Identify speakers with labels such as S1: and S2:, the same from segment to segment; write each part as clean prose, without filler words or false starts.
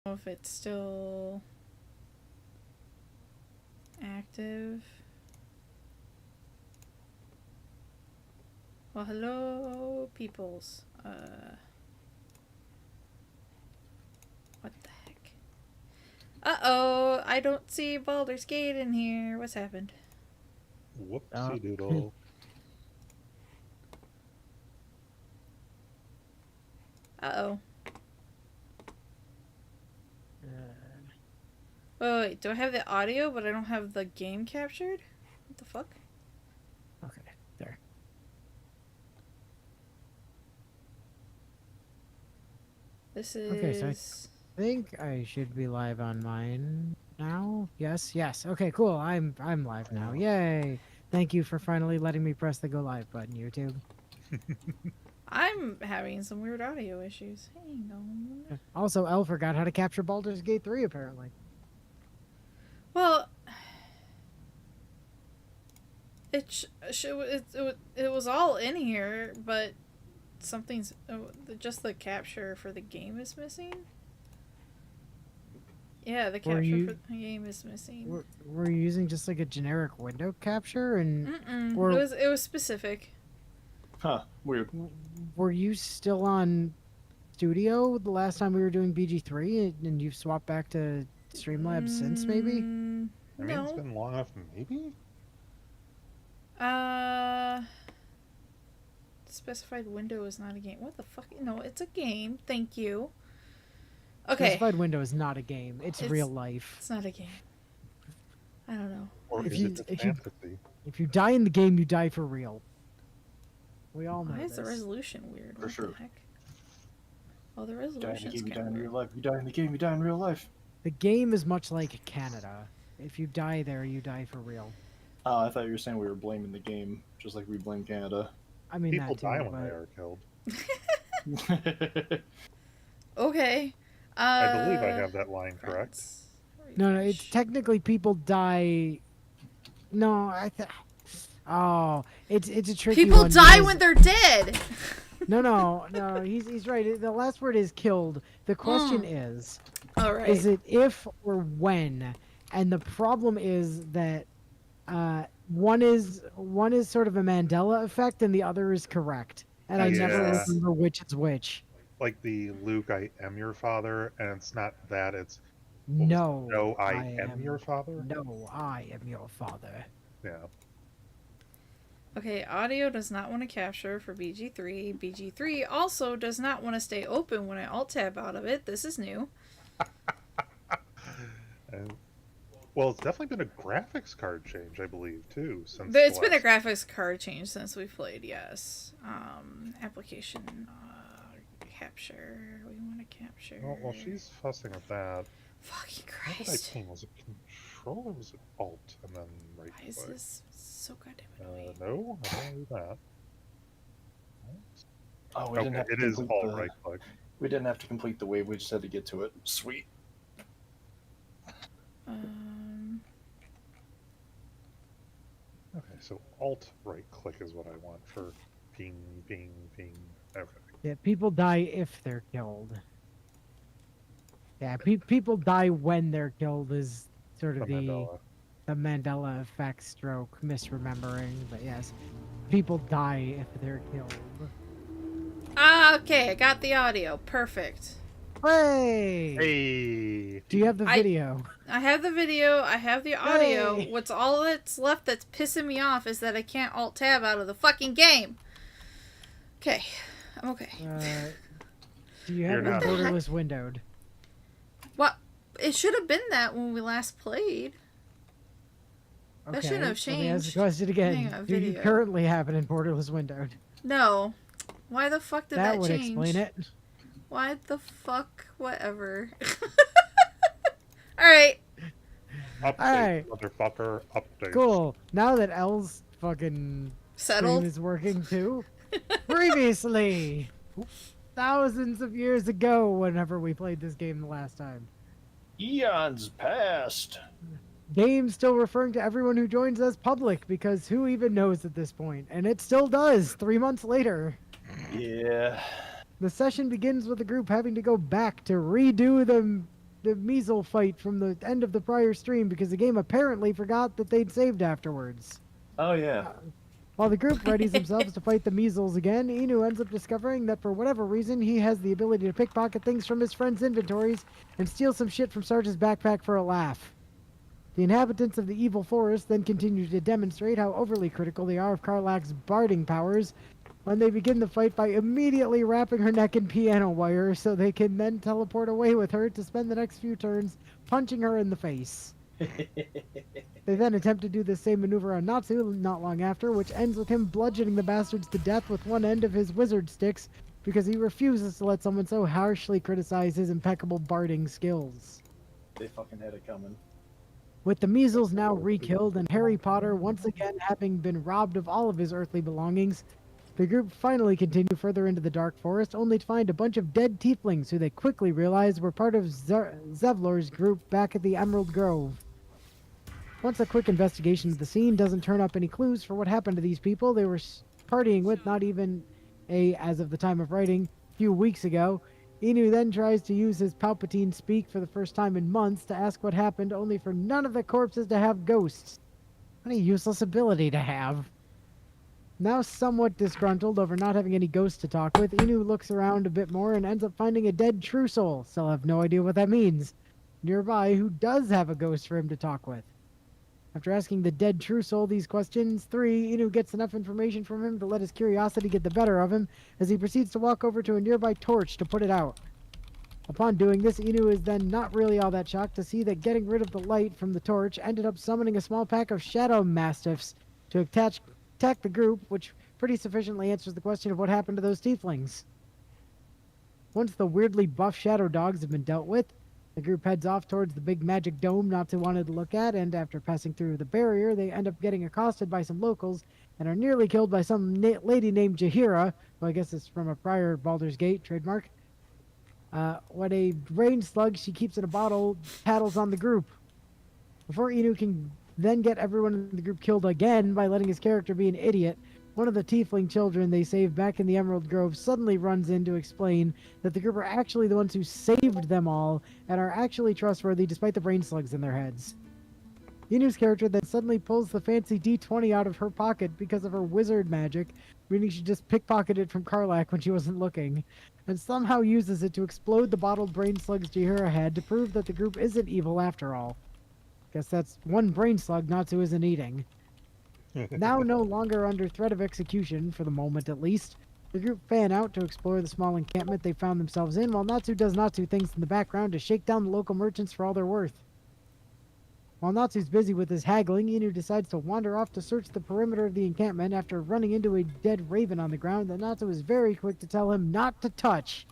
S1: If it's still active. Well, hello, peoples. What the heck? Uh-oh, I don't see Baldur's Gate in here. What's happened?
S2: Whoopsie doodle.
S1: Uh-oh. Wait, do I have the audio, but I don't have the game captured? What the fuck?
S3: Okay, there.
S1: This is...
S3: Okay, so I think I should be live on mine now. Yes. Okay, cool. I'm live now. Yay! Thank you for finally letting me press the go live button, YouTube.
S1: I'm having some weird audio issues. Hang on.
S3: Also, Elle forgot how to capture Baldur's Gate 3, apparently.
S1: Well, it was all in here, but something's just the capture for the game is missing. Yeah, the capture for the game is missing.
S3: Were you using just like a generic window capture, and
S1: or it was specific?
S4: Huh, weird.
S3: Were you still on Studio the last time we were doing BG3, and you've swapped back to Streamlabs since, maybe?
S2: I mean, it's been long enough, maybe?
S1: Specified window is not a game. What the fuck? No, it's a game. Thank you. Okay.
S3: Specified window is not a game. It's real life.
S1: It's not a game. I don't know.
S2: Or
S3: if you die in the game, you die for real. We all know
S1: Why is
S3: this.
S1: the resolution weird?
S4: For sure.
S1: The heck? Oh, the resolution's
S4: You die
S1: kind
S4: in
S1: of
S4: real life. You die in the game, you die in real life.
S3: The game is much like Canada. If you die there, you die for real.
S4: Oh, I thought you were saying we were blaming the game, just like we blame Canada.
S3: I mean,
S2: people
S3: that too,
S2: die when they are killed.
S1: Okay.
S2: I believe I have that line correct.
S3: No, it's technically people die. No, oh, it's a tricky
S1: people
S3: one.
S1: People die when they're dead.
S3: No, he's right. The last word is killed. The question is, is it if or when? And the problem is that one is sort of a Mandela effect, and the other is correct. And I never remember which is which.
S2: Like the Luke, I am your father, and it's not that. It's
S3: no,
S2: I am your father.
S3: No, I am your father.
S2: Yeah.
S1: Okay, audio does not want to capture for BG3. BG3 also does not want to stay open when I alt-tab out of it. This is new.
S2: Well, it's definitely been a graphics card change, I believe, too. Since
S1: it's been a graphics card change since we played, yes. Application capture. We want to capture.
S2: Oh, well, she's fussing at that.
S1: Fucking
S2: Christ. What did I ping? Was it Control or was it Alt and then right click?
S1: Why is this so goddamn annoying?
S2: No, I don't do that.
S4: Oh, we didn't have to
S2: it is Alt right click.
S4: We didn't have to complete the wave, we just had to get to it. Sweet.
S2: Okay, so Alt right click is what I want for ping, ping, ping. Okay.
S3: Yeah, people die if they're killed. Yeah, people die when they're killed is sort of the Mandela effect stroke misremembering, but yes, people die if they're killed.
S1: Okay, I got the audio. Perfect.
S2: Hey!
S3: Do you have the video?
S1: I have the video. I have the audio.
S3: Hey.
S1: What's all that's left that's pissing me off is that I can't alt-tab out of the fucking game. Okay. I'm okay.
S3: Do you have it borderless windowed?
S1: What? It should have been that when we last played.
S3: Okay.
S1: That shouldn't have changed.
S3: Let me ask the question again.
S1: Hang on,
S3: Do you
S1: video.
S3: currently have it in borderless windowed?
S1: No. Why the fuck did that change?
S3: That would explain it.
S1: Why the fuck? Whatever.
S2: Update,
S3: Alright.
S2: motherfucker. Update.
S3: Cool. Now that L's fucking
S1: Settled.
S3: stream is working too. Previously, thousands of years ago, whenever we played this game the last time.
S4: Eons past.
S3: Game still referring to everyone who joins as public because who even knows at this point? And it still does 3 months later.
S4: Yeah.
S3: The session begins with the group having to go back to redo the measle fight from the end of the prior stream because the game apparently forgot that they'd saved afterwards.
S4: Oh yeah.
S3: While the group readies themselves to fight the measles again, Inu ends up discovering that for whatever reason he has the ability to pickpocket things from his friends' inventories and steal some shit from Sarge's backpack for a laugh. The inhabitants of the evil forest then continue to demonstrate how overly critical they are of Karlach's barding powers when they begin the fight by immediately wrapping her neck in piano wire so they can then teleport away with her to spend the next few turns punching her in the face. They then attempt to do the same maneuver on Natsu not long after, which ends with him bludgeoning the bastards to death with one end of his wizard sticks because he refuses to let someone so harshly criticize his impeccable barding skills.
S4: They fucking had it coming.
S3: With the measles now re-killed and Harry Potter once again having been robbed of all of his earthly belongings, the group finally continue further into the dark forest only to find a bunch of dead tieflings who they quickly realize were part of Zevlor's group back at the Emerald Grove. Once a quick investigation of the scene doesn't turn up any clues for what happened to these people they were partying with not even as of the time of writing, few weeks ago, Inu then tries to use his Palpatine speak for the first time in months to ask what happened, only for none of the corpses to have ghosts. What a useless ability to have. Now somewhat disgruntled over not having any ghosts to talk with, Inu looks around a bit more and ends up finding a dead true soul, still have no idea what that means, nearby who does have a ghost for him to talk with. After asking the dead true soul these questions, Inu gets enough information from him to let his curiosity get the better of him as he proceeds to walk over to a nearby torch to put it out. Upon doing this, Inu is then not really all that shocked to see that getting rid of the light from the torch ended up summoning a small pack of shadow mastiffs to attack the group, which pretty sufficiently answers the question of what happened to those tieflings. Once the weirdly buff shadow dogs have been dealt with, the group heads off towards the big magic dome Natsu wanted to look at, and after passing through the barrier, they end up getting accosted by some locals and are nearly killed by some lady named Jahira, who I guess is from a prior Baldur's Gate trademark. When a rain slug she keeps in a bottle paddles on the group. Before Inu can then get everyone in the group killed again by letting his character be an idiot, one of the tiefling children they saved back in the Emerald Grove suddenly runs in to explain that the group are actually the ones who saved them all and are actually trustworthy despite the brain slugs in their heads. Inu's character then suddenly pulls the fancy D20 out of her pocket because of her wizard magic, meaning she just pickpocketed it from Karlach when she wasn't looking, and somehow uses it to explode the bottled brain slugs Jahira had to prove that the group isn't evil after all. Guess that's one brain slug Natsu isn't eating. Now no longer under threat of execution, for the moment at least, the group fan out to explore the small encampment they found themselves in, while Natsu does Natsu things in the background to shake down the local merchants for all they're worth. While Natsu's busy with his haggling, Inu decides to wander off to search the perimeter of the encampment after running into a dead raven on the ground that Natsu is very quick to tell him not to touch.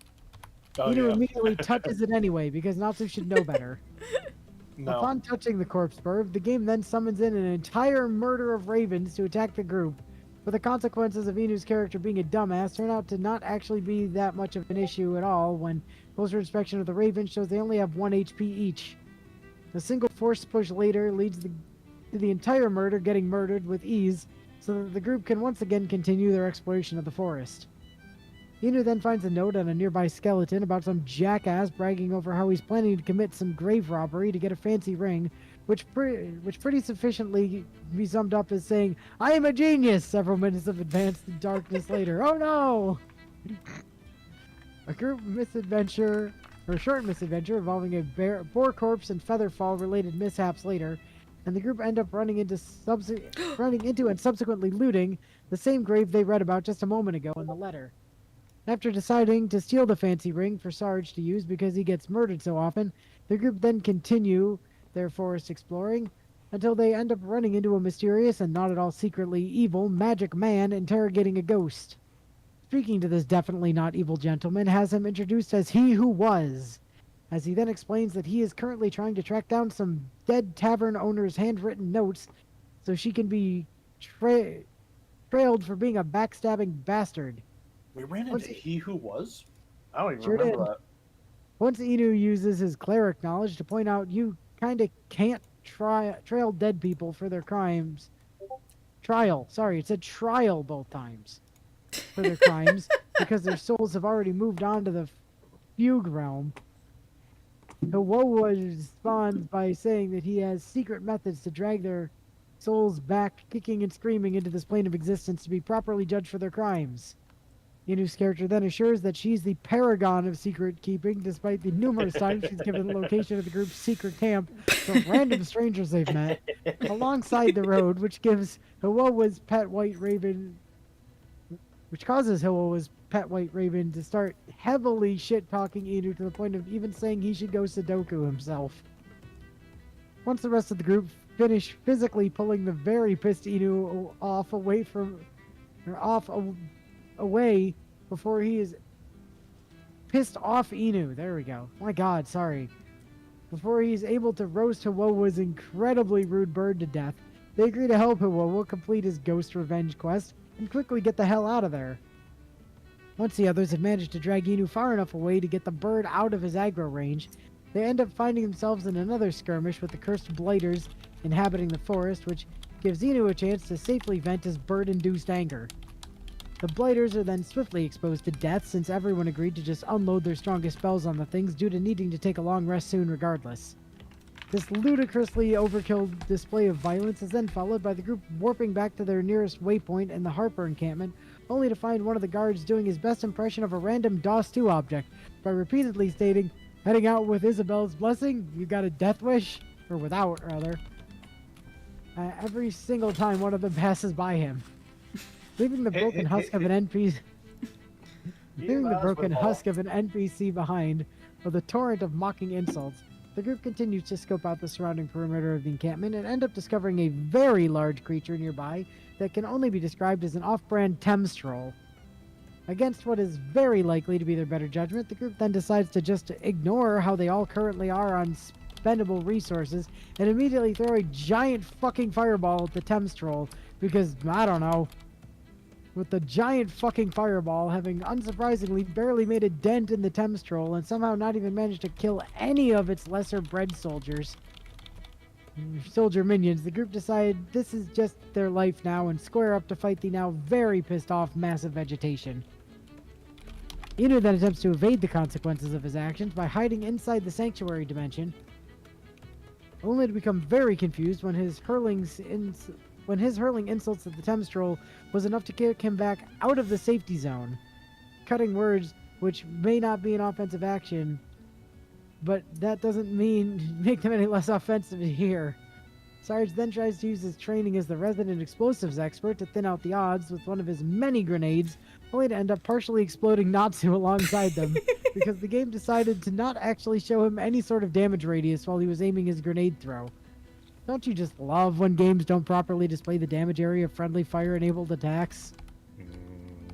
S3: Inu immediately touches it anyway, because Natsu should know better. No. Upon touching the corpse bird, the game then summons in an entire murder of ravens to attack the group, but the consequences of Inu's character being a dumbass turn out to not actually be that much of an issue at all when closer inspection of the ravens shows they only have 1 HP each. A single force push later leads to the entire murder getting murdered with ease, so that the group can once again continue their exploration of the forest. Inu then finds a note on a nearby skeleton about some jackass bragging over how he's planning to commit some grave robbery to get a fancy ring, which pretty sufficiently be summed up as saying, "I am a genius," several minutes of advanced darkness later. Oh no! A group misadventure, or short misadventure involving a boar corpse and featherfall related mishaps later, and the group end up running into and subsequently looting the same grave they read about just a moment ago in the letter. After deciding to steal the fancy ring for Sarge to use because he gets murdered so often, the group then continue their forest exploring until they end up running into a mysterious and not at all secretly evil magic man interrogating a ghost. Speaking to this definitely not evil gentleman has him introduced as He Who Was, as he then explains that he is currently trying to track down some dead tavern owner's handwritten notes so she can be trailed for being a backstabbing bastard.
S4: We ran into He Who Was? I don't even
S3: Sure
S4: remember
S3: did.
S4: that.
S3: Once Inu uses his cleric knowledge to point out you kinda can't trail dead people for their crimes. Sorry, it said trial both times. For their crimes, because their souls have already moved on to the fugue realm. Hiwowa responds by saying that he has secret methods to drag their souls back, kicking and screaming into this plane of existence to be properly judged for their crimes. Inu's character then assures that she's the paragon of secret keeping, despite the numerous times she's given the location of the group's secret camp to random strangers they've met, alongside the road, which gives Hiwowa's pet white raven, which causes Hiwowa's pet white raven to start heavily shit-talking Inu to the point of even saying he should go Sudoku himself. Once the rest of the group finish physically pulling the very pissed Inu away before he is pissed off Inu. There we go. My god, sorry. Before he's able to roast Hiwowa's incredibly rude bird to death, they agree to help Hiwowa complete his ghost revenge quest and quickly get the hell out of there. Once the others have managed to drag Inu far enough away to get the bird out of his aggro range, they end up finding themselves in another skirmish with the cursed blighters inhabiting the forest, which gives Inu a chance to safely vent his bird-induced anger. The blighters are then swiftly exposed to death since everyone agreed to just unload their strongest spells on the things due to needing to take a long rest soon regardless. This ludicrously overkill display of violence is then followed by the group warping back to their nearest waypoint in the Harper encampment, only to find one of the guards doing his best impression of a random DOS-2 object by repeatedly stating, "Heading out with Isabel's blessing? You got a death wish?" Or without, rather. Every single time one of them passes by him. Leaving the broken husk of an NPC... Leaving the broken husk of an NPC behind with a torrent of mocking insults, the group continues to scope out the surrounding perimeter of the encampment and end up discovering a very large creature nearby that can only be described as an off-brand Thames troll. Against what is very likely to be their better judgment, the group then decides to just ignore how they all currently are on spendable resources and immediately throw a giant fucking fireball at the Thames troll because, I don't know, with the giant fucking fireball having unsurprisingly barely made a dent in the Thames troll and somehow not even managed to kill any of its lesser bred soldier minions, the group decide this is just their life now and square up to fight the now very pissed off massive vegetation. Inu then attempts to evade the consequences of his actions by hiding inside the sanctuary dimension, only to become very confused when his hurling insults at the Thames troll was enough to kick him back out of the safety zone. Cutting words, which may not be an offensive action, but that doesn't make them any less offensive to hear. Sarge then tries to use his training as the resident explosives expert to thin out the odds with one of his many grenades, only to end up partially exploding Natsu alongside them, because the game decided to not actually show him any sort of damage radius while he was aiming his grenade throw. Don't you just love when games don't properly display the damage area of friendly fire-enabled attacks?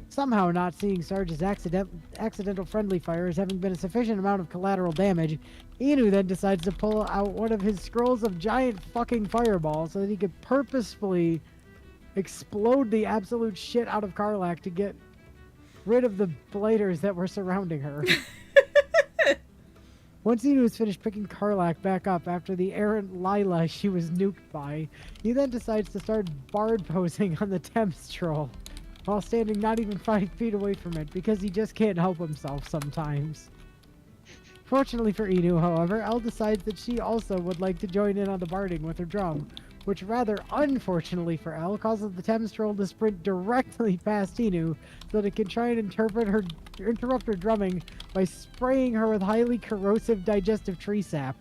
S3: Somehow not seeing Sarge's accidental friendly fire as having been a sufficient amount of collateral damage, Inu then decides to pull out one of his scrolls of giant fucking fireballs so that he could purposefully explode the absolute shit out of Karlak to get rid of the blighters that were surrounding her. Once Inu has finished picking Karlak back up after the errant Lila she was nuked by, he then decides to start bard posing on the Thames troll, while standing not even 5 feet away from it, because he just can't help himself sometimes. Fortunately for Inu, however, Elle decides that she also would like to join in on the barding with her drum, which rather unfortunately for Elle causes the Thames troll to sprint directly past Inu so that it can try and interrupt her drumming by spraying her with highly corrosive digestive tree sap.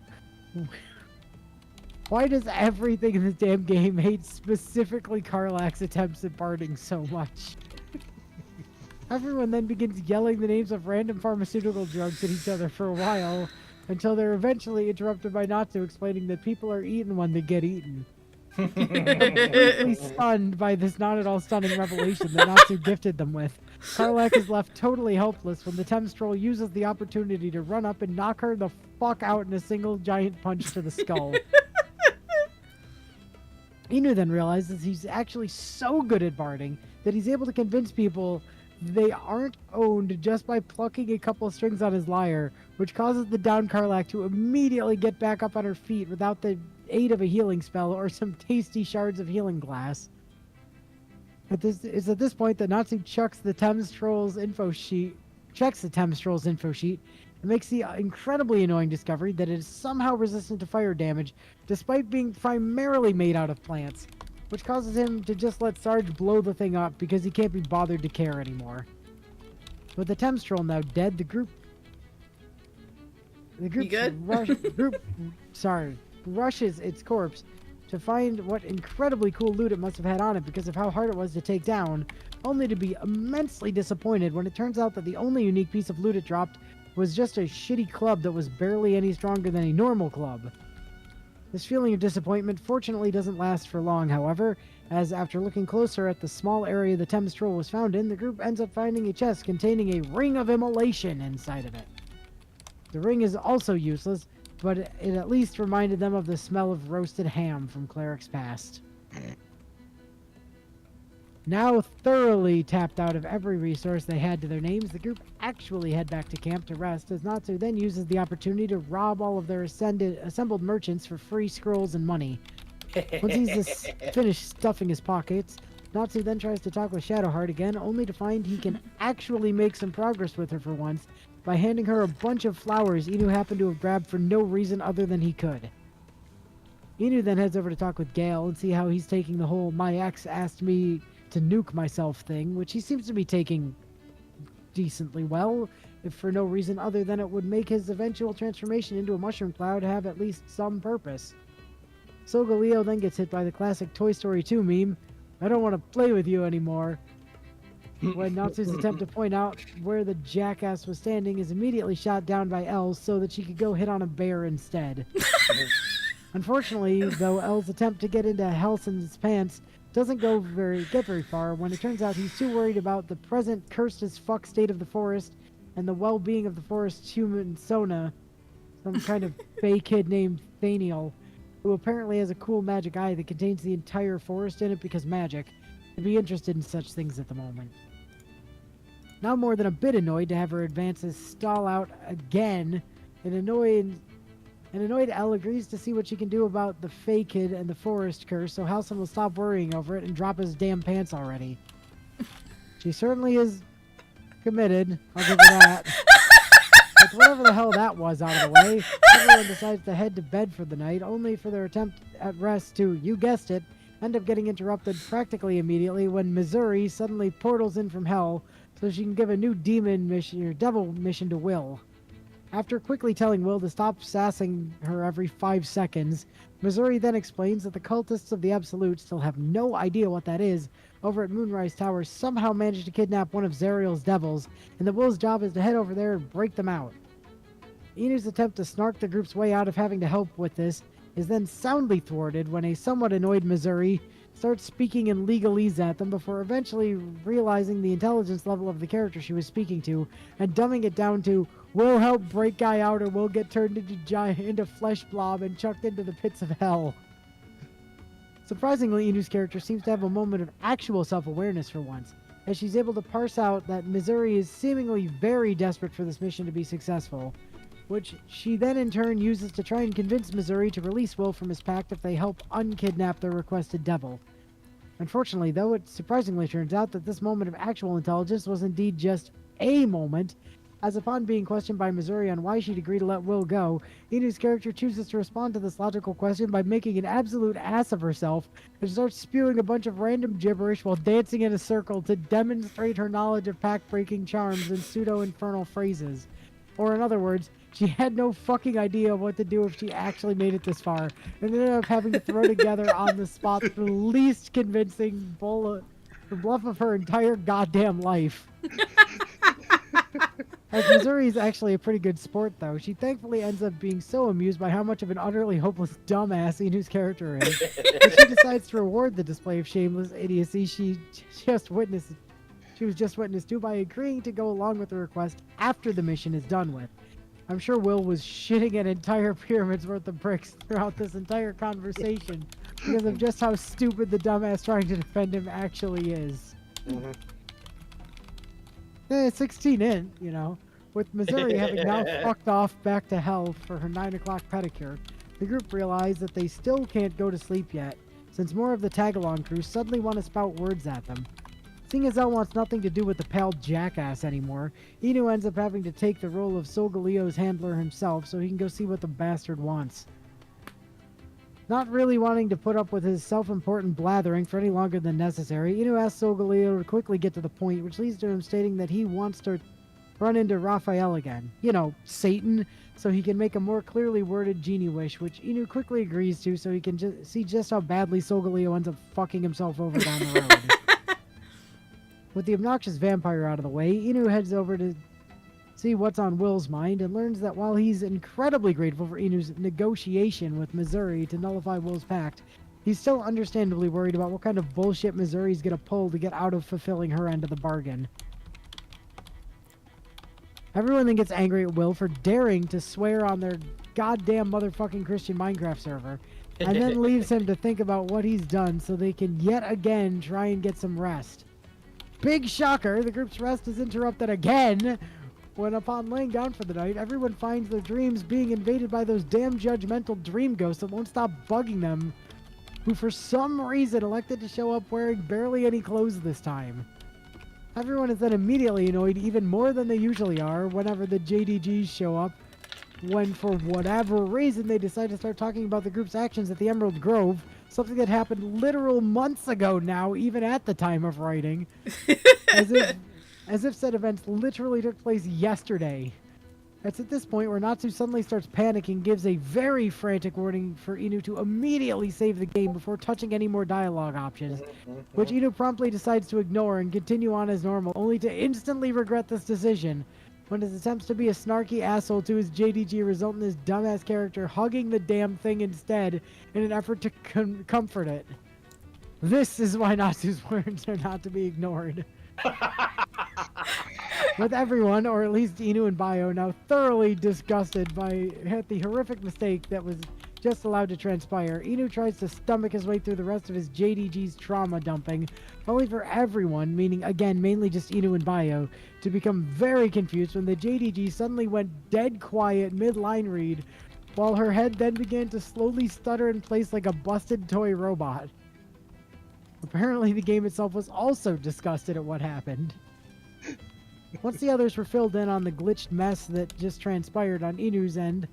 S3: Why does everything in this damn game hate specifically Karlak's attempts at barding so much? Everyone then begins yelling the names of random pharmaceutical drugs at each other for a while, until they're eventually interrupted by Natsu explaining that people are eaten when they get eaten. Completely stunned by this not at all stunning revelation that Natsu gifted them with, Karlak is left totally helpless when the Thames Troll uses the opportunity to run up and knock her the fuck out in a single giant punch to the skull. Inu then realizes he's actually so good at barding that he's able to convince people they aren't owned just by plucking a couple strings on his lyre, which causes the down Karlak to immediately get back up on her feet without the aid of a healing spell or some tasty shards of healing glass. It's at this point that Natsu checks the Thames Troll's info sheet and makes the incredibly annoying discovery that it is somehow resistant to fire damage, despite being primarily made out of plants, which causes him to just let Sarge blow the thing up because he can't be bothered to care anymore. With the Thames Troll now dead, the group rushes its corpse to find what incredibly cool loot it must have had on it because of how hard it was to take down, only to be immensely disappointed when it turns out that the only unique piece of loot it dropped was just a shitty club that was barely any stronger than a normal club. This feeling of disappointment fortunately doesn't last for long, however, as after looking closer at the small area the Thames Troll was found in, the group ends up finding a chest containing a ring of immolation inside of it. The ring is also useless, but it at least reminded them of the smell of roasted ham from Cleric's past. Now thoroughly tapped out of every resource they had to their names, the group actually head back to camp to rest, as Natsu then uses the opportunity to rob all of their assembled merchants for free scrolls and money. Once he's finished stuffing his pockets, Natsu then tries to talk with Shadowheart again, only to find he can actually make some progress with her for once by handing her a bunch of flowers Inu happened to have grabbed for no reason other than he could. Inu then heads over to talk with Gale and see how he's taking the whole "my ex asked me to nuke myself" thing, which he seems to be taking decently well, if for no reason other than it would make his eventual transformation into a mushroom cloud have at least some purpose. Sogaleo then gets hit by the classic Toy Story 2 meme, "I don't want to play with you anymore," when Natsu's attempt to point out where the jackass was standing is immediately shot down by Elle so that she could go hit on a bear instead. Unfortunately, though, Elle's attempt to get into Helson's pants doesn't get very far when it turns out he's too worried about the present cursed as fuck state of the forest and the well-being of the forest's human Sona, some kind of fey kid named Thaniel, who apparently has a cool magic eye that contains the entire forest in it because magic, to be interested in such things at the moment. Now more than a bit annoyed to have her advances stall out again, an annoyed Elle agrees to see what she can do about the Fey Kid and the forest curse so Halcyon will stop worrying over it and drop his damn pants already. She certainly is committed, I'll give her that. But whatever the hell that was out of the way, everyone decides to head to bed for the night, only for their attempt at rest to, you guessed it, end up getting interrupted practically immediately when Missouri suddenly portals in from hell so she can give a new demon mission or devil mission to Will. After quickly telling Will to stop sassing her every 5 seconds, Missouri then explains that the cultists of the Absolute still have no idea what that is over at Moonrise Tower somehow managed to kidnap one of Zariel's devils, and that Will's job is to head over there and break them out. Inu's attempt to snark the group's way out of having to help with this is then soundly thwarted when a somewhat annoyed Missouri starts speaking in legalese at them before eventually realizing the intelligence level of the character she was speaking to and dumbing it down to, "We'll help break guy out or we'll get turned into flesh blob and chucked into the pits of hell." Surprisingly, Inu's character seems to have a moment of actual self-awareness for once, as she's able to parse out that Missouri is seemingly very desperate for this mission to be successful, which she then in turn uses to try and convince Missouri to release Will from his pact if they help unkidnap their requested devil. Unfortunately, though, it surprisingly turns out that this moment of actual intelligence was indeed just a moment, as upon being questioned by Missouri on why she'd agree to let Will go, Inu's character chooses to respond to this logical question by making an absolute ass of herself and starts spewing a bunch of random gibberish while dancing in a circle to demonstrate her knowledge of pact-breaking charms and pseudo-infernal phrases. Or in other words, she had no fucking idea what to do if she actually made it this far, and ended up having to throw together on the spot the least convincing bluff of her entire goddamn life. As Missouri is actually a pretty good sport, though, she thankfully ends up being so amused by how much of an utterly hopeless dumbass Inu's character is, that she decides to reward the display of shameless idiocy she was just witnessed to by agreeing to go along with the request after the mission is done with. I'm sure Will was shitting an entire pyramid's worth of bricks throughout this entire conversation because of just how stupid the dumbass trying to defend him actually is.
S4: Mm-hmm.
S3: 16 in, you know. With Missouri having now fucked off back to hell for her 9 o'clock pedicure, the group realized that they still can't go to sleep yet, since more of the tag-along crew suddenly want to spout words at them. Seeing as Elle wants nothing to do with the pal jackass anymore, Inu ends up having to take the role of Solgalio's handler himself so he can go see what the bastard wants. Not really wanting to put up with his self-important blathering for any longer than necessary, Inu asks Solgaleo to quickly get to the point, which leads to him stating that he wants to run into Raphael again. You know, Satan, so he can make a more clearly worded genie wish, which Inu quickly agrees to so he can see just how badly Solgaleo ends up fucking himself over down the road. With the obnoxious vampire out of the way, Inu heads over to see what's on Will's mind and learns that while he's incredibly grateful for Inu's negotiation with Missouri to nullify Will's pact, he's still understandably worried about what kind of bullshit Missouri's gonna pull to get out of fulfilling her end of the bargain. Everyone then gets angry at Will for daring to swear on their goddamn motherfucking Christian Minecraft server, and then leaves him to think about what he's done so they can yet again try and get some rest. Big shocker, the group's rest is interrupted again when, upon laying down for the night, everyone finds their dreams being invaded by those damn judgmental dream ghosts that won't stop bugging them, who for some reason elected to show up wearing barely any clothes this time. Everyone is then immediately annoyed even more than they usually are whenever the JDGs show up, when for whatever reason they decide to start talking about the group's actions at the Emerald Grove, something that happened literal months ago now, even at the time of writing, as if said events literally took place yesterday. It's at this point where Natsu suddenly starts panicking, gives a very frantic warning for Inu to immediately save the game before touching any more dialogue options, which Inu promptly decides to ignore and continue on as normal, only to instantly regret this decision when his attempts to be a snarky asshole to his JDG result in his dumbass character hugging the damn thing instead in an effort to comfort it. This is why Natsu's words are not to be ignored. With everyone, or at least Inu and Bio, now thoroughly disgusted by the horrific mistake that was just allowed to transpire, Inu tries to stomach his way through the rest of his JDG's trauma dumping, only for everyone, meaning again mainly just Inu and Bio, to become very confused when the JDG suddenly went dead quiet mid-line read, while her head then began to slowly stutter in place like a busted toy robot. Apparently the game itself was also disgusted at what happened. Once the others were filled in on the glitched mess that just transpired on Inu's end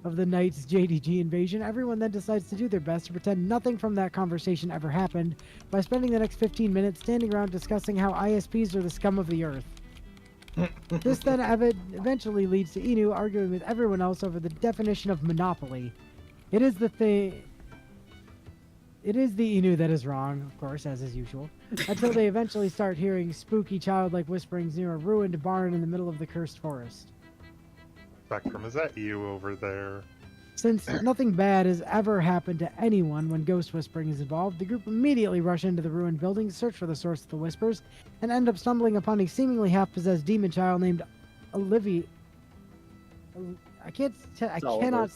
S3: of the night's JDG invasion, everyone then decides to do their best to pretend nothing from that conversation ever happened by spending the next 15 minutes standing around discussing how ISPs are the scum of the earth. This then eventually leads to Inu arguing with everyone else over the definition of monopoly. It is the Inu that is wrong, of course, as is usual, until they eventually start hearing spooky childlike whisperings near a ruined barn in the middle of the cursed forest.
S2: Spectrum, is that you over there?
S3: Since nothing bad has ever happened to anyone when ghost whispering is involved, the group immediately rush into the ruined building, search for the source of the whispers, and end up stumbling upon a seemingly half-possessed demon child named Olivia. I cannot...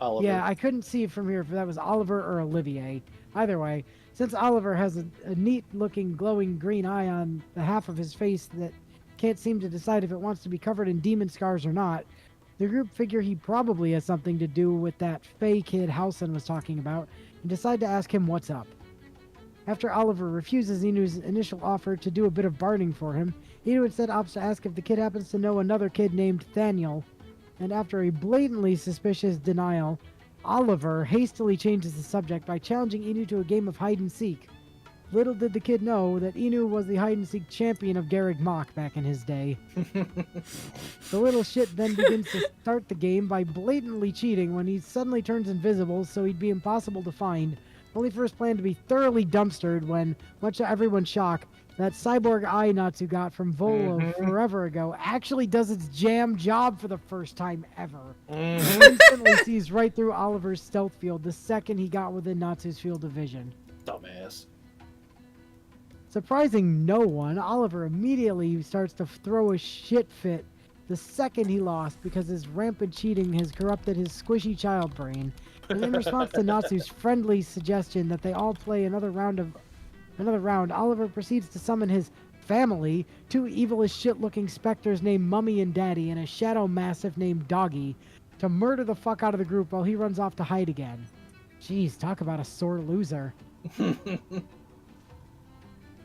S4: Oliver.
S3: Yeah, I couldn't see from here if that was Oliver or Olivier. Either way, since Oliver has a neat-looking glowing green eye on the half of his face that can't seem to decide if it wants to be covered in demon scars or not, the group figure he probably has something to do with that Fey kid Halson was talking about, and decide to ask him what's up. After Oliver refuses Inu's initial offer to do a bit of bargaining for him, Inu instead opts to ask if the kid happens to know another kid named Thaniel, and after a blatantly suspicious denial, Oliver hastily changes the subject by challenging Inu to a game of hide-and-seek. Little did the kid know that Inu was the hide-and-seek champion of Garreg Mach back in his day. The little shit then begins to start the game by blatantly cheating when he suddenly turns invisible so he'd be impossible to find, only for his plan to be thoroughly dumpstered when, much to everyone's shock, that cyborg eye Natsu got from Volo forever ago actually does its jam job for the first time ever. Instantly sees right through Oliver's stealth field the second he got within Natsu's field of vision.
S4: Dumbass.
S3: Surprising no one, Oliver immediately starts to throw a shit fit the second he lost because his rampant cheating has corrupted his squishy child brain. And in response to Natsu's friendly suggestion that they all play another round, Oliver proceeds to summon his family, two evil as shit looking specters named Mummy and Daddy and a shadow mastiff named Doggy, to murder the fuck out of the group while he runs off to hide again. Jeez, talk about a sore loser.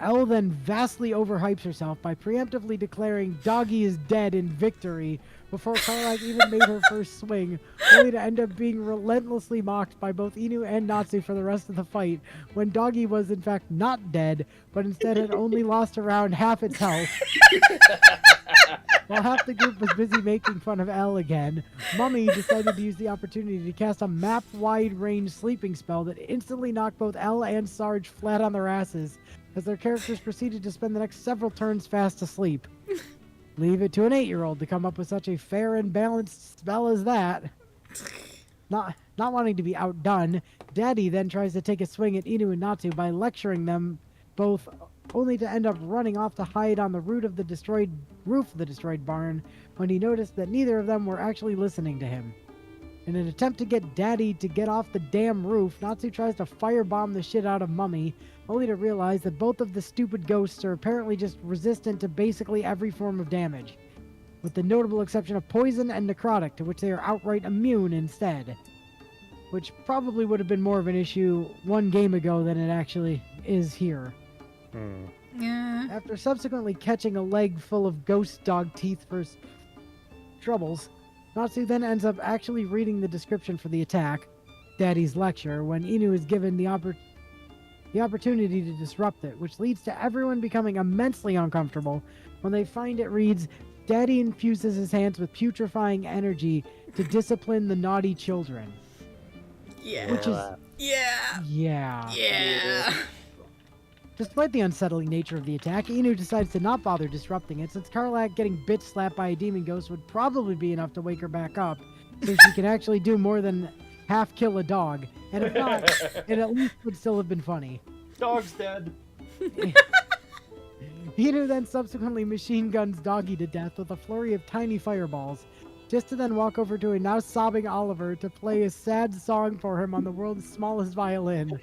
S3: Elle then vastly overhypes herself by preemptively declaring Doggy is dead in victory before Karlak even made her first swing, only to end up being relentlessly mocked by both Inu and Natsu for the rest of the fight, when Doggy was in fact not dead, but instead had only lost around half its health. While half the group was busy making fun of Elle again, Mummy decided to use the opportunity to cast a map-wide range sleeping spell that instantly knocked both Elle and Sarge flat on their asses, as their characters proceeded to spend the next several turns fast asleep. Leave it to an 8-year-old to come up with such a fair and balanced spell as that. Not wanting to be outdone, Daddy then tries to take a swing at Inu and Natsu by lecturing them both, only to end up running off to hide on the roof of the destroyed barn when he noticed that neither of them were actually listening to him. In an attempt to get Daddy to get off the damn roof, Natsu tries to firebomb the shit out of Mummy, only to realize that both of the stupid ghosts are apparently just resistant to basically every form of damage, with the notable exception of poison and necrotic, to which they are outright immune instead. Which probably would have been more of an issue one game ago than it actually is here.
S1: Yeah.
S3: After subsequently catching a leg full of ghost dog teeth for his troubles, Natsu then ends up actually reading the description for the attack, Daddy's lecture, when Inu is given the opportunity to disrupt it, which leads to everyone becoming immensely uncomfortable when they find it reads, Daddy infuses his hands with putrefying energy to discipline the naughty children.
S1: Yeah.
S3: Which is...
S1: Yeah.
S3: Yeah.
S1: Yeah.
S3: Despite the unsettling nature of the attack, Inu decides to not bother disrupting it, since Karlak getting bitch slapped by a demon ghost would probably be enough to wake her back up, so she can actually do more than half kill a dog. And if not, it at least would still have been funny.
S4: Dog's dead.
S3: Inu then subsequently machine guns Doggy to death with a flurry of tiny fireballs, just to then walk over to a now sobbing Oliver to play a sad song for him on the world's smallest violin.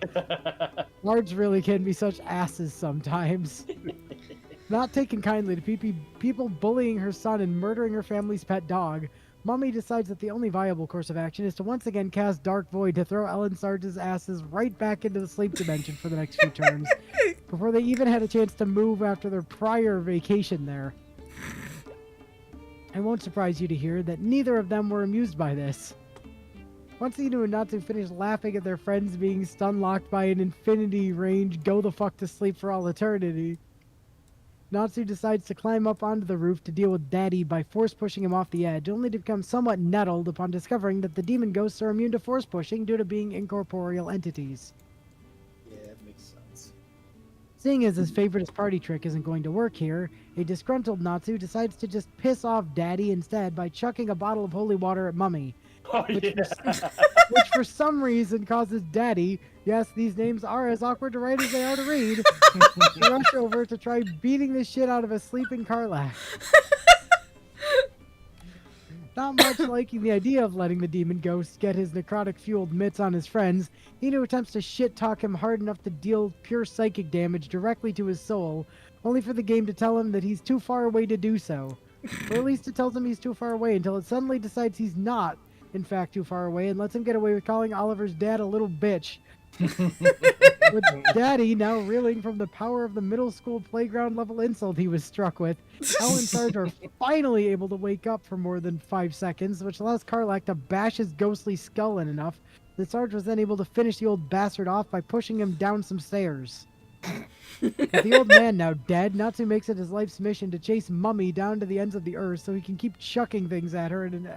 S3: Large really can be such asses sometimes. Not taking kindly to people bullying her son and murdering her family's pet dog, Mummy decides that the only viable course of action is to once again cast Dark Void to throw Ellen Sarge's asses right back into the sleep dimension for the next few turns, before they even had a chance to move after their prior vacation there. It won't surprise you to hear that neither of them were amused by this. Once Inu and Natsu finish laughing at their friends being stun-locked by an infinity range go the fuck to sleep for all eternity, Natsu decides to climb up onto the roof to deal with Daddy by force pushing him off the edge, only to become somewhat nettled upon discovering that the demon ghosts are immune to force pushing due to being incorporeal entities.
S4: Yeah, it makes sense.
S3: Seeing as his favoriteest party trick isn't going to work here, a disgruntled Natsu decides to just piss off Daddy instead by chucking a bottle of holy water at Mummy,
S4: Oh,
S3: which
S4: yeah.
S3: for some reason causes Daddy, yes, these names are as awkward to write as they are to read, to rush over to try beating the shit out of a sleeping Karlak. Not much liking the idea of letting the demon ghost get his necrotic-fueled mitts on his friends, Inu attempts to shit-talk him hard enough to deal pure psychic damage directly to his soul, only for the game to tell him that he's too far away to do so. Or at least it tells him he's too far away until it suddenly decides he's not, in fact, too far away, and lets him get away with calling Oliver's dad a little bitch. With Daddy now reeling from the power of the middle school playground level insult he was struck with, Elle and Sarge are finally able to wake up for more than 5 seconds, which allows Karlak to bash his ghostly skull in enough that Sarge was then able to finish the old bastard off by pushing him down some stairs. With the old man now dead, Natsu makes it his life's mission to chase Mummy down to the ends of the earth so he can keep chucking things at her in an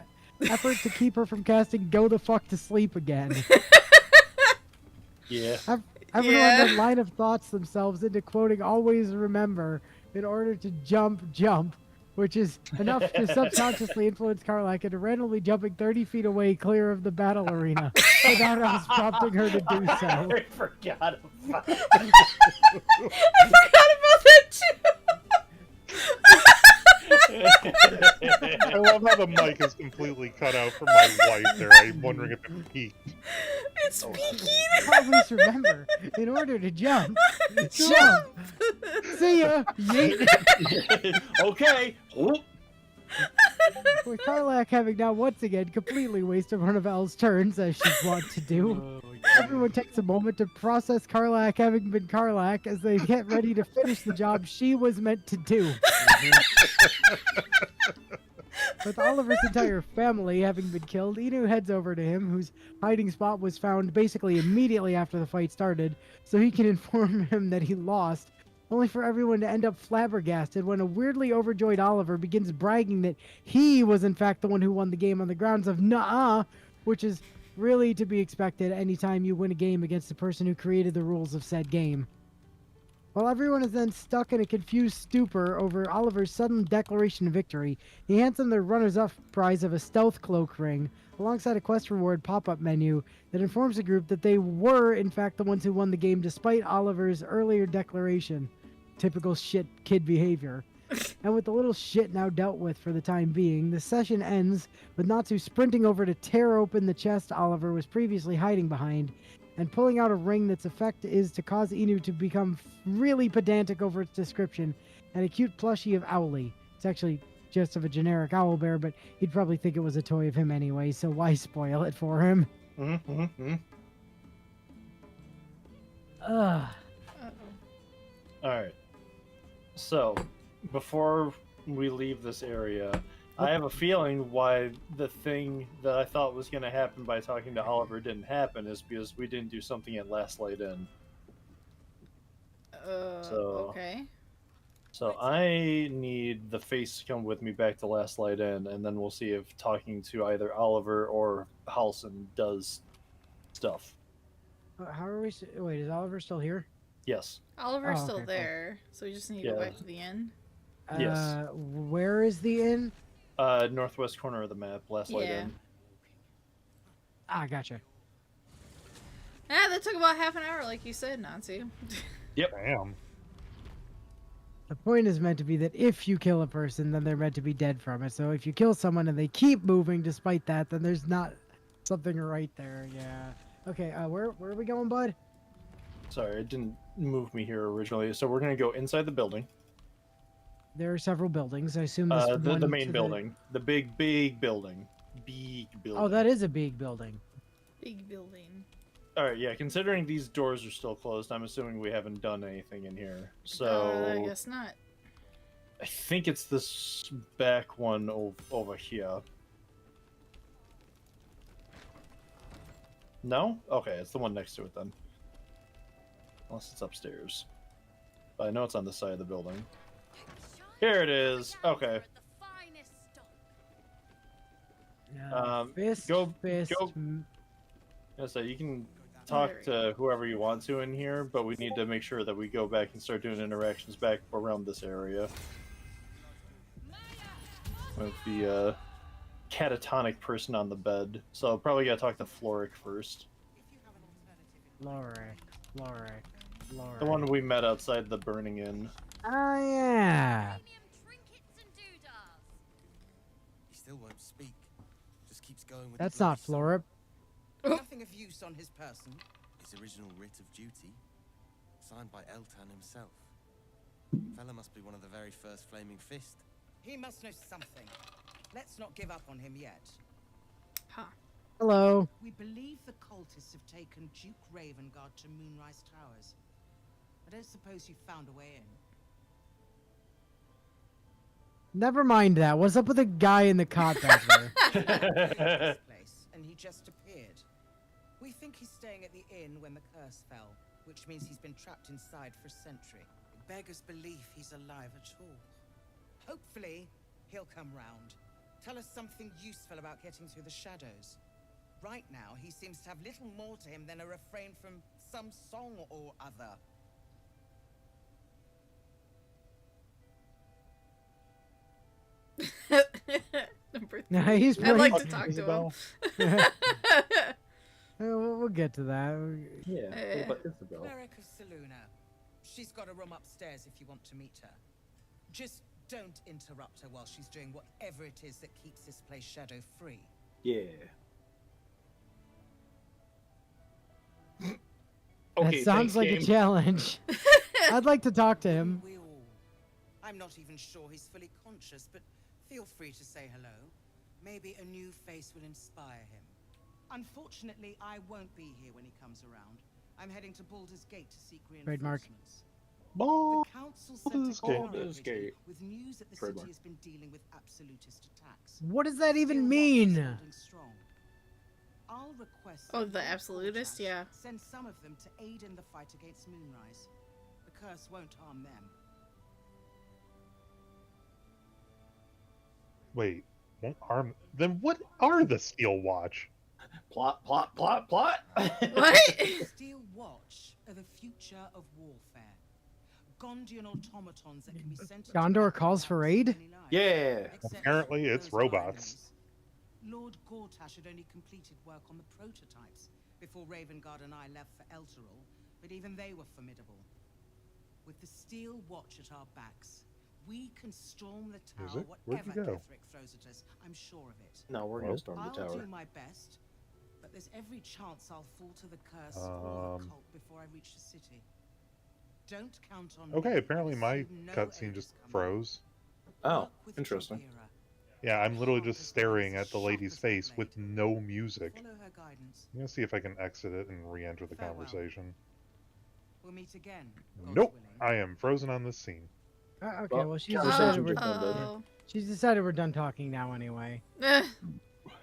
S3: effort to keep her from casting Go the Fuck to Sleep again.
S4: Yeah.
S3: Everyone
S1: Yeah.
S3: then line of thoughts themselves into quoting "always remember" in order to jump, which is enough to subconsciously influence Karlak into randomly jumping 30 feet away clear of the battle arena without us prompting her to do so.
S4: I forgot about
S1: I forgot about that too.
S2: I love how the mic is completely cut out from my wife there. I'm wondering if it peaked.
S1: It's peeking.
S3: Always remember, in order to jump.
S1: Jump.
S3: See ya. Yeet.
S4: Okay. Whoop.
S3: With Karlak having now once again completely wasted one of Elle's turns, as she's wont to do. Everyone takes a moment to process Karlak having been Karlak as they get ready to finish the job she was meant to do. With Oliver's entire family having been killed, Inu heads over to him, whose hiding spot was found basically immediately after the fight started, so he can inform him that he lost, only for everyone to end up flabbergasted when a weirdly overjoyed Oliver begins bragging that he was in fact the one who won the game on the grounds of "nuh-uh," which is really to be expected anytime you win a game against the person who created the rules of said game. While everyone is then stuck in a confused stupor over Oliver's sudden declaration of victory, he hands them the runners-up prize of a stealth cloak ring, alongside a quest reward pop-up menu that informs the group that they were, in fact, the ones who won the game despite Oliver's earlier declaration. Typical shit kid behavior. And with the little shit now dealt with for the time being, the session ends with Natsu sprinting over to tear open the chest Oliver was previously hiding behind, and pulling out a ring that's effect is to cause Inu to become really pedantic over its description, and a cute plushie of Owly. It's actually just of a generic owl bear, but he'd probably think it was a toy of him anyway, so why spoil it for him? Ugh.
S4: Alright. So, before we leave this area, I have a feeling why the thing that I thought was going to happen by talking to Oliver didn't happen is because we didn't do something at Last Light In.
S1: Okay.
S4: So I need the face to come with me back to Last Light In, and then we'll see if talking to either Oliver or Halson does stuff.
S3: How are we... Wait, is Oliver still here?
S4: Yes.
S1: Oliver's
S3: Oh,
S1: still
S3: okay, cool.
S1: there, so we just need to go back to the inn.
S4: Yes.
S3: Where is the inn?
S4: Northwest corner of the map, Last Light In.
S3: Ah, gotcha.
S1: Ah, that took about half an hour, like you said, Nancy.
S4: Yep.
S2: Damn.
S3: The point is meant to be that if you kill a person, then they're meant to be dead from it. So if you kill someone and they keep moving despite that, then there's not something right there. Yeah. Okay, where are we going, bud?
S4: Sorry, it didn't move me here originally. So we're going to go inside the building.
S3: There are several buildings. I assume this
S4: The main building. The big building. Big building.
S3: Oh, that is a big building.
S1: Big building.
S4: Alright, yeah, considering these doors are still closed, I'm assuming we haven't done anything in here. So...
S1: I guess not.
S4: I think it's this back one over here. No? Okay, it's the one next to it then. Unless it's upstairs. But I know it's on this side of the building. Here it is. Okay.
S3: Fist.
S4: So you can talk to whoever you want to in here, but we need to make sure that we go back and start doing interactions back around this area. With the catatonic person on the bed. So I'll probably gotta talk to Floric first.
S3: Floric.
S4: The one we met outside the Burning Inn.
S3: Oh, yeah.
S5: He still won't speak. Just keeps going with
S3: That's not Florip.
S5: Nothing of use on his person. His original writ of duty, signed by Eltan himself. Fella must be one of the very first Flaming Fist.
S6: He must know something. Let's not give up on him yet.
S1: Huh.
S3: Hello.
S6: We believe the cultists have taken Duke Ravengard to Moonrise Towers. I don't suppose you found a way in.
S3: Never mind that. What's up with the guy in the cot back there?
S6: This place, and he just appeared. We think he's staying at the inn when the curse fell, which means he's been trapped inside for a century. It beggars belief he's alive at all. Hopefully, he'll come round. Tell us something useful about getting through the shadows. Right now, he seems to have little more to him than a refrain from some song or other.
S1: Number
S3: No,
S1: 3.
S3: he's
S1: I'd like to
S2: Fucking
S1: talk
S2: Isabel.
S1: to him.
S3: We'll get to that.
S4: Yeah.
S1: Eh.
S4: What about Isabel?
S6: Cleric of Saluna. She's got a room upstairs if you want to meet her. Just don't interrupt her while she's doing whatever it is that keeps this place shadow-free.
S4: Yeah.
S3: That sounds like a challenge. I'd like to talk to him.
S6: We all. I'm not even sure he's fully conscious, but feel free to say hello. Maybe a new face will inspire him. Unfortunately, I won't be here when he comes around. I'm heading to Baldur's Gate to seek
S3: Trademark.
S6: reinforcements.
S2: Ball.
S6: The council sent
S2: Baldur's
S6: a
S2: Gate.
S6: courier
S4: Baldur's Gate.
S6: with news that the
S4: Trademark.
S6: city has been dealing with absolutist attacks.
S3: What does that even
S6: Still,
S3: mean?
S6: Watch is holding strong. I'll request
S1: Oh,
S6: that
S1: the
S6: Lord
S1: absolutist?
S6: Gortash
S1: Yeah.
S6: Send some of them to aid in the fight against Moonrise. The curse won't harm them.
S2: Wait, won't harm. Then what are the Steel Watch?
S4: Plot, plot, plot, plot.
S1: What?
S6: Steel Watch are the future of warfare. Gondian automatons that can be sent to
S3: Gondor
S6: battle
S3: calls for
S6: without
S3: aid?
S6: risking any lives.
S4: Yeah.
S6: Except
S2: Apparently
S6: for
S2: it's
S6: those are
S2: robots.
S6: enemies. Lord Gortash had only completed work on the prototypes before Ravengard and I left for Elturel, but even they were formidable. With the Steel Watch at our backs, we can storm the
S2: Is
S6: tower
S2: it? Where'd you
S6: whatever
S2: go?
S6: Ketherick throws at us. I'm sure of it.
S4: No, we're
S2: Well,
S4: gonna storm the
S6: I'll
S4: tower.
S6: do my best, but there's every chance I'll fall to the curse or the cult before I reach the city. Don't count on
S2: Okay,
S6: me.
S2: apparently my
S6: Assume no
S2: cutscene
S6: aid
S2: just
S6: is coming.
S2: froze.
S4: Oh,
S6: Work with
S4: interesting.
S6: Javiera.
S2: Yeah, I'm literally just
S6: Sharp as
S2: staring
S6: blades,
S2: at the
S6: sharp
S2: lady's
S6: as the
S2: face with
S6: blade.
S2: no music.
S6: Follow her guidance.
S2: I'm gonna see if I can exit it and re-enter the
S6: Farewell.
S2: conversation.
S6: We'll meet again. God's
S2: Nope,
S6: willing.
S2: I am frozen on this scene.
S3: Okay,
S4: Well,
S3: well, she's
S4: conversation
S3: decided,
S4: just ended.
S1: Oh.
S3: she's decided we're done talking now anyway.
S1: Eh.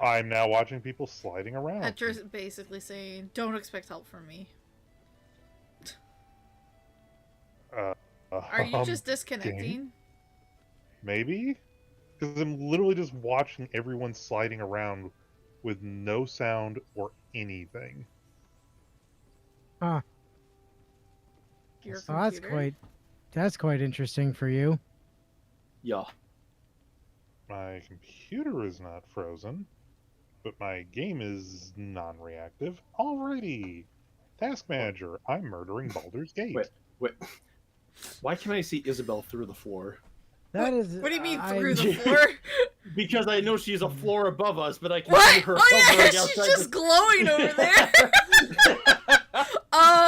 S2: I'm now watching people sliding around.
S1: Petra's basically saying, don't expect help from me. Are you just disconnecting?
S2: Maybe? Because I'm literally just watching everyone sliding around with no sound or anything.
S3: Huh.
S1: Your
S3: Oh, that's quite interesting for you.
S4: Yeah.
S2: My computer is not frozen, but my game is non-reactive. Alrighty. Task manager, I'm murdering Baldur's Gate.
S4: Wait. Why can I see Isabel through the floor?
S3: That is.
S1: What do you mean
S3: I-
S1: through the floor?
S4: Because I know she's a floor above us, but I can see
S1: What?
S4: her
S1: Oh yeah,
S4: hovering
S1: she's
S4: outside
S1: just glowing over there.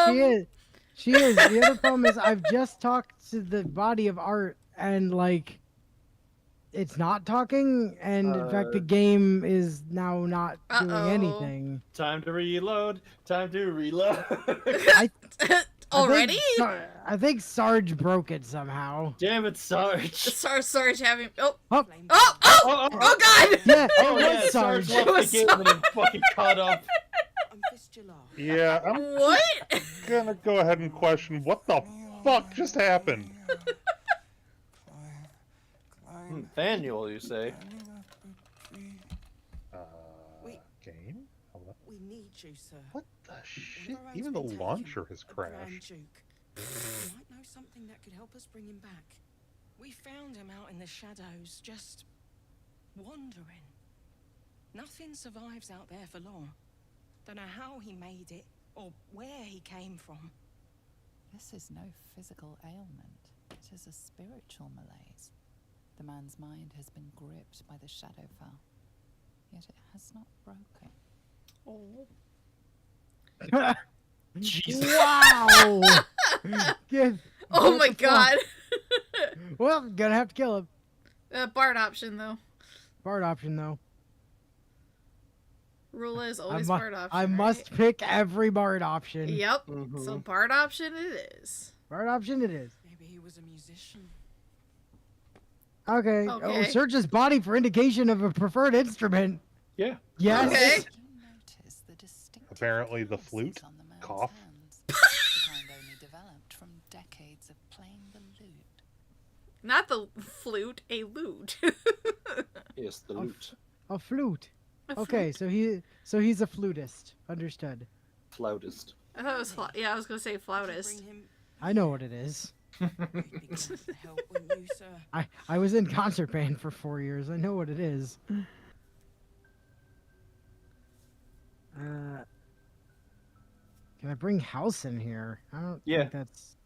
S3: She is. She is. The other problem is I've just talked to the body of art and like it's not talking, and in fact the game is now not doing anything.
S4: Time to reload. Time to reload.
S1: Already?
S3: I think Sarge broke it somehow.
S4: Damn it, Sarge.
S1: Sarge having. Oh
S3: Oh,
S1: God!
S3: yeah,
S4: Oh
S3: it
S4: yeah,
S3: was
S4: Sarge
S3: Sarge.
S4: left the game and then fucking caught up.
S6: I'm Fistula.
S2: Yeah, I'm
S1: What?
S2: gonna go ahead and question what the fuck just happened.
S4: Nathaniel, you say?
S6: Wait.
S2: Game? Hold on.
S6: We need you, sir.
S2: What the shit?
S6: One of our
S2: Even the
S6: own's been
S2: launcher
S6: taken,
S2: has
S6: a Grand
S2: crashed.
S6: Duke. You might know something that could help us bring him back.
S7: We found him out in the shadows, just wandering. Nothing survives out there for long. Don't know how he made it, or where he came from.
S8: This is no physical ailment. It is a spiritual malaise. The man's mind has been gripped by the Shadowfell, yet it has not broken.
S1: Oh.
S4: Jesus.
S3: Wow. Good.
S1: Oh
S3: What
S1: my
S3: the fuck?
S1: God.
S3: Well, gonna have to kill him.
S1: Bard option though.
S3: Bard option though.
S1: Rule is always
S3: mu-
S1: Bard option.
S3: I must pick every Bard option.
S1: Right? Yep.
S4: Mhm.
S1: So Bard option it is.
S3: Bard option it is.
S7: Maybe he was a musician.
S3: Okay. Oh,
S1: Okay.
S3: search his body for indication of a preferred instrument.
S4: Yeah.
S3: Yes.
S1: Okay.
S8: You notice the distinctive
S2: Apparently the
S8: pulses
S2: flute,
S8: on the man's
S2: cough.
S8: hands, the kind only developed from decades of playing the lute.
S1: Not the flute, a lute.
S4: Yes, the
S3: Oh,
S4: loot.
S3: A flute.
S1: A
S3: Okay, so he's a flutist. Understood.
S4: flautist.
S1: I thought it was yeah, I was gonna say flautist.
S3: I know what it is.
S7: You'd be glad to help, wouldn't you, sir?
S3: I was in concert band for 4 years. I know what it is. Can I bring House in here? I don't think that's...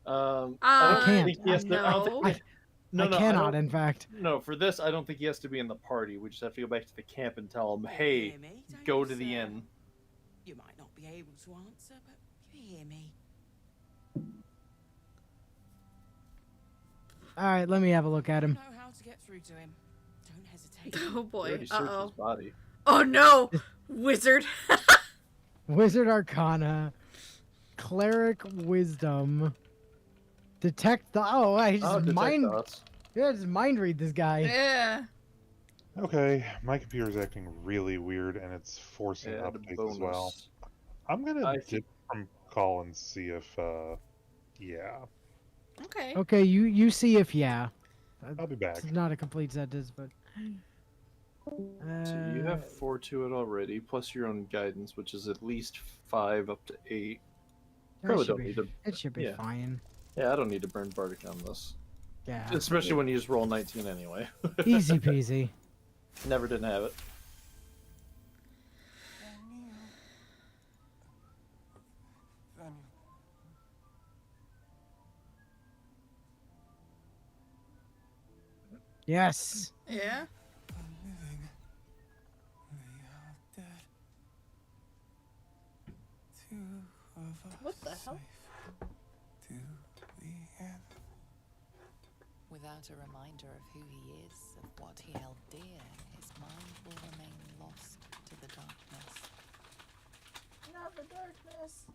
S4: I
S3: can't.
S4: think he has to. I don't think,
S3: I cannot, in fact.
S4: No, for this, I don't think he has to be in the party. We just have to go back to the camp and tell him, hey, go to the inn.
S7: You might not be able to answer, but you hear me.
S3: Alright, let me have a look at him.
S7: Know how to get through to him. Don't hesitate.
S1: Oh boy.
S4: Already searched his body.
S1: Oh no! Wizard.
S3: Wizard Arcana. Cleric Wisdom. Detect the... Oh, he just mind...
S4: Thoughts.
S3: Yeah, just mind read this guy.
S1: Yeah.
S2: Okay, my computer's acting really weird, and it's forcing updates as well. I'm gonna dip from call and see if, yeah.
S1: Okay.
S3: Okay, you see if yeah.
S2: I'll be back.
S3: It's not a complete sentence, but...
S4: So you have 4 to it already, plus your own guidance, which is at least 5 up to 8. Probably don't need to.
S3: It should be fine.
S4: Yeah, I don't need to burn Bardic on this.
S3: Yeah.
S4: Especially when you just roll 19 anyway.
S3: Easy peasy.
S4: Never didn't have it.
S3: Yes.
S1: Yeah. What the hell?
S8: Without a reminder of who he is, of what he held dear, his mind will remain lost to the darkness.
S1: Not the darkness.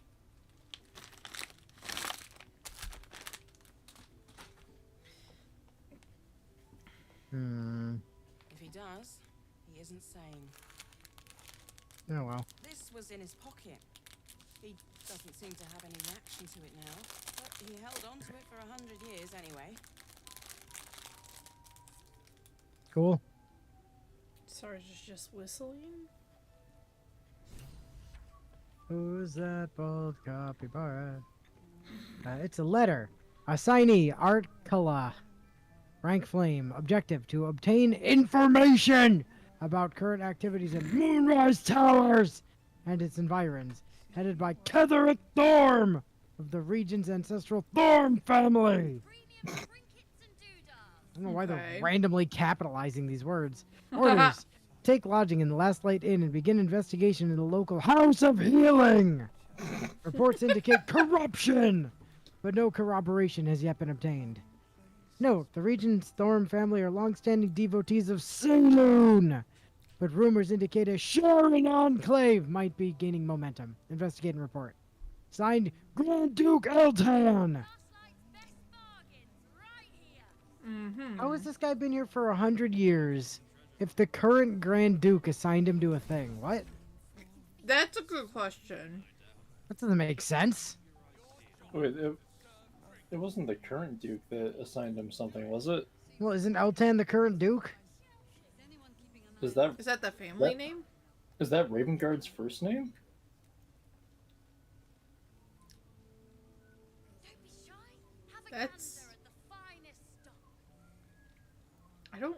S7: If he does, he isn't sane.
S3: Oh well.
S7: This was in his pocket. He doesn't seem to have any reaction to it now, but he held on to it for 100 years anyway.
S3: Cool.
S1: Sarge is just whistling.
S3: Who's that bald capybara? It's a letter. Assignee, Art Kala. Rank Flame. Objective, to obtain information about current activities in Moonrise Towers and its environs. Headed by Ketheric Thorm of the region's ancestral Thorm family. I don't know why they're randomly capitalizing these words. Orders. Take lodging in the Last Light Inn and begin investigation in the local House of Healing. Reports indicate corruption, but no corroboration has yet been obtained. Note, the region's Thorm family are long-standing devotees of Saloon, but rumors indicate a Sharon enclave might be gaining momentum. Investigate and report. Signed, Grand Duke Eltan. How has this guy been here for 100 years if the current Grand Duke assigned him to a thing? What?
S1: That's a good question.
S3: That doesn't make sense.
S4: Wait, it wasn't the current Duke that assigned him something, was it?
S3: Well, isn't Eltan the current Duke?
S1: Is that the family name?
S4: Is that Ravenguard's first name?
S1: That's... I don't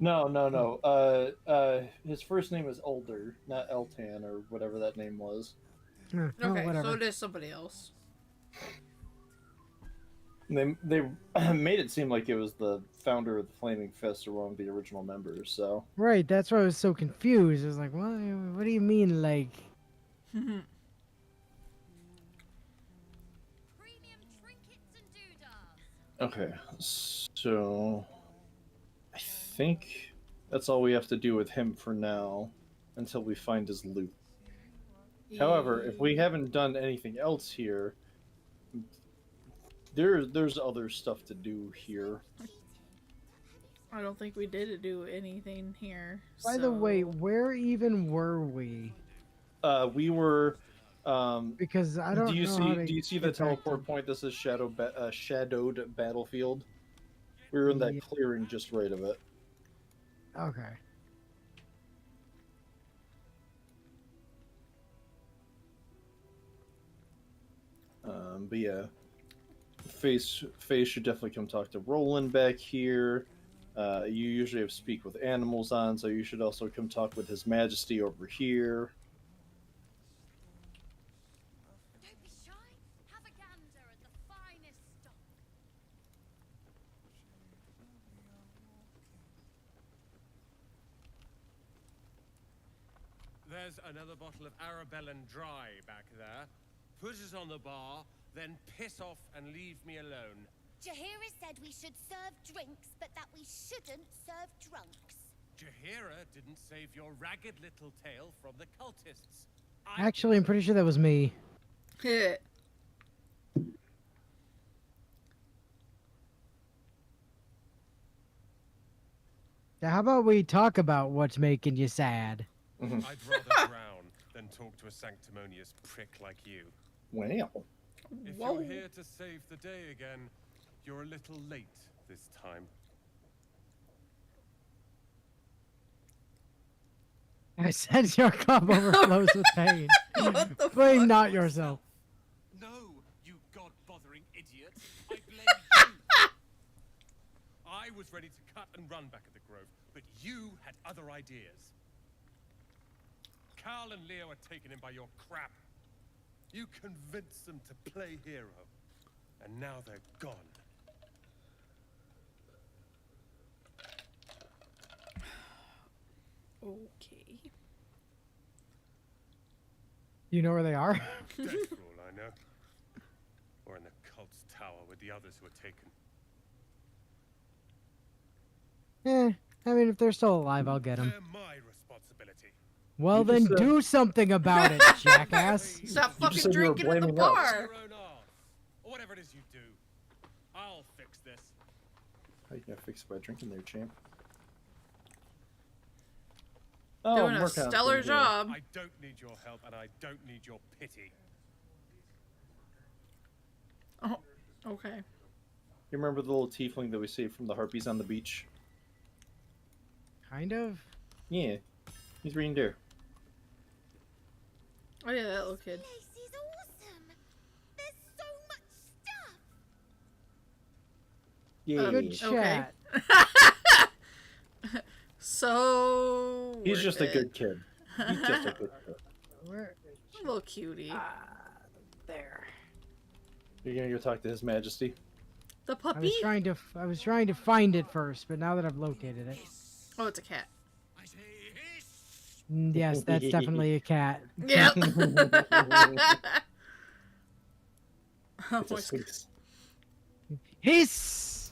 S1: know.
S4: No. His first name is Elder, not Eltan or whatever that name was.
S1: Okay, so it is somebody else.
S4: They made it seem like it was the founder of the Flaming Fist or one of the original members, so...
S3: Right, that's why I was so confused. I was like, what do you mean, like...
S4: Okay, so... I think that's all we have to do with him for now, until we find his loot. However, if we haven't done anything else here... There's other stuff to do here.
S1: I don't think we did do anything here.
S3: By the way, where even were we?
S4: We were.
S3: Because I don't.
S4: Do you
S3: know
S4: see the teleport point? This is shadowed battlefield. We were in that clearing just right of it.
S3: Okay.
S4: But yeah, Face should definitely come talk to Roland back here. You usually have speak with animals on, so you should also come talk with His Majesty over here.
S9: Don't be shy. Have a gander at the finest stock.
S10: There's another bottle of Arabellan Dry back there. Put it on the bar, then piss off and leave me alone.
S9: Jahira said we should serve drinks, but that we shouldn't serve drunks.
S10: Jahira didn't save your ragged little tail from the cultists.
S3: Actually, I'm pretty sure that was me.
S1: Yeah.
S3: Now, how about we talk about what's making you sad?
S10: I'd rather drown than talk to a sanctimonious prick like you.
S4: Well.
S10: If
S1: Whoa.
S10: you're here to save the day again, you're a little late this time.
S3: I sense your cup overflows with pain.
S1: What the
S3: Blame
S1: fuck?
S3: not yourself.
S10: No, you god-bothering idiot. I blame you. I was ready to cut and run back at the Grove, but you had other ideas. Carl and Leo are taken in by your crap. You convinced them to play hero, and now they're gone.
S1: Okay.
S3: You know where they are?
S10: Dead for all I know. Or in the cult's tower with the others who were taken.
S3: I mean, if they're still alive, I'll get them.
S10: They're my responsibility.
S3: Well,
S4: You
S3: then
S4: just,
S3: do something about it, jackass.
S1: Stop
S4: You just
S1: fucking
S4: said you were
S1: drinking in the
S4: blaming us.
S1: bar.
S10: Your own arse, or whatever it is you do. I'll fix this.
S4: How you gonna fix it by drinking there, champ? Oh,
S1: Doing
S4: I'm
S1: a
S4: working on
S1: stellar
S4: something here.
S1: job.
S10: I don't need your help, and I don't need your pity.
S1: Oh, okay.
S4: You remember the little tiefling that we saved from the harpies on the beach?
S3: Kind of.
S4: Yeah, he's reading there.
S1: Oh yeah, that little kid.
S9: This place is awesome. There's so much stuff.
S4: Yeah,
S3: Good chat.
S1: So
S4: he's
S1: worth
S4: just a
S1: it.
S4: good kid. He's just a good kid.
S3: Where?
S1: A little cutie.
S3: There.
S4: You're gonna go talk to His Majesty.
S1: The
S3: I
S1: puppy?
S3: was trying to find it first, but now that I've located it,
S1: Oh, it's a cat.
S10: I say hiss.
S3: yes, that's definitely a cat.
S1: Yep. Oh,
S4: It's a
S1: it's
S4: sphinx.
S3: Hiss.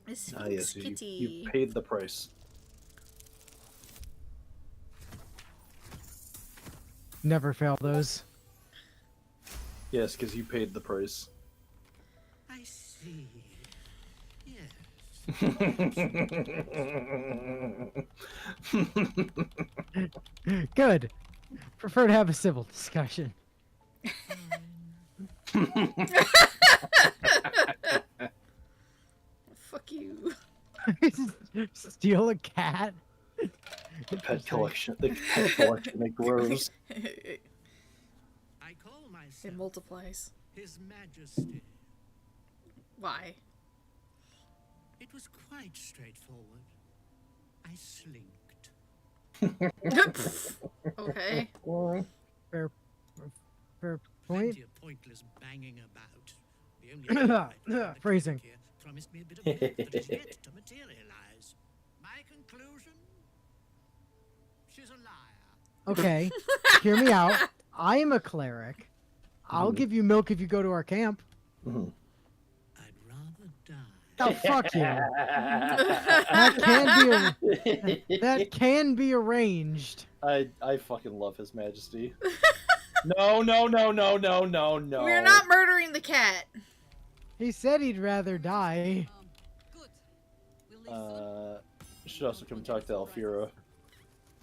S1: Sphinx
S4: Ah, yes,
S1: kitty.
S4: you paid the price.
S3: Never fail those.
S4: Yes, because you paid the price.
S6: I see. Yes.
S3: Good. Prefer to have a civil discussion.
S1: Fuck you.
S3: Steal a cat.
S4: The pet collection. The pet collection. It grows.
S1: It
S6: I call myself
S1: multiplies.
S6: His Majesty.
S1: Why?
S6: It was quite straightforward. I slinked.
S1: Okay.
S3: Fair point.
S6: Plenty of pointless banging about. The only other item
S3: Phrasing.
S6: here promised me a bit of milk that is yet to materialize. My conclusion? She's a liar.
S3: Okay, hear me out. I am a cleric. I'll give you milk if you go to our camp.
S4: Mhm.
S6: I'd rather die.
S3: Oh, fuck you. That can be arranged.
S4: I fucking love His Majesty. No, no, no, no, no, no, no.
S1: We're not murdering the cat.
S3: He said he'd rather die.
S8: Good. We'll leave soon.
S4: Should also come talk to Alfira.
S9: Don't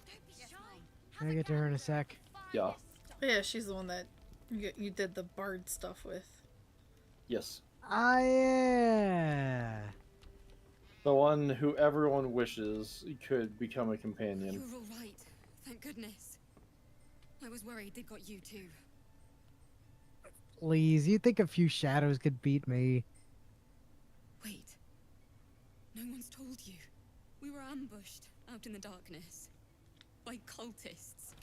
S9: be shy.
S3: Can I get to her in a sec?
S4: Yeah.
S1: Yeah, she's the one that you did the bard stuff with.
S4: Yes.
S3: Yeah.
S4: The one who everyone wishes could become a companion.
S11: You're all right. Thank goodness. I was worried they'd got you too.
S3: Please, you think a few shadows could beat me?
S11: Wait. No one's told you. We were ambushed out in the darkness by cultists.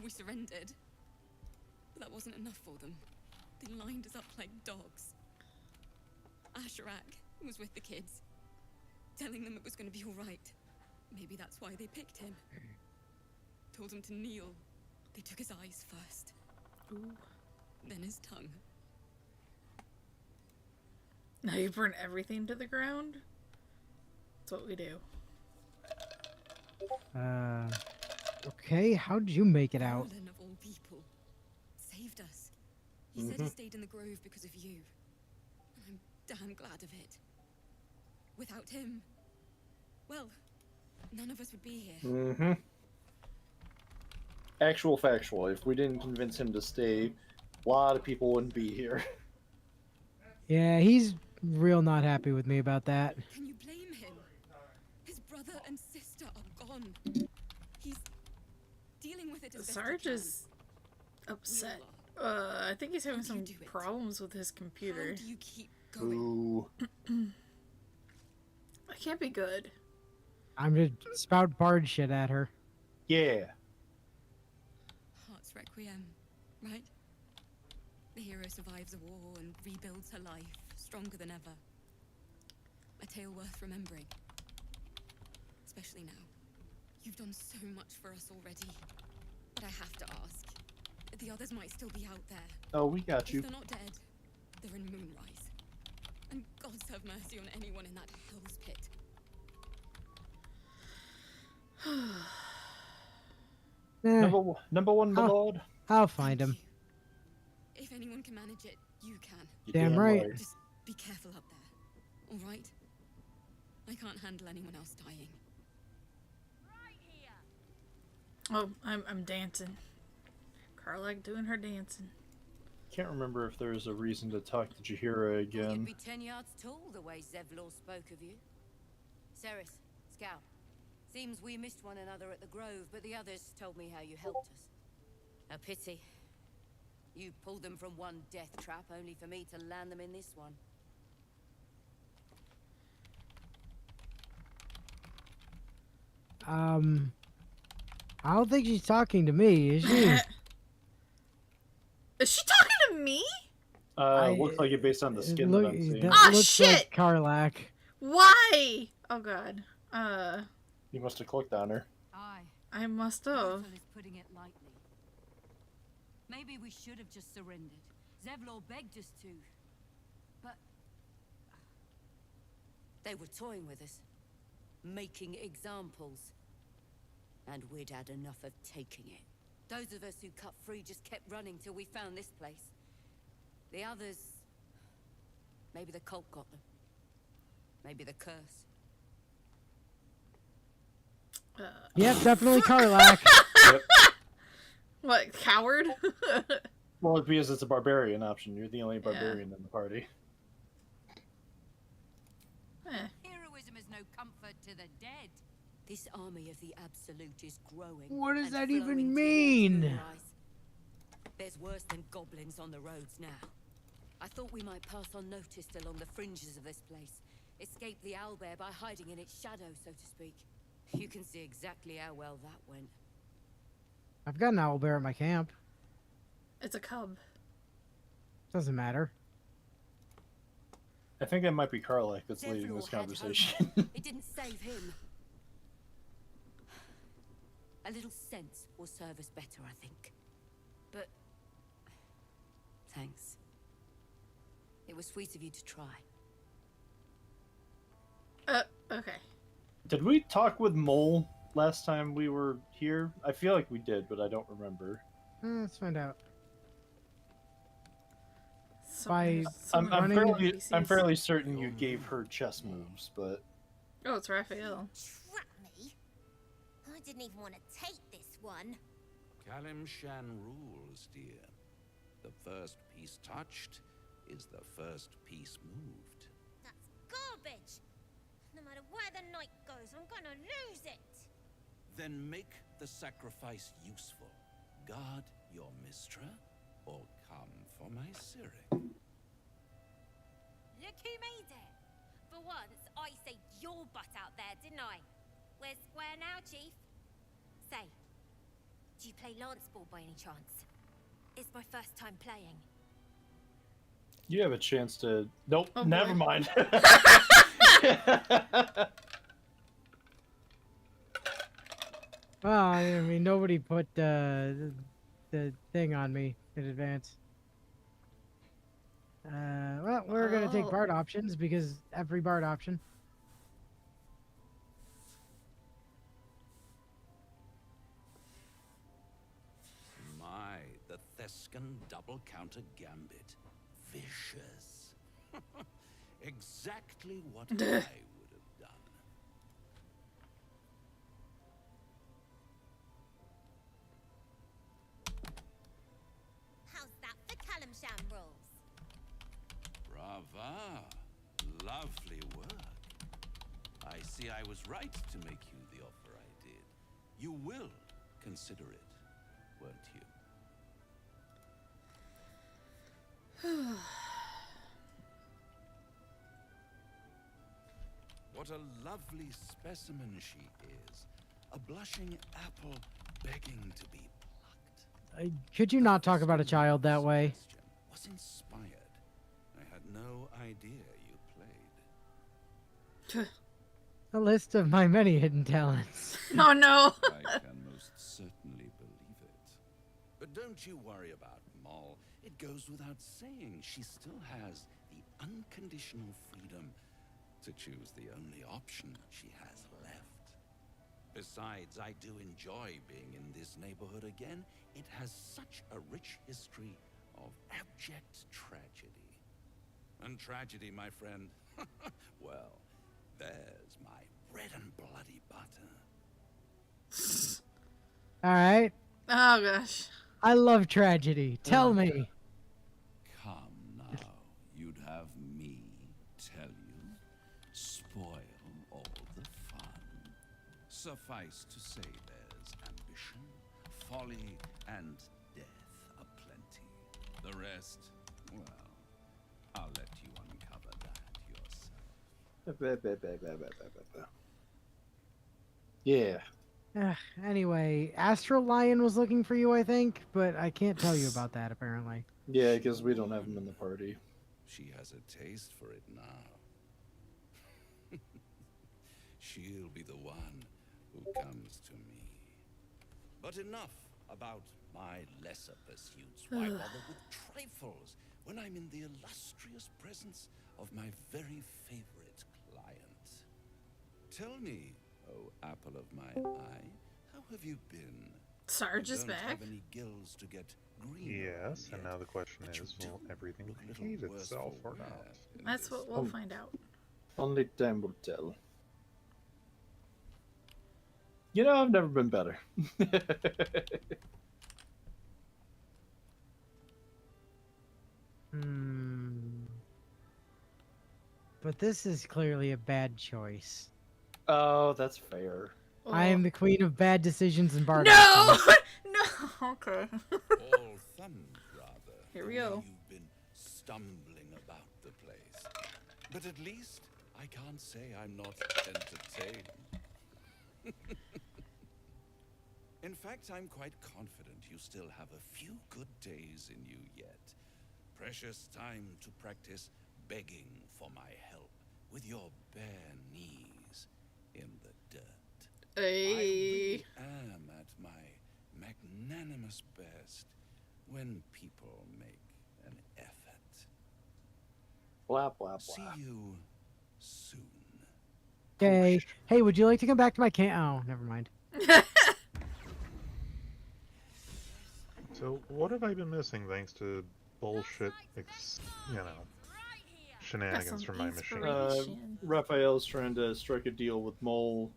S11: We surrendered. But that wasn't enough for them. They lined us up like dogs. Asherak was with the kids, telling them it was going to be all right. Maybe that's why they picked him. Told him to kneel. They took his eyes first.
S1: Ooh.
S11: Then his tongue.
S1: Now you burn everything to the ground? That's what we do.
S3: Okay, how'd you make it out?
S11: Merlin of all people saved us. He said he stayed in the grove because of you. And I'm damn glad of it. Without him, well, none of us would be here.
S4: Actual factual. If we didn't convince him to stay, a lot of people wouldn't be here.
S3: Yeah, he's real not happy with me about that.
S11: Can you blame him? His brother and sister are gone. He's dealing with it as best
S1: Sarge
S11: he can.
S1: is upset. I think he's having some problems with his computer.
S11: How do you keep going?
S4: Ooh.
S1: I can't be good.
S3: I'm just spout bard shit at her.
S4: Yeah.
S11: Heart's Requiem, right? The hero survives a war and rebuilds her life, stronger than ever. A tale worth remembering. Especially now. You've done so much for us already. But I have to ask. The others might still be out there.
S4: Oh, we got you.
S11: If they're not dead, they're in Moonrise. And God have mercy on anyone in that hell's pit.
S4: Number one, my lord.
S3: I'll find him.
S11: If anyone can manage it, you can.
S3: You're damn right.
S11: Just be careful up there, all right? I can't handle anyone else dying.
S1: Oh, I'm dancing. Carlac doing her dancing.
S4: Can't remember if there's a reason to talk to Jahira again.
S12: You'd be 10 yards tall the way Zevlor spoke of you. Ceres, Scout. Seems we missed one another at the Grove, but the others told me how you helped us. A pity. You pulled them from one death trap, only for me to land them in this one.
S3: I don't think she's talking to me, is she?
S1: Is she talking to me?
S4: Looks like it based on the skin that I'm seeing.
S1: Ah,
S3: looks
S1: shit!
S3: like Carlac.
S1: Why? Oh god.
S4: You must have clicked on her.
S1: I must have.
S12: Is putting it lightly. Maybe we should have just surrendered. Zevlor begged us to. But they were toying with us. Making examples. And we'd had enough of taking it. Those of us who cut free just kept running till we found this place. The others... Maybe the cult got them. Maybe the curse.
S3: Yep, definitely Carlac.
S4: Yep.
S1: What, coward?
S4: Well, it's because it's a barbarian option. You're the only barbarian in the party.
S12: Heroism is no comfort to the dead. This army of the Absolute is growing.
S3: What does
S12: and
S3: that
S12: flowing
S3: even
S12: towards
S3: mean?
S12: Moonrise. There's worse than goblins on the roads now. I thought we might pass unnoticed along the fringes of this place. Escape the owlbear by hiding in its shadow, so to speak. You can see exactly how well that went.
S3: I've got an owlbear at my camp.
S1: It's a cub.
S3: Doesn't matter.
S4: I think that might be Carlac that's leading this conversation.
S12: It didn't save him. A little sense will serve us better, I think. But... thanks. It was sweet of you to try.
S1: Okay.
S4: Did we talk with Mole last time we were here? I feel like we did, but I don't remember.
S3: Let's find out.
S4: I'm fairly certain you gave her chess moves, but...
S1: Oh, it's Raphael.
S9: Trap me? I didn't even want to take this one.
S13: Kalimshan rules, dear. The first piece touched is the first piece moved.
S9: That's garbage. No matter where the night goes, I'm gonna lose it.
S13: Then make the sacrifice useful. Guard your Mistra, or come for my Cyric?
S9: Look who made it. For once, I saved your butt out there, didn't I? We're square now, Chief. Say, do you play lance ball by any chance? It's my first time playing.
S4: You have a chance to. Nope,
S1: Oh,
S4: never
S1: boy.
S4: mind.
S3: Well, I mean, nobody put the thing on me in advance. Well, we're gonna take bard options because every bard option.
S13: My, the Thescan double counter gambit. Vicious. Exactly what I would have done.
S9: How's that for Calamsham rules?
S13: Brava. Lovely work. I see I was right to make you the offer I did. You will consider it, won't you? What a lovely specimen she is. A blushing apple begging to be plucked.
S3: Could you not talk about a child that way?
S13: Was inspired. I had no idea you played.
S3: A list of my many hidden talents.
S1: Oh no.
S13: I can most certainly believe it. But don't you worry about Moll. It goes without saying she still has the unconditional freedom to choose the only option she has left. Besides, I do enjoy being in this neighborhood again. It has such a rich history of abject tragedy. And tragedy, my friend, well, there's my bread and bloody butter.
S3: All right.
S1: Oh gosh.
S3: I love tragedy. Tell me.
S13: Come now, you'd have me tell you, spoil all the fun. Suffice to say there's ambition, folly, and death aplenty. The rest, well, I'll let you uncover that yourself.
S14: Yeah.
S3: Anyway, Astral Lion was looking for you, I think, but I can't tell you about that apparently.
S14: Yeah, because we don't have him in the party.
S13: She has a taste for it now. She'll be the one who comes to me. But enough about my lesser pursuits. Why bother with trifles when I'm in the illustrious presence of my very favorite client? Tell me, oh apple of my eye, how have you been?
S1: Sarge is
S13: don't
S1: back.
S13: have any gills to get green
S2: Yes, and
S13: yet,
S2: now the question
S13: but you
S2: is,
S13: do
S2: will everything
S13: look a little
S2: behave
S13: worse
S2: itself
S13: for
S2: or not?
S13: wear in
S1: That's
S13: this
S1: what we'll find out.
S14: Only time will tell. You know, I've never been better.
S3: But this is clearly a bad choice.
S14: Oh, that's fair.
S3: I am the queen of bad decisions and bard
S1: No!
S3: options.
S1: No! Okay.
S13: All thumbed, rather.
S1: Here we
S13: the way
S1: go.
S13: You've been stumbling about the place. But at least I can't say I'm not entertained. In fact, I'm quite confident you still have a few good days in you yet. Precious time to practice begging for my help with your bare knees in the dirt.
S1: Hey.
S13: I really am at my magnanimous best when people make an effort.
S14: Blah, blah, blah.
S13: See you soon.
S3: Okay. Hey, would you like to come back to my camp? Oh, never mind.
S2: So, what have I been missing thanks to bullshit, shenanigans from my machine?
S4: Raphael's trying to strike a deal with Mole.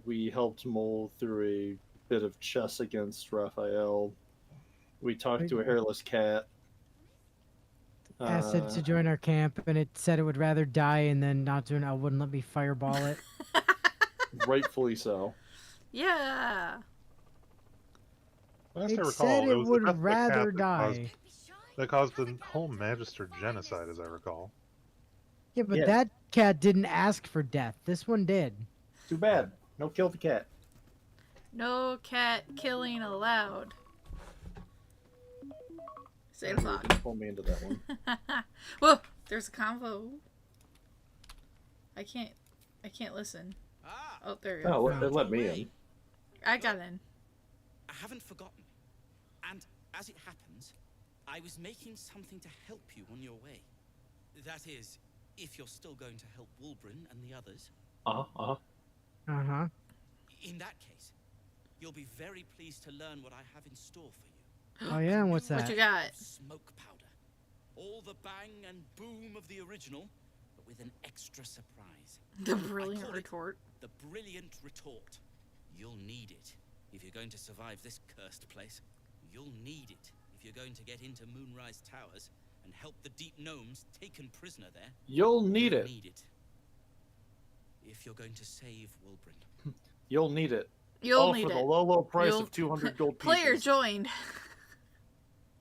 S4: We helped Mole through a bit of chess against Raphael. We talked to a hairless cat.
S3: Asked it to join our camp, and it said it would rather die and then not do it. Wouldn't let me fireball it.
S4: Rightfully so.
S1: Yeah.
S2: Last
S3: It
S2: I
S3: said
S2: recall,
S3: it
S2: it was
S3: would
S2: the death of the
S3: rather
S2: cat
S3: die.
S2: that caused the whole Magister genocide, as I recall.
S3: Yeah, but
S4: Yeah.
S3: that cat didn't ask for death. This one did.
S14: Too bad. No kill the cat.
S1: No cat killing allowed. Say the thought.
S14: Pull me into that one.
S1: Whoa, there's a convo. I can't listen. Oh, there you go.
S14: Oh, it let me in.
S1: I got in.
S6: I haven't forgotten. And as it happens, I was making something to help you on your way. That is, if you're still going to help Wulbren and the others.
S3: Uh-huh.
S6: In that case, you'll be very pleased to learn what I have in store for you.
S3: Oh yeah, and what's that?
S1: What you got?
S6: Smoke powder. All the bang and boom of the original, but with an extra surprise.
S1: The brilliant retort.
S6: The brilliant retort. You'll need it if you're going to survive this cursed place. You'll need it if you're going to get into Moonrise Towers and help the deep gnomes taken prisoner there.
S14: You'll need
S6: You'll
S14: it.
S6: need it. If you're going to save Wulbren.
S14: You'll need it.
S1: You'll
S14: All
S1: need
S14: for
S1: it.
S14: the low price
S1: You'll-
S14: of 200 gold pieces.
S1: Player joined.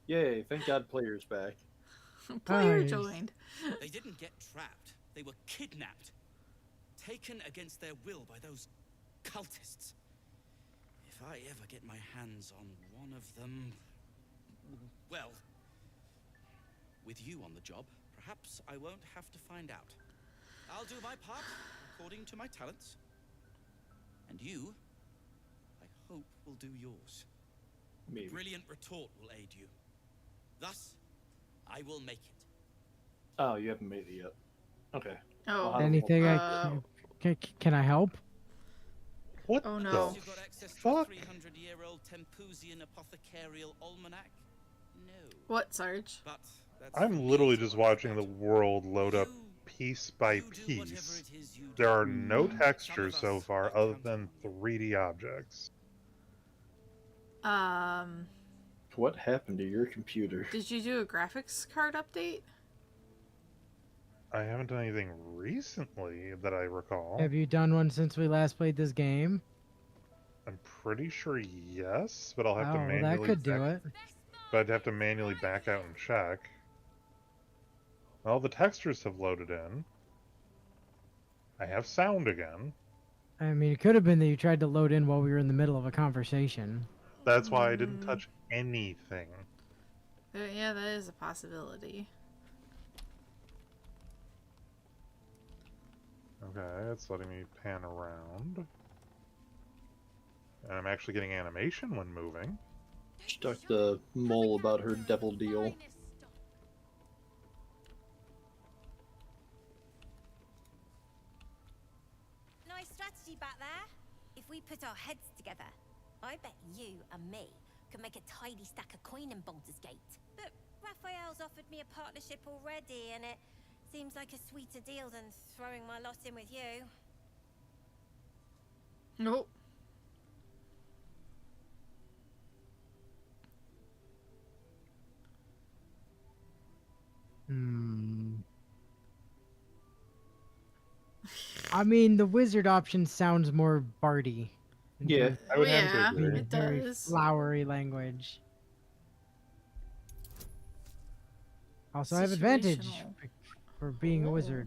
S14: Yay, thank God player's back.
S1: Player
S3: Nice.
S1: joined.
S6: They didn't get trapped. They were kidnapped. Taken against their will by those cultists. If I ever get my hands on one of them... Well... With you on the job, perhaps I won't have to find out. I'll do my part, according to my talents. And you, I hope, will do yours.
S14: Maybe.
S6: Brilliant retort will aid you. Thus, I will make it.
S14: Oh, you haven't made it yet. Okay.
S1: Oh.
S3: Anything can I help?
S2: What
S1: Oh
S2: the
S1: no.
S6: You've got access to
S2: fuck?
S6: a 300-year-old Tempusian apothecarial almanac? No.
S1: What, Sarge?
S6: But that's
S2: I'm literally just watching the world load up piece by piece. There are no textures so far other than 3D objects.
S14: What happened to your computer?
S1: Did you do a graphics card update?
S2: I haven't done anything recently that I recall.
S3: Have you done one since we last played this game?
S2: I'm pretty sure yes, but I'll have to
S3: Oh, well,
S2: manually.
S3: that could do it.
S2: But I'd have to manually back out and check. Well, the textures have loaded in. I have sound again.
S3: I mean, it could have been that you tried to load in while we were in the middle of a conversation.
S2: That's why I didn't touch anything.
S1: Yeah, that is a possibility.
S2: Okay, it's letting me pan around. And I'm actually getting animation when moving.
S14: She talked to Mole about her devil deal.
S9: Nice strategy back there. If we put our heads together, I bet you and me could make a tidy stack of coin in Baldur's Gate. But Raphael's offered me a partnership already, and it seems like a sweeter deal than throwing my lot in with you.
S1: Nope.
S3: I mean, the wizard option sounds more bardy.
S14: Yeah, I would have to
S1: Yeah,
S14: agree.
S1: it
S3: Very
S1: does.
S3: flowery language. Also, I have advantage
S1: Situational.
S3: for being a wizard.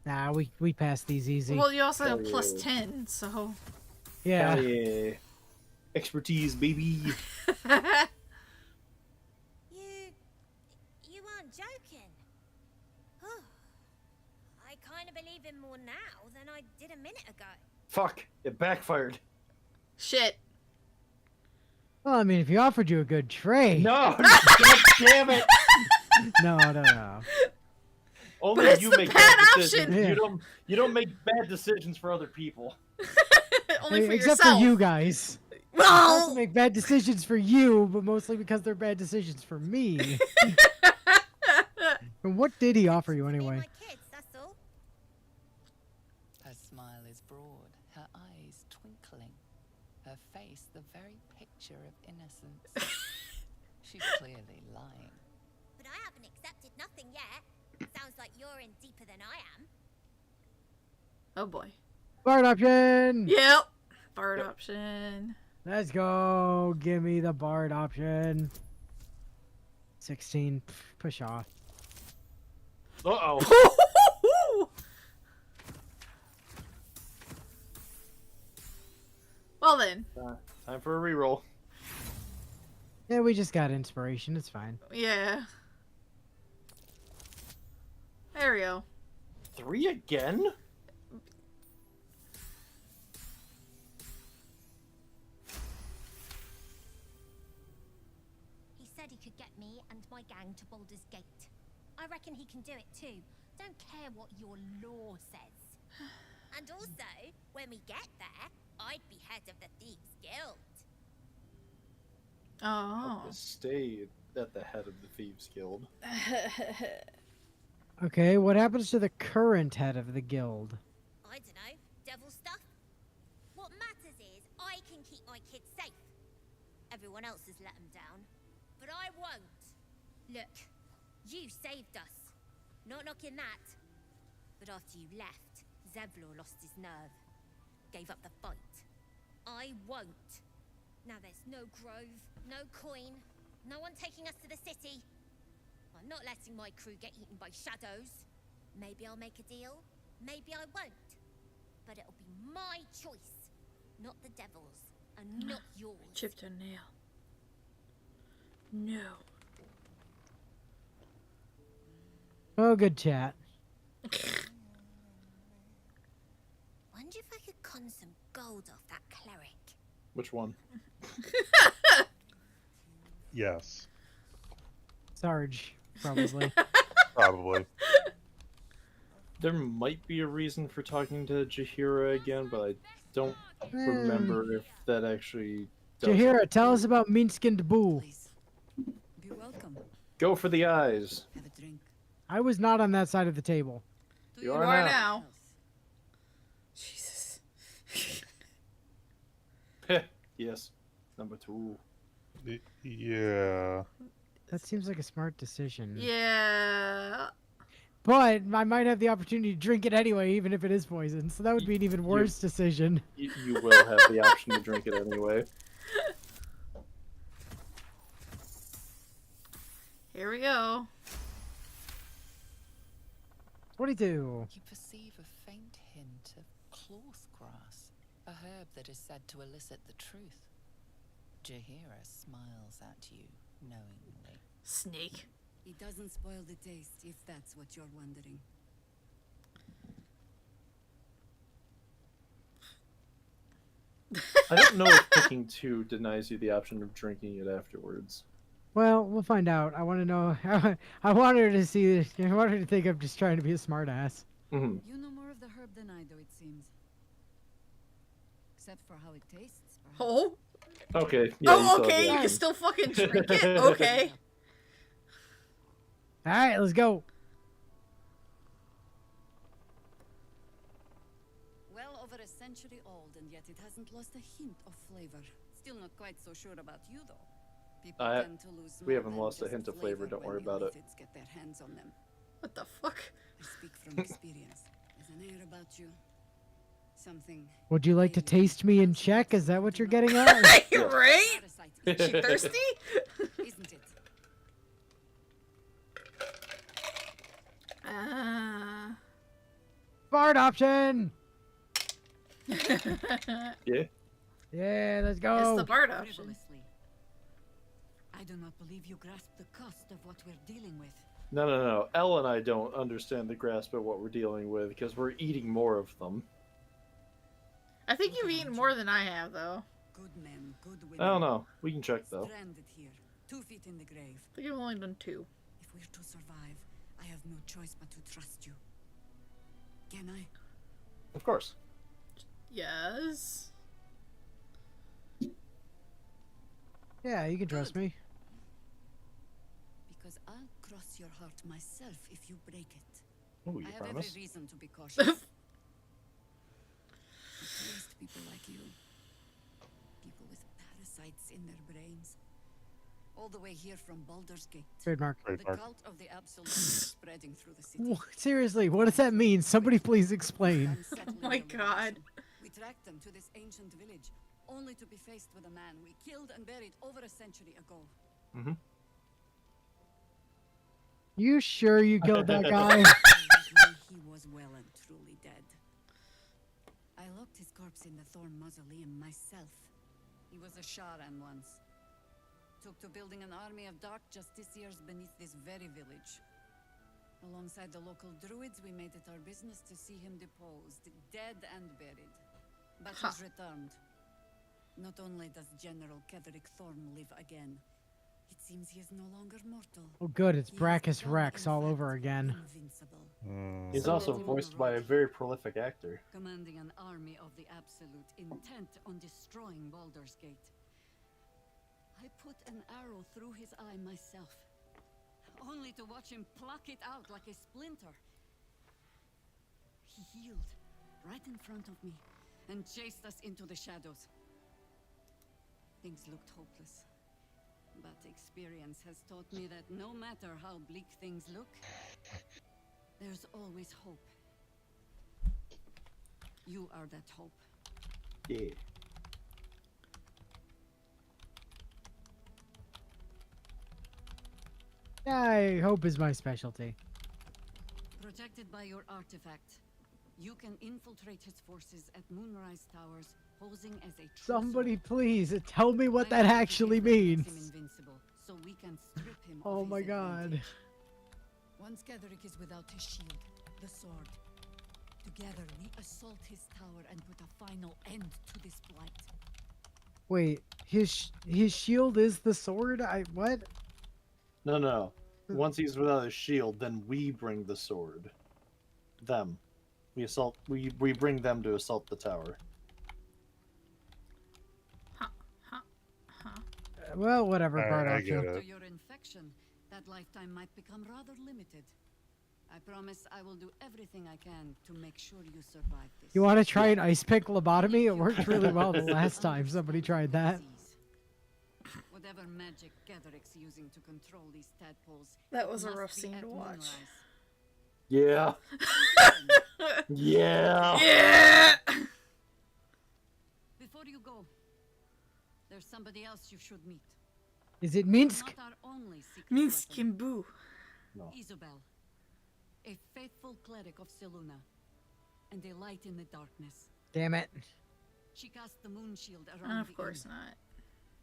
S3: Nah, we pass these easy.
S1: Well, you also have
S14: Oh,
S1: plus
S14: yeah.
S1: 10, so.
S3: Yeah.
S14: Hell yeah. Expertise, baby.
S9: You aren't joking. I kind of believe him more now than I did a minute ago.
S14: Fuck, it backfired.
S1: Shit.
S3: Well, I mean, if he offered you a good trade.
S14: No, God damn it.
S3: No.
S14: Only
S1: But it's
S14: you
S1: the
S14: make
S1: bad
S14: bad
S1: option.
S14: decisions. You don't make bad decisions for other people.
S1: Only for
S3: Except
S1: yourself.
S3: for you guys. I also
S1: Well,
S3: make bad decisions for you, but mostly because they're bad decisions for me. And what did he offer you anyway?
S9: My kids, that's all.
S8: Her smile is broad, her eyes twinkling, her face the very picture of innocence. She's clearly lying.
S9: But I haven't accepted nothing yet. Sounds like you're in deeper than I am.
S1: oh boy.
S3: Bard option!
S1: Yep. Bard option.
S3: Let's go. Give me the Bard option. 16. Push off.
S4: Uh-oh.
S1: Well then.
S4: Time for a reroll.
S3: Yeah, we just got inspiration. It's fine.
S1: Yeah. There we go.
S4: 3 again?
S9: He said he could get me and my gang to Baldur's Gate. I reckon he can do it too. Don't care what your law says. And also, when we get there, I'd be head of the Thieves' Guild.
S1: Oh.
S14: Stay at the head of the Thieves Guild.
S3: Okay, what happens to the current head of the guild?
S9: I don't know, devil stuff. What matters is I can keep my kids safe. Everyone else has let them down, but I won't. Look, you saved us. Not knocking that. But after you left, Zevlor lost his nerve. Gave up the fight. I won't. Now there's no grove, no coin, no one taking us to the city. I'm not letting my crew get eaten by shadows. Maybe I'll make a deal, maybe I won't. But it'll be my choice, not the devil's, and not yours.
S1: Chipped a nail. No.
S3: Oh, good chat.
S9: Wonder if I could con some gold off that cleric.
S14: Which one?
S2: Yes.
S3: Sarge, probably.
S2: Probably.
S14: There might be a reason for talking to Jahira again, but I don't remember if that actually does
S3: Jahira,
S14: it.
S3: tell us about Minsk and Boo.
S12: Be welcome.
S14: Go for the eyes.
S12: Have a drink.
S3: I was not on that side of the table.
S14: You
S1: are now. Jesus.
S14: Yes. Number 2.
S2: Yeah.
S3: That seems like a smart decision.
S1: Yeah.
S3: But I might have the opportunity to drink it anyway, even if it is poison. So that would be an even worse decision.
S14: You will have the option to drink it anyway.
S1: Here we go.
S3: 22.
S8: You perceive a faint hint of cloth grass, a herb that is said to elicit the truth. Jahira smiles at you knowingly.
S1: Snake.
S12: It doesn't spoil the taste, if that's what you're wondering.
S14: I don't know if picking 2 denies you the option of drinking it afterwards.
S3: Well, we'll find out. I want to know. I want her to see this. I want her to think I'm just trying to be a smartass.
S14: Mm-hmm.
S12: You know more of the herb than I do, it seems. Except for how it tastes, perhaps.
S1: Oh.
S14: Okay. Yeah,
S1: Oh, okay. You can still fucking drink it. Okay.
S3: All right, let's go.
S12: Well over a century old, and yet it hasn't lost a hint of flavor. Still not quite so sure about you, though. People tend to lose
S14: we
S12: more
S14: haven't
S12: than
S14: lost a
S12: just
S14: hint of flavor. Don't
S12: when
S14: worry
S12: the
S14: about it.
S12: Lithids get their hands on them.
S1: What the fuck?
S12: I speak from experience. There's an air about you. Something.
S3: Would you like to taste me in check? Is that what you're getting at?
S1: Right? Is she thirsty?
S12: Isn't it?
S3: Bard option.
S14: Yeah.
S3: Yeah, let's go.
S1: It's the Bard option.
S12: Frivolously. I do not believe you grasp the cost of what we're dealing with.
S14: No. Elle and I don't understand the grasp of what we're dealing with because we're eating more of them.
S1: I think you've eaten more than I have, though.
S12: Good men, good women.
S14: I don't know. We can check though.
S12: Stranded here, 2 feet in the grave.
S1: I think I've only done 2.
S12: If we're to survive, I have no choice but to trust you. Can I?
S14: Of course.
S1: Yes.
S3: Yeah, you can trust me.
S12: Because I'll cross your heart myself if you break it.
S14: Oh, you
S12: I have
S14: promise?
S12: every reason to be cautious. At least people like you. People with parasites in their brains. All the way here from Baldur's Gate.
S3: Trademark.
S12: The cult of the Absolute is spreading through the city.
S3: Seriously, what does that mean? Somebody please explain.
S1: Oh my god.
S12: We We tracked them to this ancient village, only to be faced with a man we killed and buried over a century ago.
S14: Mm-hmm.
S3: You sure you killed that guy?
S12: He was well and truly dead. I locked his corpse in the Thorn Mausoleum myself. He was a Sharan once. Took to building an army of dark justiciars beneath this very village. Alongside the local druids, we made it our business to see him deposed, dead and buried. But he's returned. Not only does General Ketherick Thorn live again, it seems he is no longer mortal.
S3: Oh good, it's Brachus Rex all over again.
S14: He's also voiced by a very prolific actor.
S12: Commanding an army of the Absolute, intent on destroying Baldur's Gate. I put an arrow through his eye myself, only to watch him pluck it out like a splinter. He healed right in front of me and chased us into the shadows. Things looked hopeless, but experience has taught me that no matter how bleak things look, there's always hope. You are that hope.
S14: Yeah.
S3: I hope is my specialty.
S12: Protected by your artifact, you can infiltrate his forces at Moonrise Towers, posing as a
S3: Somebody please tell me what that actually means.
S12: So we can strip him
S3: Oh my god.
S12: Once Ketherick is without his shield, the sword. Together we assault his tower and put a final end to this blight.
S3: Wait, his shield is the sword? What?
S14: No. Once he's without his shield, then we bring the sword. Them. We bring them to assault the tower.
S3: Well, whatever,
S2: I get
S12: After
S2: it.
S12: your infection, that lifetime might become rather limited. I promise I will do everything I can to make sure you survive this.
S3: You want to try an ice pick lobotomy? It worked really well the last time somebody tried that.
S12: Whatever magic Ketherick's using to control these tadpoles.
S1: That was a
S12: must
S1: rough
S12: be
S1: scene
S12: at
S1: to watch.
S12: Moonrise.
S14: Yeah. Yeah.
S1: Yeah.
S12: Before you go, there's somebody else you should meet.
S3: Is it Minsk?
S12: Not our only secret
S1: Minsk
S12: weapon.
S1: Kimbu.
S14: No.
S12: Isabel, a faithful cleric of Seluna, and a light in the darkness.
S3: Damn it.
S12: She cast the moon shield around
S1: Of course not.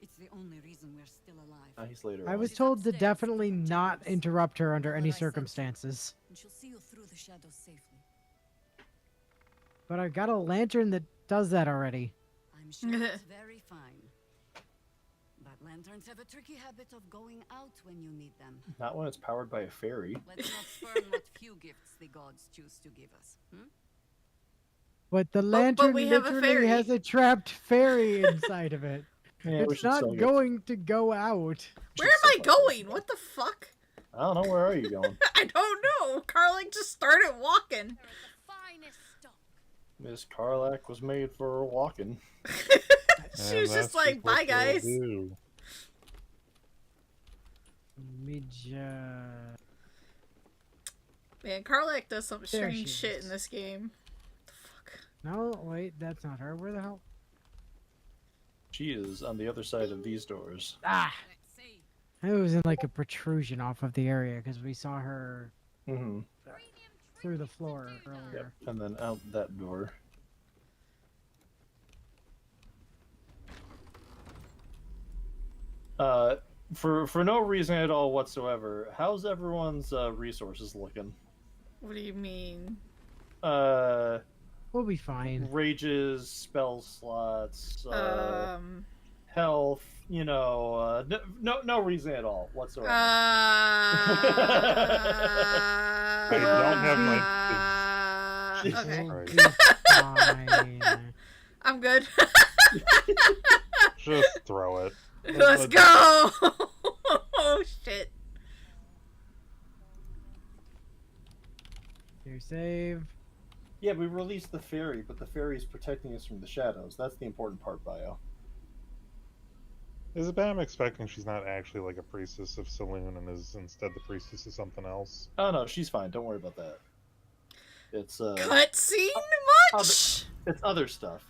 S12: It's the only reason we're still alive.
S14: He's later.
S3: I was told to definitely not interrupt her under any circumstances.
S12: And she'll see you through the shadows safely.
S3: But I got a lantern that does that already.
S12: I'm sure it's very fine. But lanterns have a tricky habit of going out when you need them.
S14: Not when it's powered by a fairy.
S12: Let's not spurn what few gifts the gods choose to give us.
S3: But the lantern
S1: we have a
S3: literally
S1: fairy.
S3: has a trapped fairy inside of it.
S14: Yeah, we
S3: It's
S14: should sell
S3: not
S14: it.
S3: going to go out.
S1: Where am I going? What the fuck?
S14: I don't know. Where are you going?
S1: I don't know. Carlick just started walking.
S14: Miss Carlack was made for walking.
S1: She was just like, bye, guys. Man, Carlack does some
S3: There
S1: strange
S3: she
S1: shit
S3: is.
S1: in this game.
S3: No, wait, that's not her. Where the hell?
S14: She is on the other side of these doors.
S3: Ah! It was in like a protrusion off of the area because we saw her through the floor earlier.
S14: Yep. And then out that door. For no reason at all whatsoever, how's everyone's resources looking?
S1: What do you mean?
S3: We'll be fine.
S14: Rages, spell slots, health. You know, no reason at all whatsoever.
S2: I don't have my.
S1: Okay.
S3: Fine.
S1: I'm good.
S2: Just throw it.
S1: Let's go! Oh shit.
S3: Your save.
S14: Yeah, we released the fairy, but the fairy is protecting us from the shadows. That's the important part, Bio.
S2: Is it bad I'm expecting she's not actually like a priestess of Saloon and is instead the priestess of something else?
S14: Oh no, she's fine. Don't worry about that. It's
S1: Cutscene much?
S14: It's other stuff.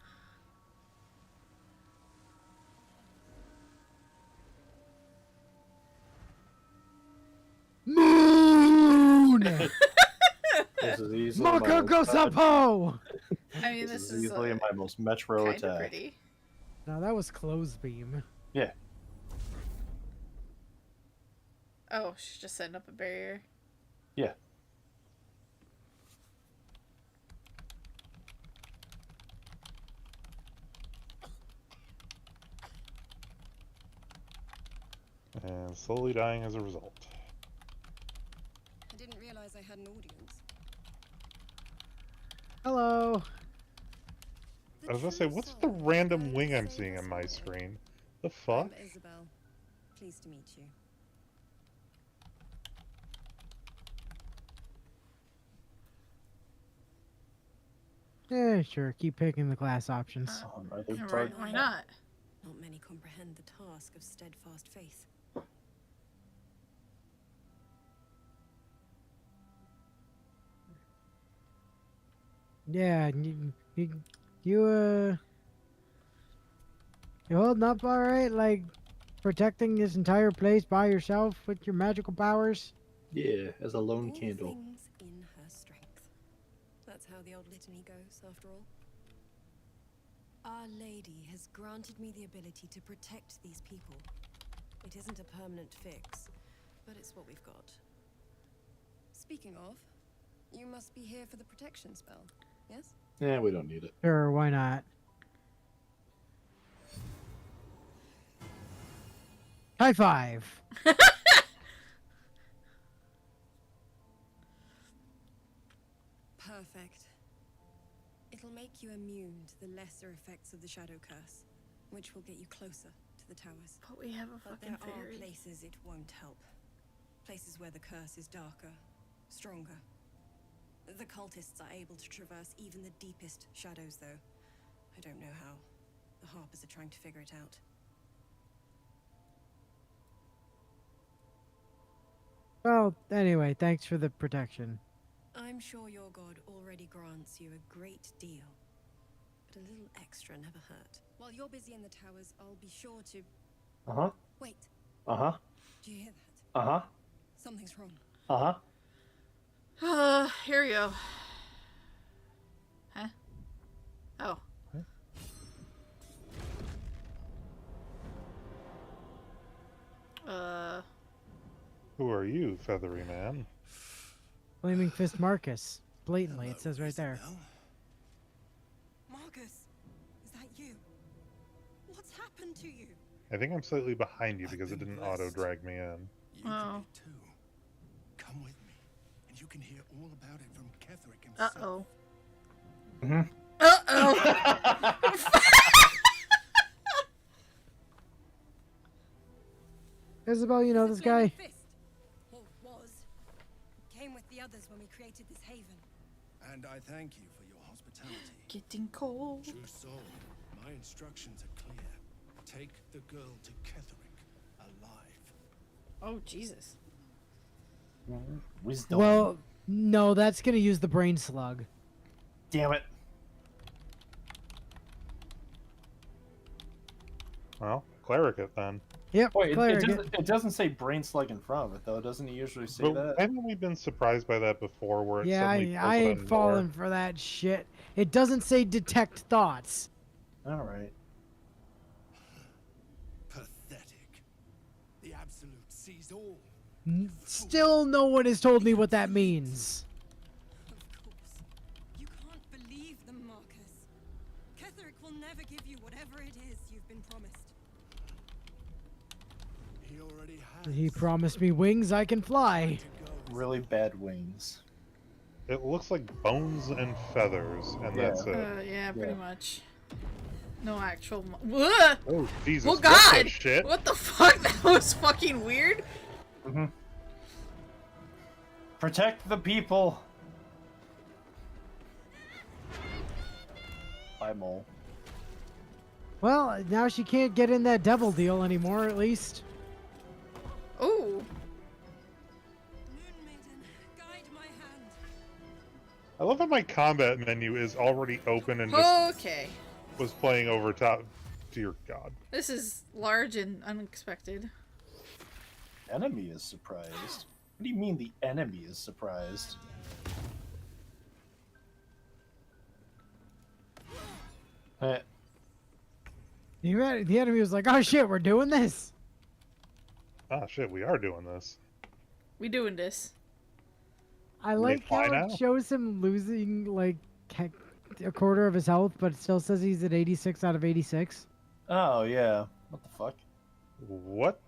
S4: This is easily
S3: Marco Gosapo!
S1: I mean,
S4: this is easily my most metro
S1: kind of
S4: attack.
S1: pretty.
S3: No, that was close beam.
S4: Yeah.
S1: Oh, she's just setting up a barrier.
S4: Yeah.
S2: And slowly dying as a result.
S11: I didn't realize I had an audience.
S3: Hello.
S2: I was gonna say, what's the random wing I'm seeing on my screen? The fuck?
S11: I'm Isabel. Pleased to meet you.
S3: Yeah, sure. Keep picking the class options.
S1: Right, why not?
S11: Not many comprehend the task of steadfast faith.
S3: Yeah, you holding up all right? Like, protecting this entire place by yourself with your magical powers?
S14: Yeah, as a lone
S11: All
S14: candle.
S11: things in her strength. That's how the old litany goes, after all. Our Lady has granted me the ability to protect these people. It isn't a permanent fix, but it's what we've got. Speaking of, you must be here for the protection spell, yes?
S14: Yeah, we don't need it.
S3: Sure, why not? High five.
S11: Perfect. It'll make you immune to the lesser effects of the Shadow Curse, which will get you closer to the towers.
S1: But we have a
S11: But
S1: fucking
S11: there
S1: fairy.
S11: are places it won't help. Places where the curse is darker, stronger. The cultists are able to traverse even the deepest shadows, though. I don't know how. The Harpers are trying to figure it out.
S3: Well, anyway, thanks for the protection.
S11: I'm sure your god already grants you a great deal, but a little extra never hurt. While you're busy in the towers, I'll be sure to...
S14: Uh-huh.
S11: Wait,
S14: Uh-huh.
S11: do you hear that?
S14: Uh-huh.
S11: Something's wrong.
S14: Uh-huh.
S1: Here we go. Huh? Oh.
S2: Who are you, feathery man?
S3: Flaming Fist Marcus. Blatantly, it says right there.
S11: Marcus, is that you? What's happened to you?
S2: I think I'm slightly behind you because it didn't auto-drag me in.
S1: Oh.
S15: Come with me, and you can hear all about it from Ketherick himself.
S1: Uh-oh.
S14: Mm-hmm.
S1: Uh-oh.
S3: Isabel, you know this guy?
S11: Fist, or was, came with the others when we created this haven.
S15: And I thank you for your hospitality.
S1: Getting cold.
S15: True soul, my instructions are clear. Take the girl to Ketherick alive.
S1: Oh, Jesus.
S14: Wisdom.
S3: Well, no, that's gonna use the brain slug.
S14: Damn it.
S2: Well, cleric it then.
S3: Yep,
S4: Wait,
S3: cleric
S4: it doesn't say brain slug in front of it, though. Doesn't it usually say
S2: But
S4: that?
S2: haven't we been surprised by that before where it
S3: Yeah,
S2: suddenly
S3: I
S2: pulls it
S3: ain't
S2: in
S3: falling
S2: more?
S3: for that shit. It doesn't say detect thoughts.
S4: Alright.
S15: Pathetic. The Absolute sees all.
S3: Still no one has told me what that means.
S11: Of course. You can't believe them, Marcus. Ketherick will never give you whatever it is you've been promised.
S15: He already has.
S3: He promised me wings I can fly.
S4: Really bad wings.
S2: It looks like bones and feathers, and that's it.
S1: Yeah, pretty much. No actual.
S2: Oh, Jesus.
S1: Oh,
S2: What's
S1: God!
S2: that shit?
S1: What the fuck? That was fucking weird.
S4: Mm-hmm. Protect the people. Bye, Mole.
S3: Well, now she can't get in that devil deal anymore, at least.
S1: Ooh.
S2: I love how my combat menu is already open and just
S1: Okay.
S2: was playing over top. Dear God.
S1: This is large and unexpected.
S4: Enemy is surprised. What do you mean the enemy is surprised?
S3: The enemy was like, "Oh shit, we're doing this."
S2: Ah, shit, we are doing this.
S1: We doing this.
S3: I
S2: They
S3: like
S2: fly
S3: how
S2: now?
S3: it shows him losing like a quarter of his health, but it still says he's at 86 out of 86.
S4: Oh yeah. What the fuck?
S2: What?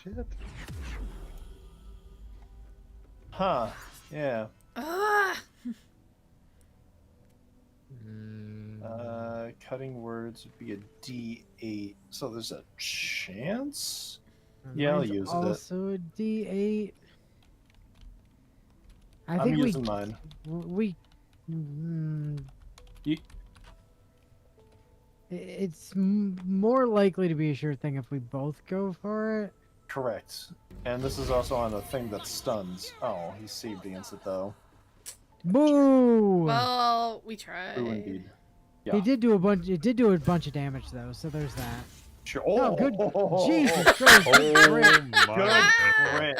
S2: Shit.
S4: Huh. Yeah.
S1: Ah!
S4: Cutting words would be a D8. So there's a chance? Yeah, I'll
S3: Mine's
S4: use it.
S3: also a D8. I
S4: I'm
S3: think
S4: using mine.
S3: It's more likely to be a sure thing if we both go for it.
S4: Correct. And this is also on a thing that stuns. Oh, he saved against it though.
S3: Boo!
S1: Well, we tried.
S4: Boo indeed. Yeah.
S3: He did do a bunch. It did do a bunch of damage though, so there's that.
S4: Sure.
S3: Oh, good. Jesus Christ!
S2: Oh my
S4: Great.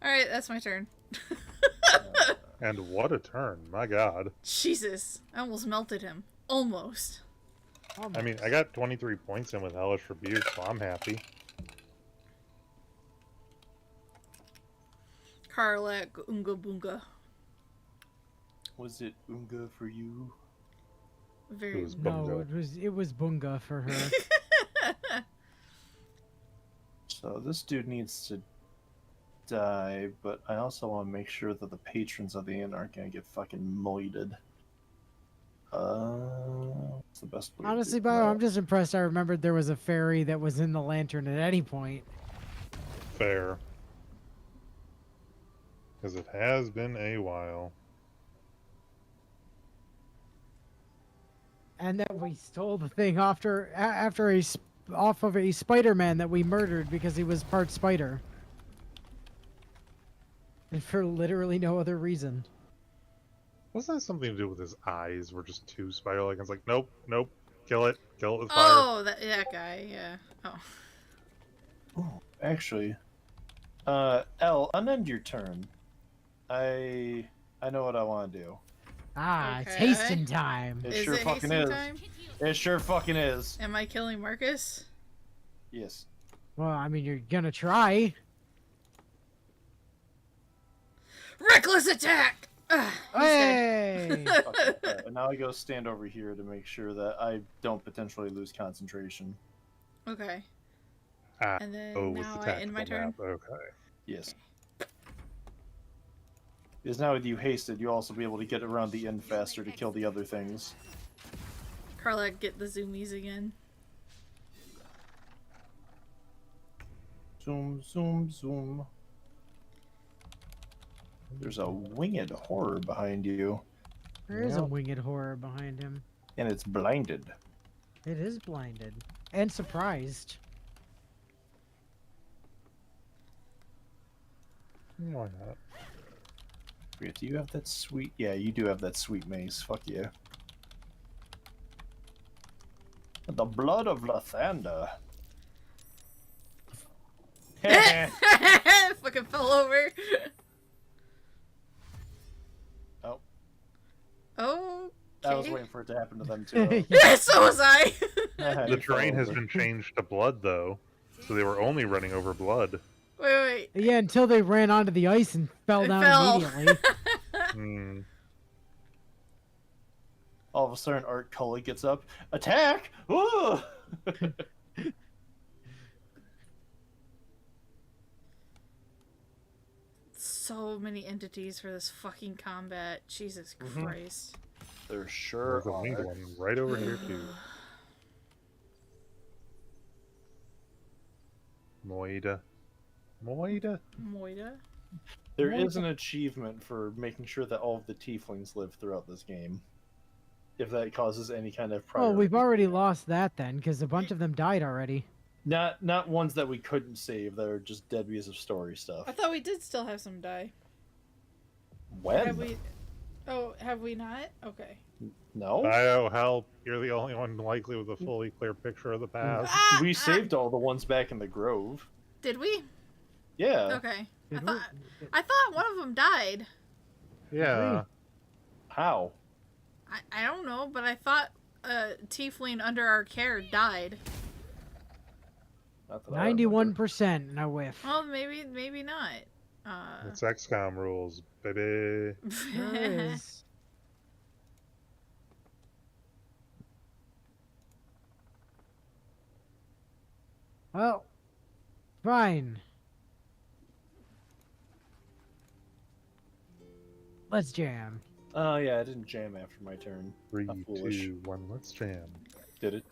S1: Alright, that's my turn.
S2: And what a turn, my god.
S1: Jesus. I almost melted him. Almost.
S2: I mean, I got 23 points in with Hellish Rebuke, so I'm happy.
S1: Karlak Unga Boonga.
S4: Was it Unga for you?
S1: Very
S3: No, it was Bunga for her.
S4: So this dude needs to die, but I also want to make sure that the patrons of the inn aren't gonna get fucking moided. What's the best way
S3: Honestly,
S4: to do
S3: Bio,
S4: that?
S3: I'm just impressed I remembered there was a fairy that was in the lantern at any point.
S2: Fair. Because it has been a while.
S3: And that we stole the thing off of a Spider-Man that we murdered because he was part spider. And for literally no other reason.
S2: Wasn't that something to do with his eyes were just too spider-like? It's like, nope, nope, kill it with fire.
S1: Oh, that guy, yeah. Oh.
S4: Oh, actually, Elle, unend your turn. I know what I want to do.
S3: Ah,
S1: Okay.
S3: it's hasting time.
S4: It
S1: Is
S4: sure
S1: it
S4: fucking
S1: hasting
S4: is.
S1: time?
S4: It sure fucking is.
S1: Am I killing Marcus?
S4: Yes.
S3: Well, I mean, you're gonna try.
S1: Reckless attack!
S3: Hey!
S4: Okay, and now I go stand over here to make sure that I don't potentially lose concentration.
S1: Okay.
S2: Ah,
S1: And then
S2: oh, with
S1: now
S2: the
S1: I end my
S2: tactical
S1: turn?
S2: map, okay.
S4: Yes. Because now with you hasted, you'll also be able to get around the inn faster to kill the other things.
S1: Carla, get the zoomies again.
S4: Zoom, zoom, zoom. There's a winged horror behind you.
S3: There is a winged horror behind him.
S4: And it's blinded.
S3: It is blinded. And surprised.
S2: Why not?
S4: Wait, do you have that sweet... Yeah, you do have that sweet mace. Fuck yeah. The blood of Lathander.
S1: Fucking fell over.
S4: Oh.
S1: Oh.
S4: I was waiting for it to happen to them too.
S1: Yeah, so was I.
S2: The terrain has been changed to blood, though, so they were only running over blood.
S1: Wait.
S3: Yeah, until they ran onto the ice and fell down immediately.
S4: All of a sudden, Art Cully gets up. Attack! Ooh!
S1: So many entities for this fucking combat. Jesus Christ.
S4: There sure
S2: There's a winged one right over here, too. Moida.
S1: Moida?
S4: There is an achievement for making sure that all of the tieflings live throughout this game. If that causes any kind of
S3: Oh,
S4: priority.
S3: we've already lost that then, because a bunch of them died already.
S4: Not ones that we couldn't save, that are just dead because of story stuff.
S1: I thought we did still have some die.
S4: When?
S1: Have we... Oh, have we not? Okay.
S4: No?
S2: Oh, help. You're the only one likely with a fully clear picture of the past.
S4: We saved all the ones back in the Grove.
S1: Did we?
S4: Yeah.
S1: Okay. I thought one of them died.
S2: Yeah.
S4: How?
S1: I don't know, but I thought tiefling under our care died.
S3: 91%, no whiff.
S1: Well, maybe not.
S2: It's XCOM rules, baby.
S3: Sure is. Well, fine. Let's jam.
S14: Oh yeah, I didn't jam after my turn.
S2: 3,
S14: I'm foolish.
S2: 2, 1, let's jam.
S14: Did it.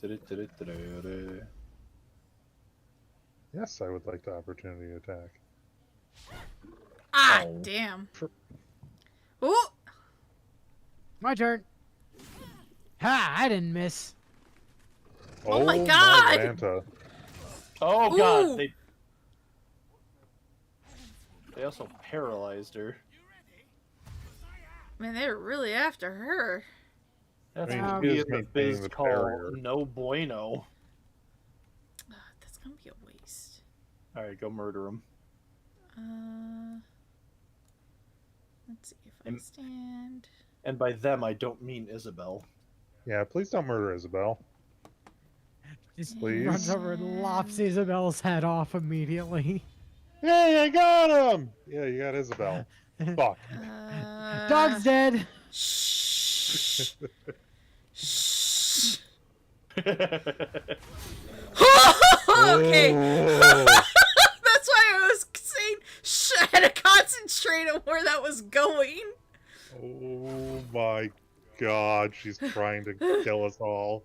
S2: Yes, I would like the opportunity attack.
S1: Ah, damn. Ooh!
S3: My turn. Ha! I didn't miss.
S1: Oh my god!
S2: Atlanta.
S14: Oh
S1: Ooh.
S14: god, they also paralyzed her.
S1: Man, they were really after her.
S14: That's
S2: I mean,
S14: gonna
S2: he
S14: be
S2: is
S14: the
S2: maintaining
S14: biz
S2: the
S14: call
S2: barrier.
S14: no bueno.
S1: That's gonna be a waste.
S14: Alright, go murder him.
S1: Let's see if I stand.
S14: And by them, I don't mean Isabel.
S2: Yeah, please don't murder Isabel.
S3: Just
S2: Please.
S3: runs over and lops Isabel's head off immediately.
S2: Yay, I got him! Yeah, you got Isabel. Fuck.
S3: Dog's dead.
S1: Shh. Shh. Okay.
S2: Oh.
S1: That's why I was saying shh. I had to concentrate on where that was going.
S2: Oh my god, she's trying to kill us all.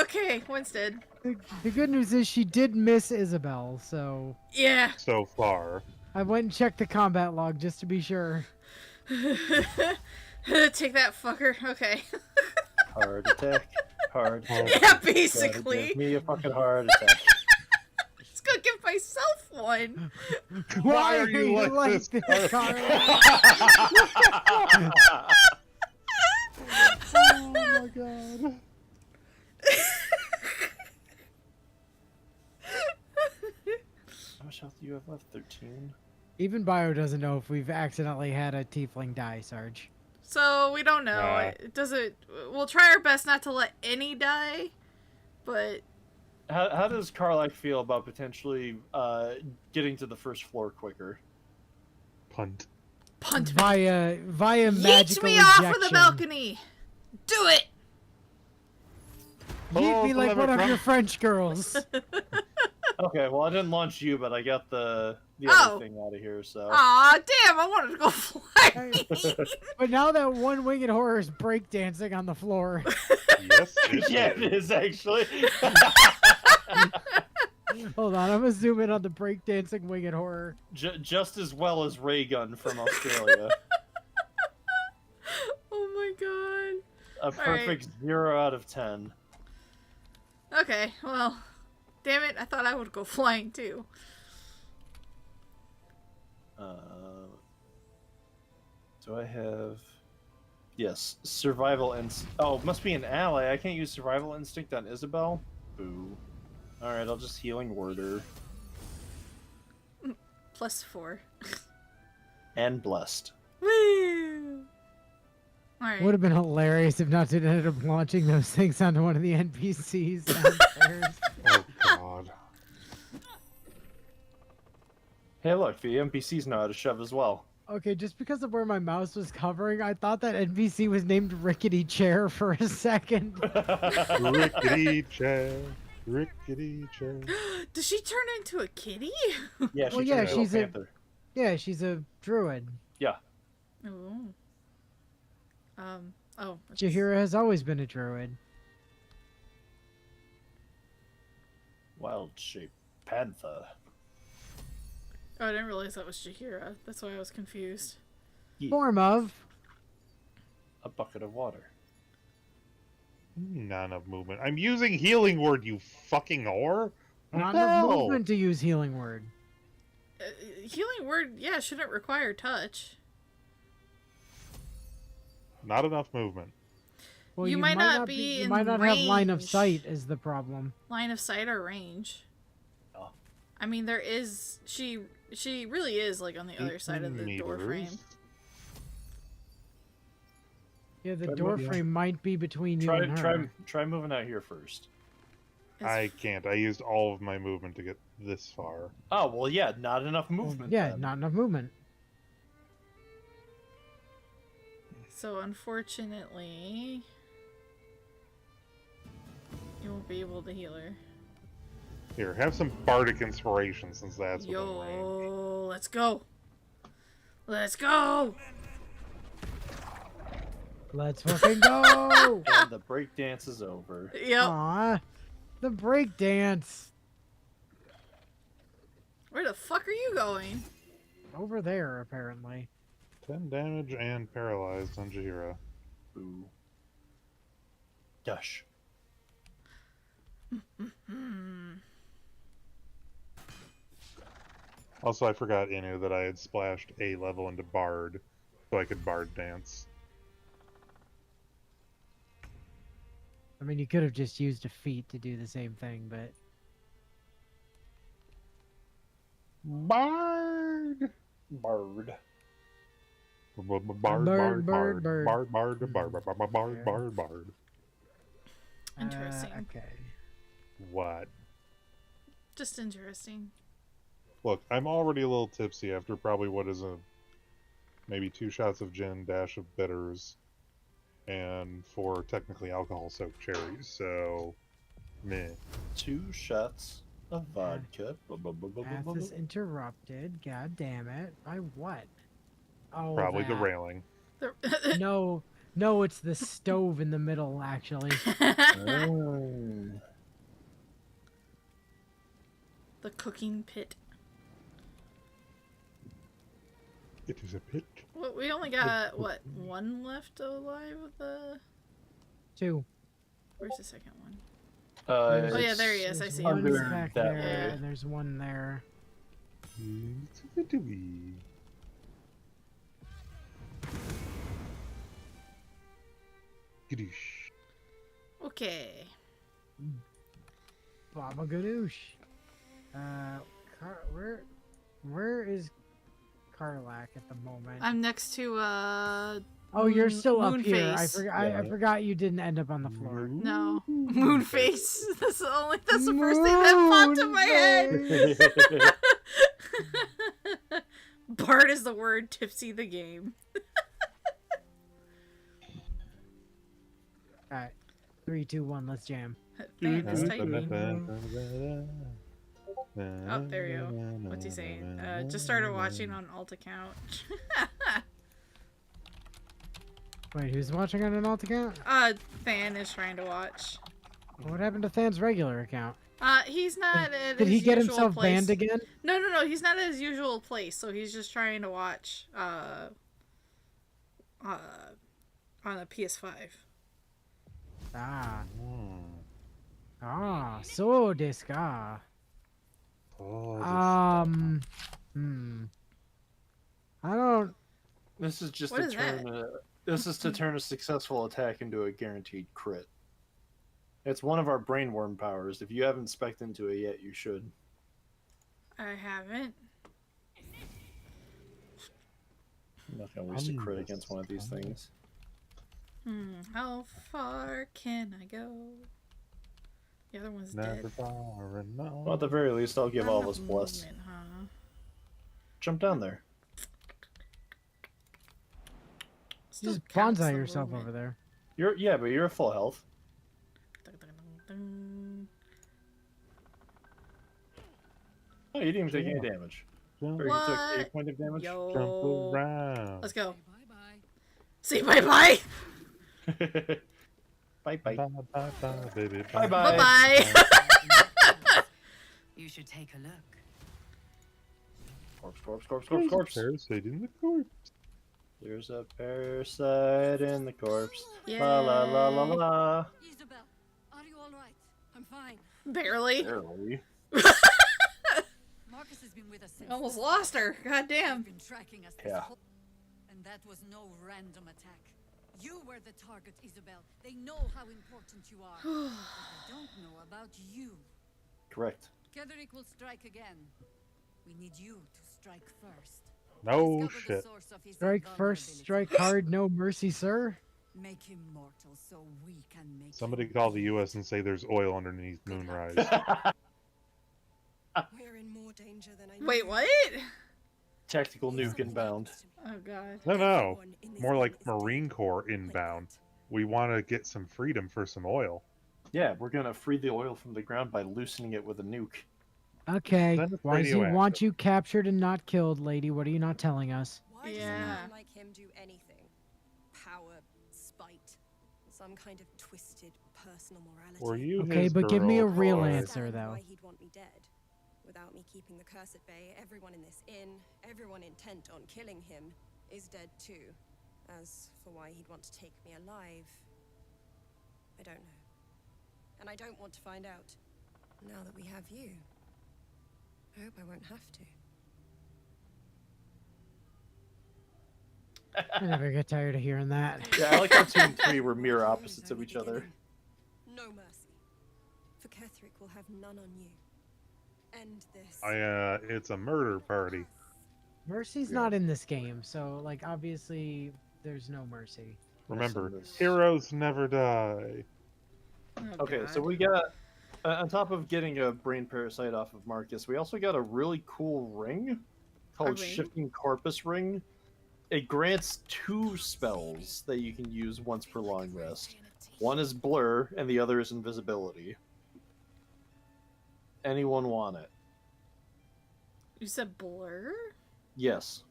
S1: Okay, one's dead.
S3: The good news is she did miss Isabel, so...
S1: Yeah.
S2: So far.
S3: I went and checked the combat log just to be sure.
S1: Take that, fucker. Okay.
S14: Heart attack. Heart attack.
S1: Yeah, basically.
S14: Give me a fucking heart attack.
S1: Just gonna give myself one.
S3: Why are you like this, Carl?
S2: Oh my god.
S14: How much health do you have left? 13?
S3: Even Bio doesn't know if we've accidentally had a tiefling die, Sarge.
S1: So we don't know. It doesn't. We'll try our best not to let any die, but
S14: How does Carlac feel about potentially getting to the first floor quicker?
S2: Punt.
S1: Punt
S3: via
S1: yeet
S3: magical
S1: me off
S3: ejection.
S1: of the balcony. Do it.
S3: Yeet me like one of your French girls.
S14: Okay, well I didn't launch you, but I got the other thing out of here, so.
S1: Aw, damn! I wanted to go flying.
S3: But now that one winged horror is breakdancing on the floor.
S2: Yes,
S14: yeah, it is actually.
S3: Hold on, I'm gonna zoom in on the breakdancing winged horror.
S14: Just as well as Raygun from Australia.
S1: Oh my god.
S14: A perfect 0 out of 10.
S1: Okay, well, damn it! I thought I would go flying too.
S14: Do I have? Yes, survival instinct. Oh, must be an ally. I can't use survival instinct on Isabel. Boo. All right, I'll just healing word her.
S1: +4.
S14: And blessed.
S1: Woo! Alright.
S3: Would have been hilarious if not to ended up launching those things onto one of the NPCs downstairs.
S2: Oh god.
S14: Hey, look, the NPCs know how to shove as well.
S3: Okay, just because of where my mouse was covering, I thought that NPC was named Rickety Chair for a second.
S2: Rickety chair. Rickety chair.
S1: Does she turn into a kitty?
S14: Yeah, she
S3: Well, yeah,
S14: turned into
S3: she's
S14: a
S3: a
S14: panther.
S3: yeah, she's a druid.
S14: Yeah.
S1: Ooh. Oh.
S3: Jahira has always been a druid.
S14: Wild shape panther.
S1: Oh, I didn't realize that was Jahira. That's why I was confused.
S14: Yeah.
S3: Form of
S14: A bucket of water.
S2: Not enough movement. I'm using healing word, you fucking whore.
S3: not
S2: What the
S3: enough
S2: hell?
S3: movement to use healing word.
S1: Healing word, yeah, shouldn't require touch.
S2: Not enough movement.
S3: Well,
S1: You might not be
S3: you
S1: in
S3: might not have line of
S1: range.
S3: sight is the problem.
S1: Line of sight or range.
S14: Oh.
S1: I mean, there is... She really is, like, on the other side of the door frame.
S3: Yeah, the
S14: Try
S3: door
S14: moving.
S3: frame might be between you and her.
S14: Try moving out here first.
S2: I can't. I used all of my movement to get this far.
S14: Oh, well, yeah, not enough movement.
S3: Yeah,
S14: then.
S3: not enough movement.
S1: So unfortunately, you won't be able to heal her.
S2: Here, have some bardic inspiration since that's within range.
S1: Yo, let's go. Let's go.
S3: Let's fucking go!
S14: And the break dance is over.
S1: Yep.
S3: Aw, the break dance.
S1: Where the fuck are you going?
S3: Over there, apparently.
S2: 10 damage and paralyzed on Jahira.
S14: Ooh. Gosh.
S2: Also, I forgot, Inu, that I had splashed a level into Bard, so I could Bard dance.
S3: I mean, you could have just used a feat to do the same thing, but...
S2: Bard!
S14: Bard.
S2: Bard.
S1: Interesting.
S3: Okay.
S2: What?
S1: Just interesting.
S2: Look, I'm already a little tipsy after probably what is maybe 2 shots of gin, dash of bitters, and 4 technically alcohol-soaked cherries, so meh.
S14: 2 shots of vodka.
S3: Path is interrupted. God damn it. By what? Oh,
S2: Probably the
S3: that.
S2: railing.
S3: No, it's the stove in the middle, actually.
S1: The cooking pit.
S2: It is a pit.
S1: Well, we only got, what, 1 left alive of the...
S3: 2.
S1: Where's the second one?
S14: Oh
S1: yeah, there he is. I see him.
S3: One's back
S14: that
S3: there,
S14: way.
S3: and there's one there.
S1: Okay.
S3: Baba Ganoush. Where is Karlak at the moment?
S1: I'm next to,
S3: Oh, you're still up here. I
S1: Moonface.
S3: I forgot you didn't end up on the floor.
S1: No. Moonface. That's the first thing that popped in my head. Bard is the word, tipsy the game.
S3: Alright. 3, 2, 1, let's jam.
S1: Fan is typing. Oh, there you go. What's he saying? Just started watching on alt account.
S3: Wait, who's watching on an alt account?
S1: Than is trying to watch.
S3: What happened to Than's regular account?
S1: He's not at
S3: Did
S1: his
S3: he get
S1: usual
S3: himself
S1: place.
S3: banned again?
S1: No, he's not at his usual place, so he's just trying to watch, on a PS5.
S3: Ah. So desu ka. I don't...
S14: This is just
S1: What
S14: to
S1: is
S14: turn this is to turn a successful attack into a guaranteed crit. It's one of our brainworm powers. If you haven't spec'd into it yet, you should.
S1: I haven't.
S14: I'm not gonna waste a crit against one of these things.
S1: How far can I go? The other one's dead.
S14: Well, at the very least, I'll give all of us bless.
S1: Movement, huh?
S3: Jump down there. Just bonsai yourself over there.
S14: Yeah, but you're at full health. Oh, you didn't even take any damage. Or you took 8 points of damage?
S1: Yo.
S2: Jump around.
S1: Let's go. Say bye-bye.
S14: Bye-bye.
S2: Bye-bye, baby.
S14: Bye-bye.
S1: Bye-bye.
S12: You should take a look.
S14: Corpse.
S2: Parasite in the corpse.
S14: There's a parasite in the corpse.
S1: Yay.
S14: La la la la la.
S11: Isabel, are you all right? I'm fine.
S1: Barely.
S14: Barely.
S12: Marcus has been with us since.
S1: Almost lost her. God damn.
S12: Been tracking us this
S14: Yeah.
S12: whole... And that was no random attack. You were the target, Isabel. They know how important you are. But they don't know about you.
S14: Correct.
S12: Ketherick will strike again. We need you to strike first.
S2: No
S12: Discover the
S2: shit.
S12: source of his
S3: Strike first, strike hard, no mercy, sir.
S12: Make him mortal so we can make
S2: Somebody call the U.S. and say there's oil underneath Moonrise.
S11: We're in more danger than I
S1: Wait,
S11: knew.
S1: what?
S14: Tactical nuke inbound.
S1: Oh god.
S2: No. More like Marine Corps inbound. We want to get some freedom for some oil.
S14: Yeah, we're gonna free the oil from the ground by loosening it with a nuke.
S3: Okay.
S2: Then it's
S3: Why does he
S2: radioactive.
S3: want you captured and not killed, lady? What are you not telling us?
S11: Why does a man like him do anything? Power, spite, some kind of twisted personal morality.
S2: Were you
S3: Okay,
S2: his
S3: but give me a
S2: girl,
S3: real
S2: or-
S3: answer, though.
S11: Why he'd want me dead. Without me keeping the curse at bay, everyone in this inn, everyone intent on killing him, is dead too. As for why he'd want to take me alive, I don't know. And I don't want to find out. Now that we have you, I hope I won't have to.
S3: I never get tired of hearing that.
S14: Yeah, I like how 2 and 3 were mirror opposites of each other.
S11: No mercy. For Ketherick will have none on you. End this.
S2: It's a murder party.
S3: Mercy's not in this game, so, like, obviously, there's no mercy.
S2: Remember, heroes never die.
S14: Okay, so we got, on top of getting a brain parasite off of Marcus, we also got a really cool ring called
S1: ring?
S14: Shifting Corpus Ring. It grants 2 spells that you can use once per long rest. One is Blur, and the other is Invisibility. Anyone want it?
S1: You said blur?
S14: Yes.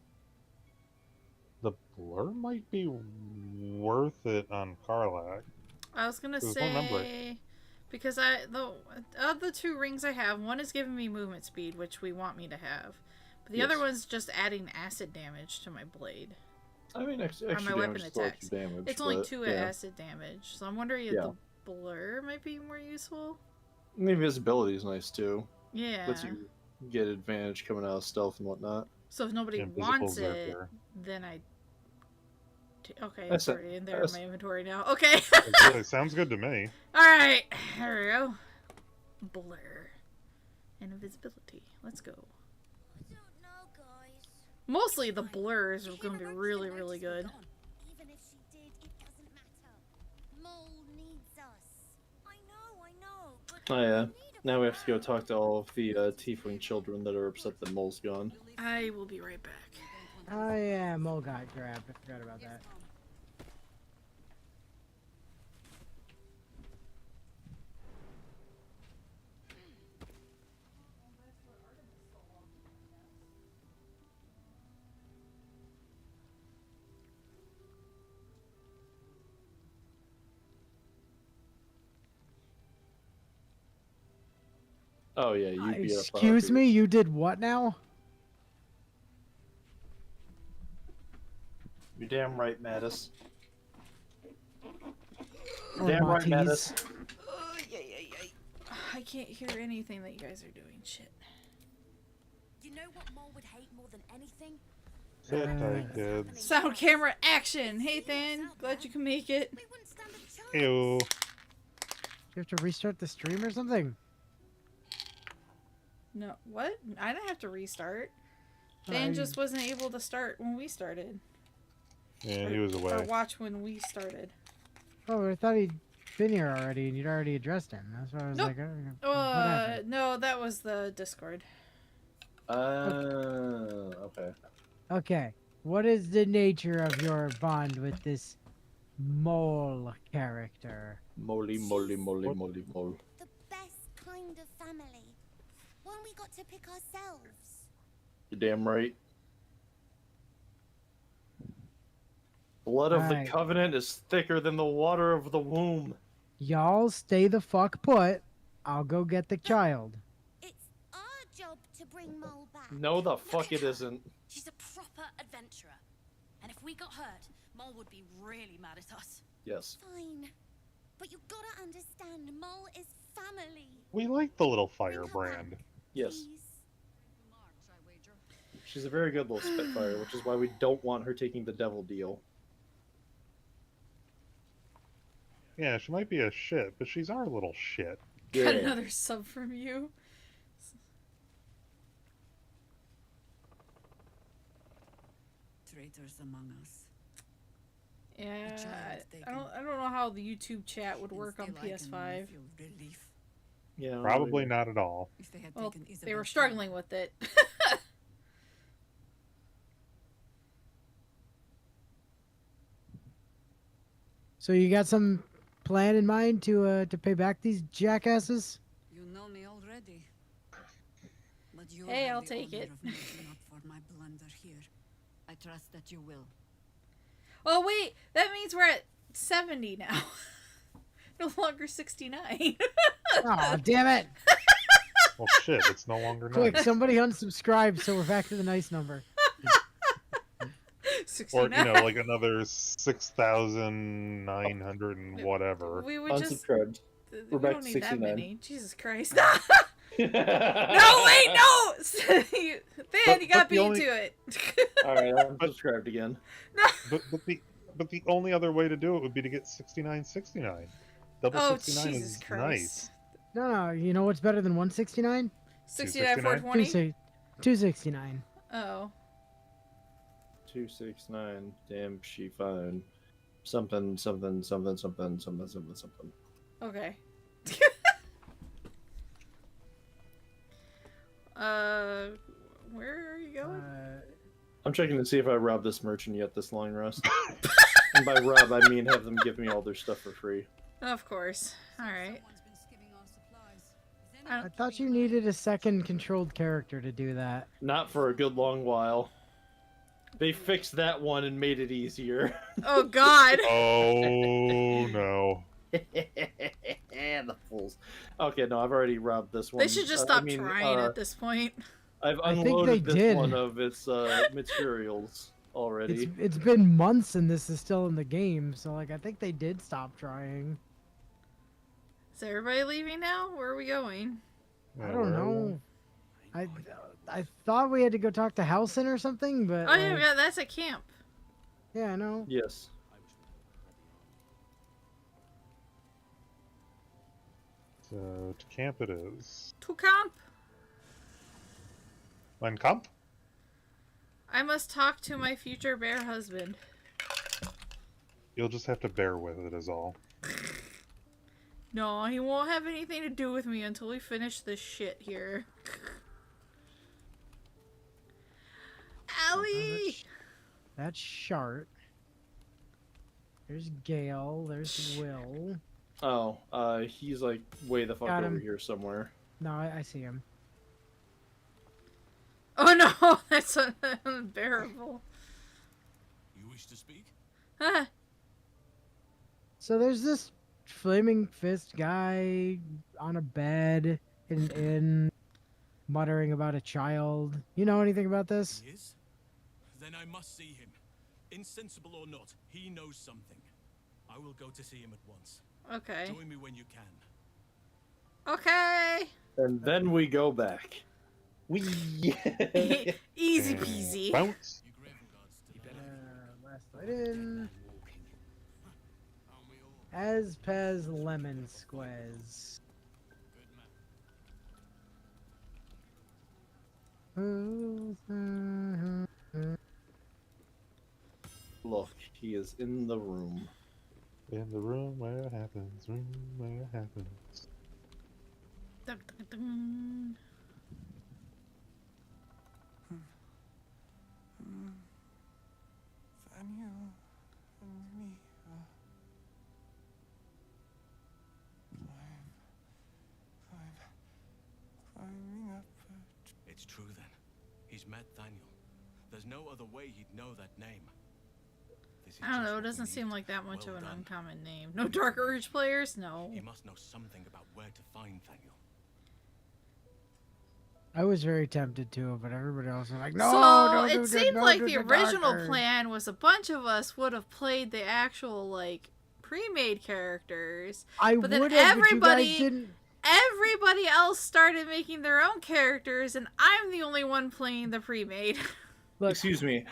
S2: The blur might be worth it on Karlach.
S1: I was gonna
S2: There's one number.
S1: say because of the 2 rings I have, one is giving me movement speed, which we want me to have, but the other one's just adding acid damage to my blade.
S14: I mean, extra
S1: or my
S14: damage
S1: weapon
S14: is still
S1: attacks.
S14: extra damage,
S1: It's only
S14: but,
S1: 2
S14: yeah.
S1: acid damage, so I'm wondering if the blur might be more useful.
S14: The invisibility is nice too.
S1: Yeah.
S14: Lets you get advantage coming out of stealth and whatnot.
S1: So if nobody
S2: Invisible
S1: wants it,
S2: Zerker.
S1: then I. Okay,
S14: That's
S1: it's already in there in my inventory now. Okay.
S2: It sounds good to me.
S1: Alright, here we go. Blur. And invisibility. Let's go. Mostly the blurs are going to be really, really good.
S9: Even if she did, it doesn't matter. Mole needs us. I know, but
S14: Oh yeah. Now we have to go talk to all of the tiefling children that are upset that Mole's gone.
S1: I will be right back.
S3: Oh yeah, Mole got grabbed. I forgot about that.
S14: Oh yeah, you beat up
S3: Excuse me, you did what now?
S14: You're damn right, Mattis.
S3: Or
S14: Damn right,
S3: Matisse.
S14: Mattis.
S1: I can't hear anything that you guys are doing. Shit.
S9: you know what Mole would hate more than anything?
S2: Sit tight, kids.
S1: Sound camera action. Hey, Than. Glad you can make it.
S2: Ew.
S3: You have to restart the stream or something?
S1: No, what? I didn't have to restart. Dan just wasn't able to start when we started.
S2: Yeah, he was
S1: Or
S2: away.
S1: watch when we started.
S3: Oh, I thought he'd been here already and you'd already addressed him. That's why I was
S1: Nope.
S3: like, what happened?
S1: No, that was the Discord.
S14: Okay.
S3: Okay, what is the nature of your bond with this Mole character?
S14: Moly, moly, moly, moly, mole.
S9: The best kind of family. One we got to pick ourselves.
S14: You're damn right. Blood of the
S3: Alright.
S14: Covenant is thicker than the water of the womb.
S3: Y'all stay the fuck put. I'll go get the child.
S9: It's our job to bring Mole back.
S14: No, the fuck it isn't.
S16: She's a proper adventurer. And if we got hurt, Mole would be really mad at us.
S14: Yes.
S9: Fine. But you gotta understand, Mole is family.
S2: We like the little firebrand.
S14: Yes. She's a very good little Spitfire, which is why we don't want her taking the devil deal.
S2: Yeah, she might be a shit, but she's our little shit.
S1: Got another sub from you.
S12: Traitors among us.
S1: Yeah, I don't know how the YouTube chat would work on PS5.
S14: Yeah,
S2: Probably not at all.
S1: Well, they were struggling with it.
S3: So you got some plan in mind to pay back these jackasses?
S12: You know me already. But you
S1: Hey,
S12: have
S1: I'll
S12: the
S1: take
S12: honor
S1: it.
S12: of making up for my blunder here. I trust that you will.
S1: Oh wait, that means we're at 70 now. No longer 69.
S3: Oh, damn it!
S2: Well, shit, it's no longer
S3: Quick,
S2: nice.
S3: somebody unsubscribe so we're back to the nice number.
S1: 69.
S2: Or, like another 6,900 and whatever.
S1: We would just...
S14: Unsubscribed.
S1: We
S14: We're back
S1: don't
S14: to
S1: need that
S14: 69.
S1: many. Jesus Christ. No, wait, no! Than, you got beat to it.
S14: Alright, I'm subscribed again.
S1: No.
S2: But the only other way to do it would be to get 6969. Double
S1: Oh,
S2: 69
S1: Jesus
S2: is
S1: Christ.
S2: nice.
S3: No, you know what's better than 169?
S1: 69, 420?
S3: 269.
S1: Oh.
S14: 269. Damn, she fine. Something, something, something, something, something, something, something.
S1: Okay. Where are you going?
S14: I'm checking to see if I robbed this merchant yet this long rest. And by rob, I mean have them give me all their stuff for free.
S1: Of course. Alright.
S3: I thought you needed a second controlled character to do that.
S14: Not for a good long while. They fixed that one and made it easier.
S1: Oh, God.
S2: Oh, no.
S14: The fools. Okay, no, I've already robbed this one.
S1: They should just stop trying at this point.
S14: I've
S3: I think
S14: unloaded
S3: they
S14: this
S3: did.
S14: one of its materials already.
S3: It's been months and this is still in the game, so like I think they did stop trying.
S1: Is everybody leaving now? Where are we going?
S3: I don't know. I thought we had to go talk to Halson or something, but
S1: Oh, yeah, that's a camp.
S3: yeah, I know.
S14: Yes.
S2: So, to camp it is.
S1: To camp.
S2: Mein Camp?
S1: I must talk to my future bear husband.
S2: You'll just have to bear with it, is all.
S1: No, he won't have anything to do with me until we finish this shit here. Allie!
S3: That's Shart. There's Gale. There's Will.
S14: Oh, he's like way the fuck
S3: Got
S14: over
S3: him.
S14: here somewhere.
S3: No, I see him.
S1: Oh no, that's unbearable.
S15: You wish to speak?
S1: Huh.
S3: So there's this flaming fist guy on a bed in an inn, muttering about a child. You know anything about this?
S15: He is? Then I must see him. Insensible or not, he knows something. I will go to see him at once.
S1: Okay.
S15: Join me when you can.
S1: Okay.
S14: And then we go back. We
S1: Easy peasy.
S2: Bounce.
S3: Last light in. As Pez Lemon Squez.
S14: Look, he is in the room.
S2: In the room where it happens, room where it happens.
S1: Dun, dun, dun.
S5: Daniel and me climbing up
S10: It's true then. He's met Daniel. There's no other way he'd know that name. This is
S1: I don't
S10: just
S1: know, it
S10: what we
S1: doesn't seem
S10: need.
S1: like that much
S10: Well
S1: of an
S10: done.
S1: uncommon name. No Dark Urge players? No.
S10: He must know something about where to find Daniel.
S3: I was very tempted to, but everybody else was like, no,
S1: So
S3: don't do
S1: it
S3: that,
S1: seemed
S3: don't
S1: like
S3: do
S1: the
S3: Dark
S1: original
S3: Urge."
S1: plan was a bunch of us would have played the actual like pre-made characters.
S3: I
S1: but then
S3: would have, but you guys
S1: everybody
S3: didn't.
S1: everybody else started making their own characters and I'm the only one playing the pre-made.
S3: Look,
S14: Excuse me.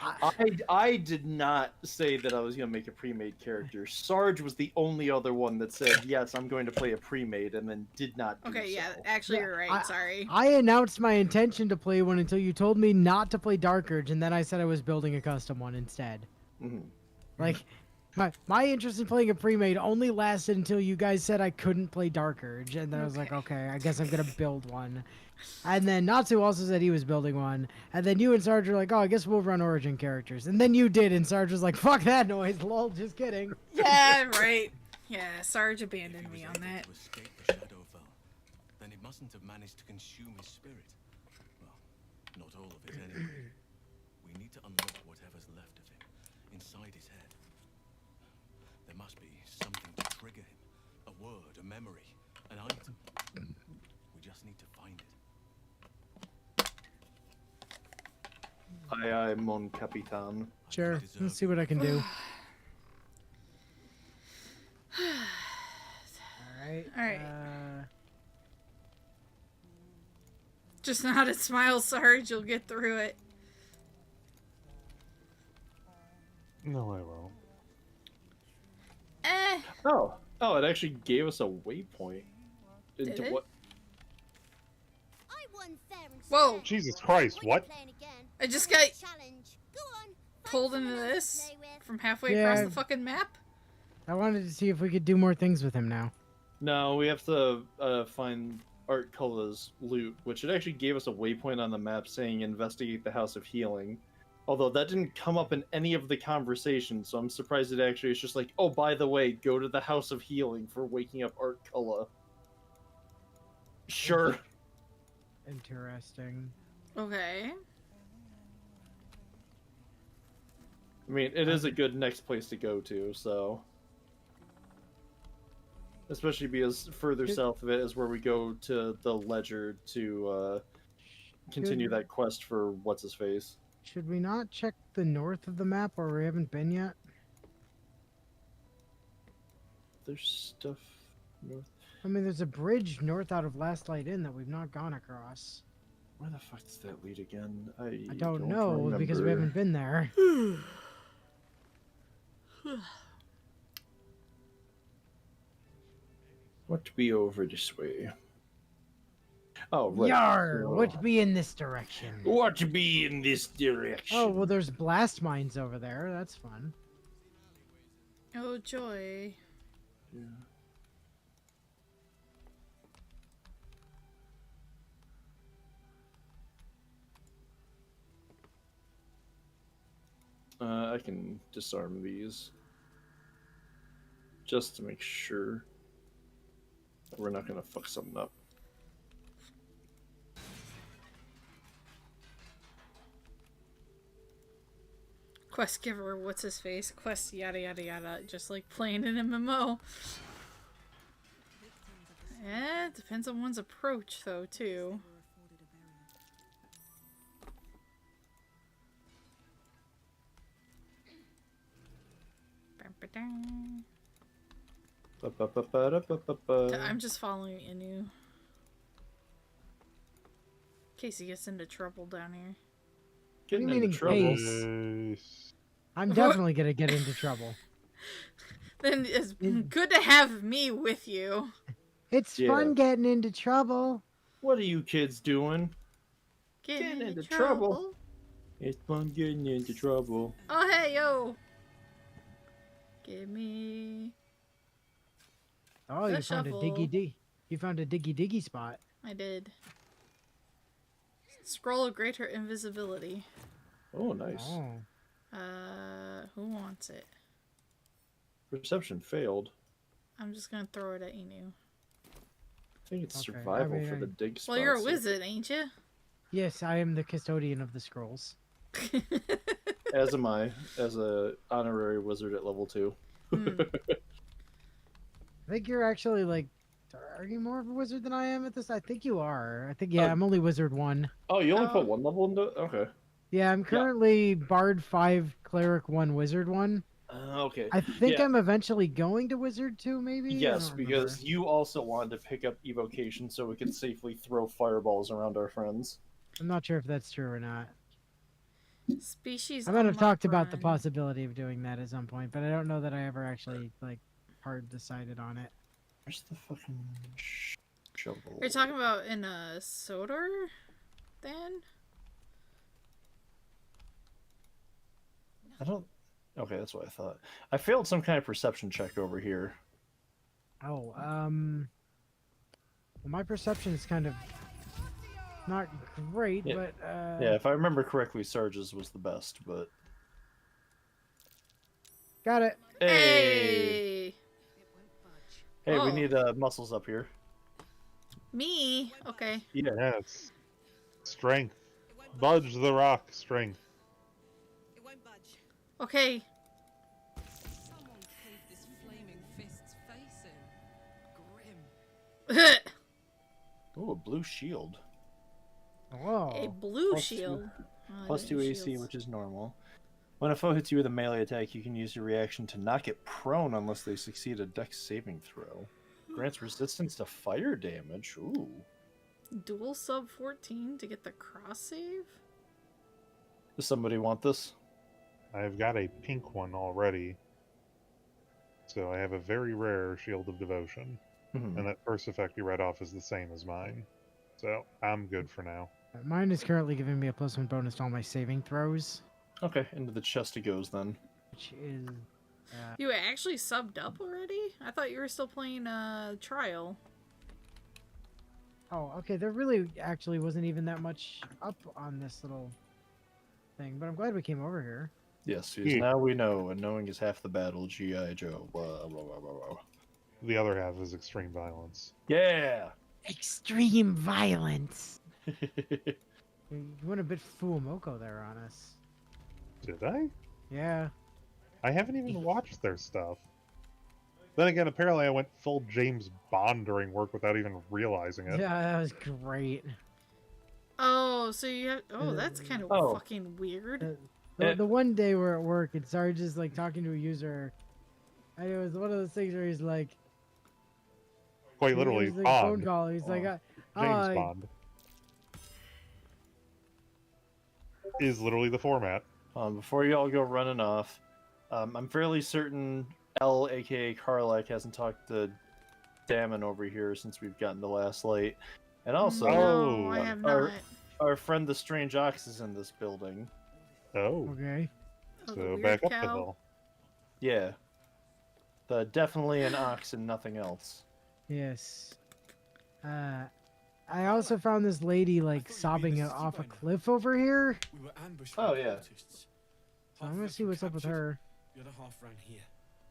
S14: I did not say that I was going to make a pre-made character. Sarge was the only other one that said, yes, I'm going to play a pre-made, and then did not do
S1: Okay, yeah,
S14: so.
S1: actually you're right, sorry.
S3: I announced my intention to play one until you told me not to play Dark Urge, and then I said I was building a custom one instead.
S14: Mhm.
S3: Like, My interest in playing a pre-made only lasted until you guys said I couldn't play Dark Urge, and then I was like, okay, I guess I'm gonna build one. And then Natsu also said he was building one, and then you and Sarge were like, oh, I guess we'll run Origin characters, and then you did, and Sarge was like, fuck that noise, lol, just kidding.
S1: Yeah, right. Yeah, Sarge abandoned me on that.
S15: To escape the Shadowfell, then it mustn't have managed to consume his spirit. Well, not all of it anyway. We need to unlock whatever's left of him inside his head. There must be something to trigger him. A word, a memory, an item. We just need to find it.
S14: Aye, mon capitan.
S3: Sure, let's see what I can do.
S1: Alright. Just nod and smile, Sarge. You'll get through it.
S2: No, I won't.
S14: Oh, it actually gave us a waypoint.
S1: Did it?
S14: What?
S1: Whoa!
S2: Jesus Christ, what?
S1: I just got pulled into this from halfway across the fucking map.
S3: I wanted to see if we could do more things with him now.
S14: No, we have to find Art Culla's loot, which it actually gave us a waypoint on the map saying investigate the House of Healing. Although that didn't come up in any of the conversations, so I'm surprised it actually is just like, oh, by the way, go to the House of Healing for waking up Art Culla. Sure.
S3: Interesting.
S1: Okay.
S14: I mean, it is a good next place to go to, so... Especially because further south of it is where we go to the Ledger to continue that quest for What's-His-Face.
S3: Should we not check the north of the map where we haven't been yet?
S14: There's stuff north.
S3: I mean, there's a bridge north out of Last Light Inn that we've not gone across.
S14: Where the fuck does that lead again? I
S3: don't know, because we haven't been there.
S14: What be over this way? Oh, right.
S3: Yar! What be in this direction?
S14: What be in this direction?
S3: Oh, well, there's blast mines over there. That's fun.
S1: Oh, joy.
S14: Yeah. I can disarm these. Just to make sure that we're not gonna fuck something up.
S1: Quest giver, what's his face? Quest yada yada yada, just like playing an MMO. Yeah, it depends on one's approach though, too. I'm just following Inu. In case he gets into trouble down here.
S14: Getting into trouble.
S3: I'm definitely gonna get into trouble.
S1: Then it's good to have me with you.
S3: It's fun getting into trouble.
S14: What are you kids doing?
S1: Getting into trouble.
S14: It's fun getting into trouble.
S1: Oh, hey, yo. Give me...
S3: Oh, you found a diggy diggy spot.
S1: I did. Scroll of greater invisibility.
S14: Oh, nice.
S3: Oh.
S1: Who wants it?
S14: Perception failed.
S1: I'm just gonna throw it at Inu.
S14: I think it's survival for the dig spot.
S1: Well, you're a wizard, ain't you?
S3: Yes, I am the custodian of the scrolls.
S14: As am I, as a honorary wizard at level 2.
S3: I think you're actually like, are you more of a wizard than I am at this? I think you are. I think I'm only wizard 1.
S14: Oh, you only put 1 level into it? Okay.
S3: Yeah, I'm currently Bard 5, Cleric 1, Wizard 1.
S14: Okay.
S3: I think I'm eventually going to Wizard 2, maybe?
S14: Yes, because you also wanted to pick up Evocation so we could safely throw fireballs around our friends.
S3: I'm not sure if that's true or not.
S1: Species.
S3: I might have talked about the possibility of doing that at some point, but I don't know that I ever actually, like, hard decided on it.
S14: Where's the fucking shovel?
S1: Are you talking about in a Sodor, then?
S14: I don't... Okay, that's what I thought. I failed some kind of perception check over here.
S3: Oh, well, my perception is kind of not great,
S14: Yeah.
S3: but
S14: Yeah, if I remember correctly, Sarge's was the best, but
S3: got it.
S14: hey, hey, we
S1: Oh.
S14: need muscles up here.
S1: Me? Okay.
S2: Yes. Strength. Budge the rock. Strength.
S1: Okay.
S7: Someone caved this flaming fist's face in. Grim.
S14: Oh, a blue shield.
S3: Oh.
S1: A blue
S14: Plus
S1: shield.
S14: Plus 2 AC, which is normal. When a foe hits you with a melee attack, you can use your reaction to knock it prone unless they succeed a dex saving throw. Grants resistance to fire damage. Ooh.
S1: Dual sub 14 to get the cross save?
S14: Does somebody want this?
S2: I've got a pink one already. So I have a very rare Shield of Devotion. And that first effect you read off is the same as mine. So I'm good for now.
S3: Mine is currently giving me a +1 bonus to all my saving throws.
S14: Okay, into the chest it goes then.
S3: Which is...
S1: You actually subbed up already? I thought you were still playing Trial.
S3: Oh, okay, there really actually wasn't even that much up on this little thing, but I'm glad we came over here.
S14: Yes, because now we know, and knowing is half the battle, G.I. Joe. Blah, blah, blah, blah, blah.
S2: The other half is extreme violence.
S14: Yeah!
S3: Extreme violence! You went a bit Fuumoko there on us.
S2: Did I?
S3: Yeah.
S2: I haven't even watched their stuff. Then again, apparently I went full James Bond during work without even realizing it.
S3: Yeah, that was great.
S1: Oh, so you have... Oh, that's kind of fucking weird.
S3: The one day we're at work and Sarge is like talking to a user, and it was one of those things where he's like...
S2: Quite literally,
S3: like
S2: Bond.
S3: phone call. He's like...
S2: James Bond. Is literally the format.
S14: Before you all go running off, I'm fairly certain L, aka Karlak, hasn't talked to Damon over here since we've gotten to Last Light. And also,
S1: no, I have not.
S14: Our friend the Strange Ox is in this building.
S2: Oh.
S3: Okay.
S2: So back up the hill.
S14: Yeah. Definitely an ox and nothing else.
S3: Yes. I also found this lady like sobbing off a cliff over here.
S15: We were ambushed
S14: Oh,
S15: by
S14: yeah.
S15: cultists.
S3: So I'm gonna see what's up with her.
S15: The other half ran here.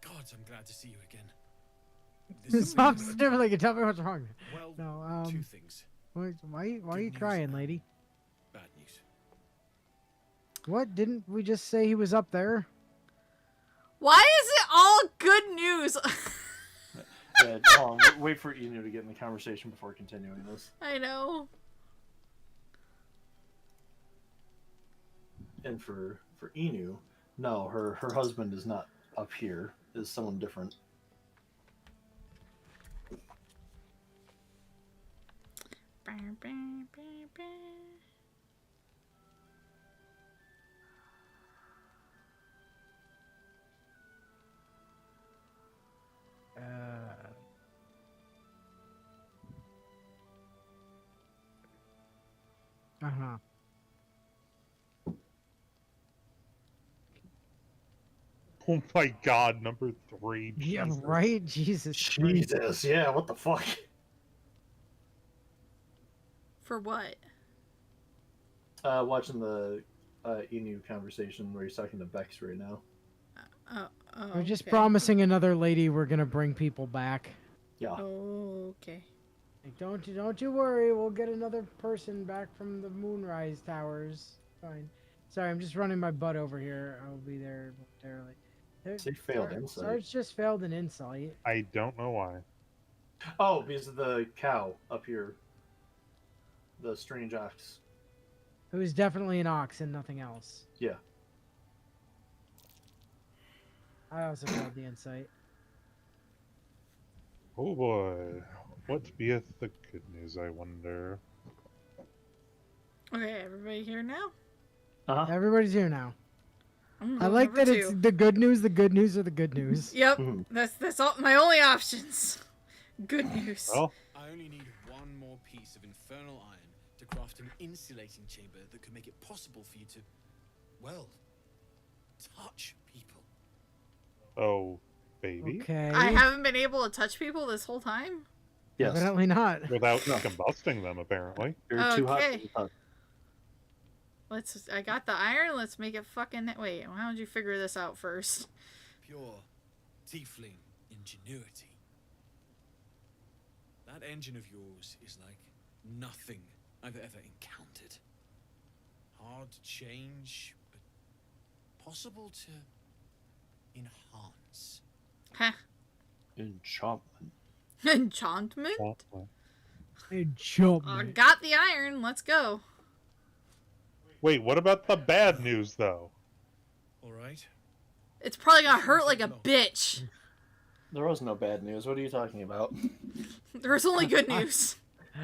S15: God, I'm glad to see you again.
S3: Stop sniffling and tell me what's wrong.
S15: Well,
S3: No,
S15: two things.
S3: Why are you crying, lady?
S15: Bad news.
S3: What? Didn't we just say he was up there?
S1: Why is it all good news?
S14: Yeah, wait for Inu to get in the conversation before continuing this.
S1: I know.
S14: And for Inu, no, her husband is not up here. Is someone different.
S3: Uh-huh.
S2: Oh my god, number 3.
S3: Yeah,
S2: Jesus.
S3: right? Jesus.
S14: Jesus, yeah, what the fuck?
S1: For what?
S14: Watching the Inu conversation where he's talking to Bex right now.
S3: We're just promising another lady we're gonna bring people back.
S14: Yeah.
S1: Oh, okay.
S3: Like, don't you worry, we'll get another person back from the Moonrise Towers. Fine. Sorry, I'm just running my butt over here. I'll be there momentarily.
S14: They failed insight.
S3: Sarge just failed an insight.
S2: I don't know why.
S14: Oh, because of the cow up here. The Strange Ox.
S3: It was definitely an ox and nothing else.
S14: Yeah.
S3: I also failed the insight.
S2: Oh boy. What beeth the good news, I wonder?
S1: Okay, everybody here now?
S14: Uh-huh.
S3: Everybody's here now.
S1: I'm
S3: I like that
S1: number
S3: it's
S1: 2.
S3: the good news, or the good news.
S1: Yep, that's all my only options. Good news.
S2: Well,
S10: I only need one more piece of infernal iron to craft an insulating chamber that could make it possible for you to, well, touch people.
S2: Oh, baby.
S3: Okay.
S1: I haven't been able to touch people this whole time?
S14: Yes.
S3: Evidently not.
S2: Without combusting them, apparently.
S14: You're too hot
S1: Okay.
S14: to touch.
S1: I got the iron, let's make it fucking... Wait, how did you figure this out first?
S17: Pure tiefling ingenuity. That engine of yours is like nothing I've ever encountered. Hard to change, but possible to enhance.
S1: Huh.
S14: Enchantment.
S1: Enchantment?
S3: Enchantment.
S1: Got the iron, let's go.
S2: Wait, what about the bad news, though?
S17: Alright.
S1: It's probably gonna hurt like a bitch.
S14: There was no bad news. What are you talking about?
S1: There's only good news.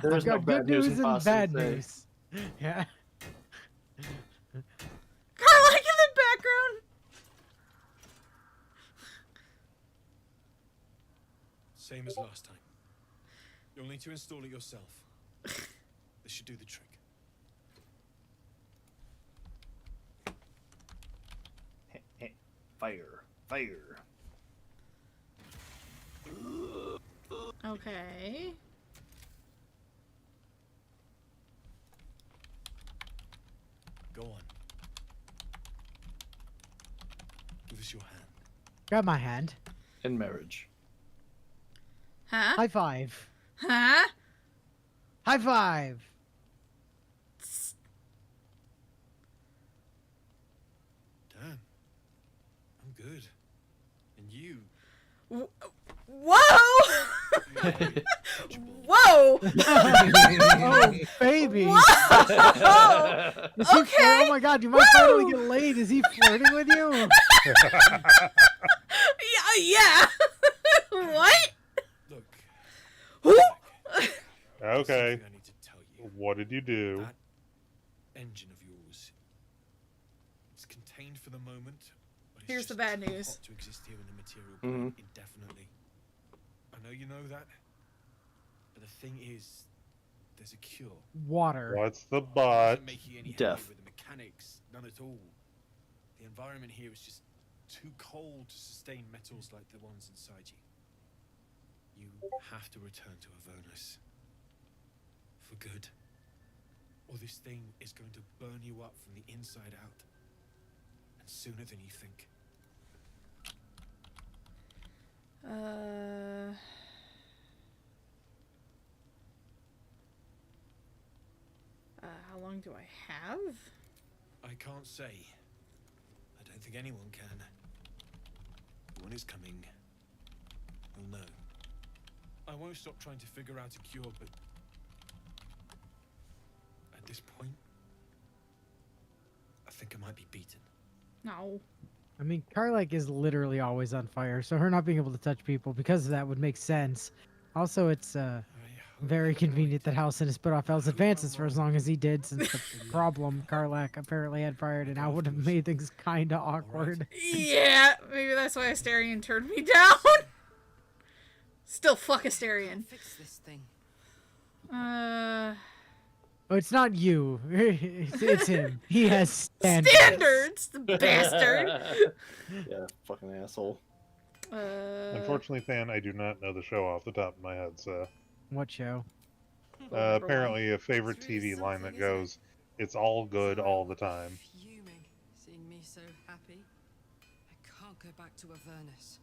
S14: There is no
S3: Got
S14: bad
S3: good news and
S14: impossible
S3: bad
S14: to say.
S3: news. Yeah.
S1: Carla in the background.
S17: Same as last time. You'll need to install it yourself. This should do the trick.
S14: Fire. Fire.
S1: Okay.
S17: Go on. Give us your hand.
S3: Grab my hand.
S14: In marriage.
S1: Huh?
S3: High five.
S1: Huh?
S3: High five.
S17: Damn. I'm good. And you?
S1: Whoa! Whoa!
S3: Oh, baby.
S1: Whoa!
S3: Is he
S1: Okay.
S3: Oh my god, you might finally get laid. Is he flirting with you?
S1: Yeah. What?
S17: Look.
S1: Who?
S2: Okay.
S17: I need to tell you.
S2: What did you do?
S17: That engine of yours. It's contained for the moment. But it's
S1: Here's
S17: just
S1: the bad
S17: too
S1: news.
S17: hot to exist here in the material plane indefinitely. I know you know that. But the thing is, there's a cure.
S3: Water.
S2: What's the but?
S17: Making any
S14: Death.
S17: headway with the mechanics, none at all. The environment here is just too cold to sustain metals like the ones inside you. You have to return to Avernus. For good. Or this thing is going to burn you up from the inside out. And sooner than you think.
S1: How long do I have?
S17: I can't say. I don't think anyone can. When it's coming, you'll know. I won't stop trying to figure out a cure, but at this point, I think I might be beaten.
S1: No.
S3: I mean, Karlak is literally always on fire, so her not being able to touch people because of that would make sense. Also, it's very convenient that Halcyon has put off El's advances for as long as he did, since the problem Karlak apparently had fired, and I would have made things kind of awkward.
S1: Yeah, maybe that's why Asterion turned me down. Still fuck Asterion.
S6: Fix this thing.
S3: Oh, it's not you. It's him. He has standards.
S1: Standards, the bastard.
S14: Yeah, fucking asshole.
S2: Unfortunately, Fan, I do not know the show off the top of my head, so...
S3: What show?
S2: Apparently a favorite TV line that goes, "It's all good all the time."
S12: Fuming, seeing me so happy. I can't go back to Avernus.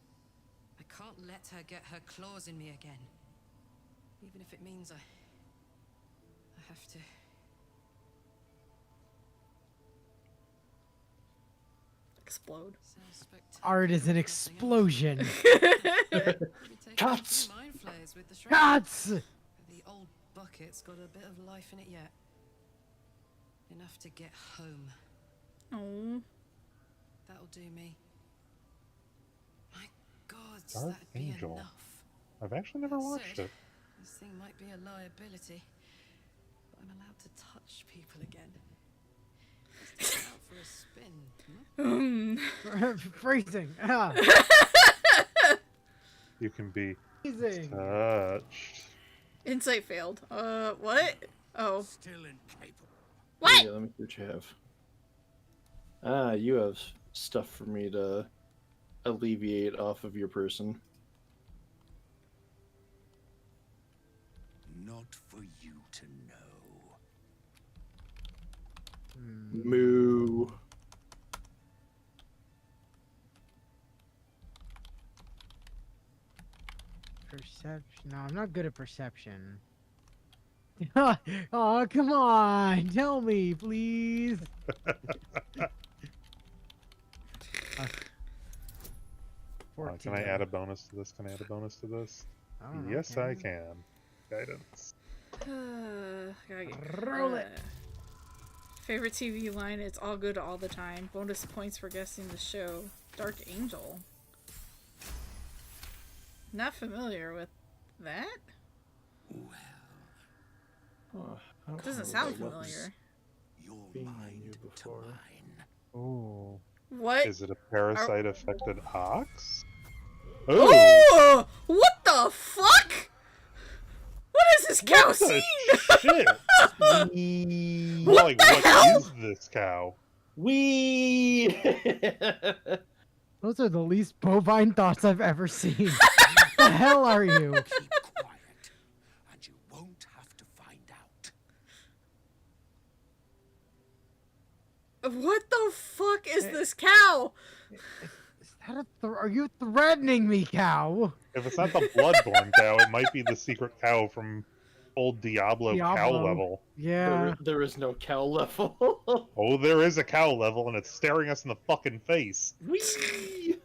S12: I can't let her get her claws in me again. Even if it means I have to.
S1: Explode.
S3: Art is an explosion.
S12: Cuts!
S3: Cuts!
S12: The old bucket's got a bit of life in it yet. Enough to get home.
S1: Oh.
S12: That'll do me. My God,
S2: Dark
S12: that'd be
S2: Angel.
S12: enough.
S2: I've actually never watched it.
S12: This thing might be a liability, but I'm allowed to touch people again. Let's take it out for a spin.
S3: Phrasing. Ah.
S2: You can be
S3: Amazing.
S2: touched.
S1: Insight failed. What? Oh.
S17: Still incapable.
S1: What?
S14: Yeah, let me see what you have. Ah, you have stuff for me to alleviate off of your person.
S13: Not for you to know.
S14: Moo.
S3: Perception. No, I'm not good at perception. Oh, come on. Tell me, please.
S2: Can I add a bonus to this? Can I add a bonus to this? Yes, I can. Guidance.
S1: Gotta get
S3: Roll it.
S1: Favorite TV line, it's all good all the time. Bonus points for guessing the show. Dark Angel. Not familiar with that? Doesn't sound familiar.
S13: Your mind to mine.
S3: Oh.
S1: What?
S2: Is it a parasite affected ox?
S1: Oh! What the fuck? What is this cow
S2: What the
S1: scene?
S2: shit? What the hell? Is this cow?
S3: Those are the least bovine thoughts I've ever seen. The hell are you?
S13: Keep quiet, and you won't have to find out.
S1: What the fuck is this cow?
S3: Is that are you threatening me, cow?
S2: If it's not the bloodborne cow, it might be the secret cow from old Diablo cow level.
S3: Yeah.
S14: There is no cow level.
S2: Oh, there is a cow level, and it's staring us in the fucking face.
S14: Whee!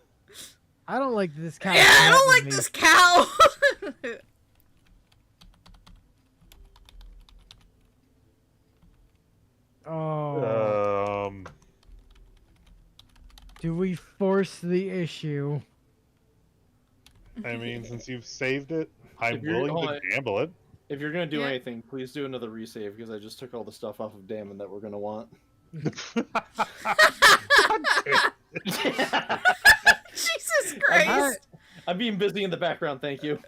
S3: I don't like this cow.
S1: Yeah, I don't like this cow.
S3: Oh. Do we force the issue?
S2: I mean, since you've saved it, I'm
S14: If you're-
S2: willing to gamble it.
S14: If you're gonna do anything, please do another resave because I just took all the stuff off of Damon that we're gonna want.
S1: Jesus Christ!
S14: I'm being busy in the background. Thank you.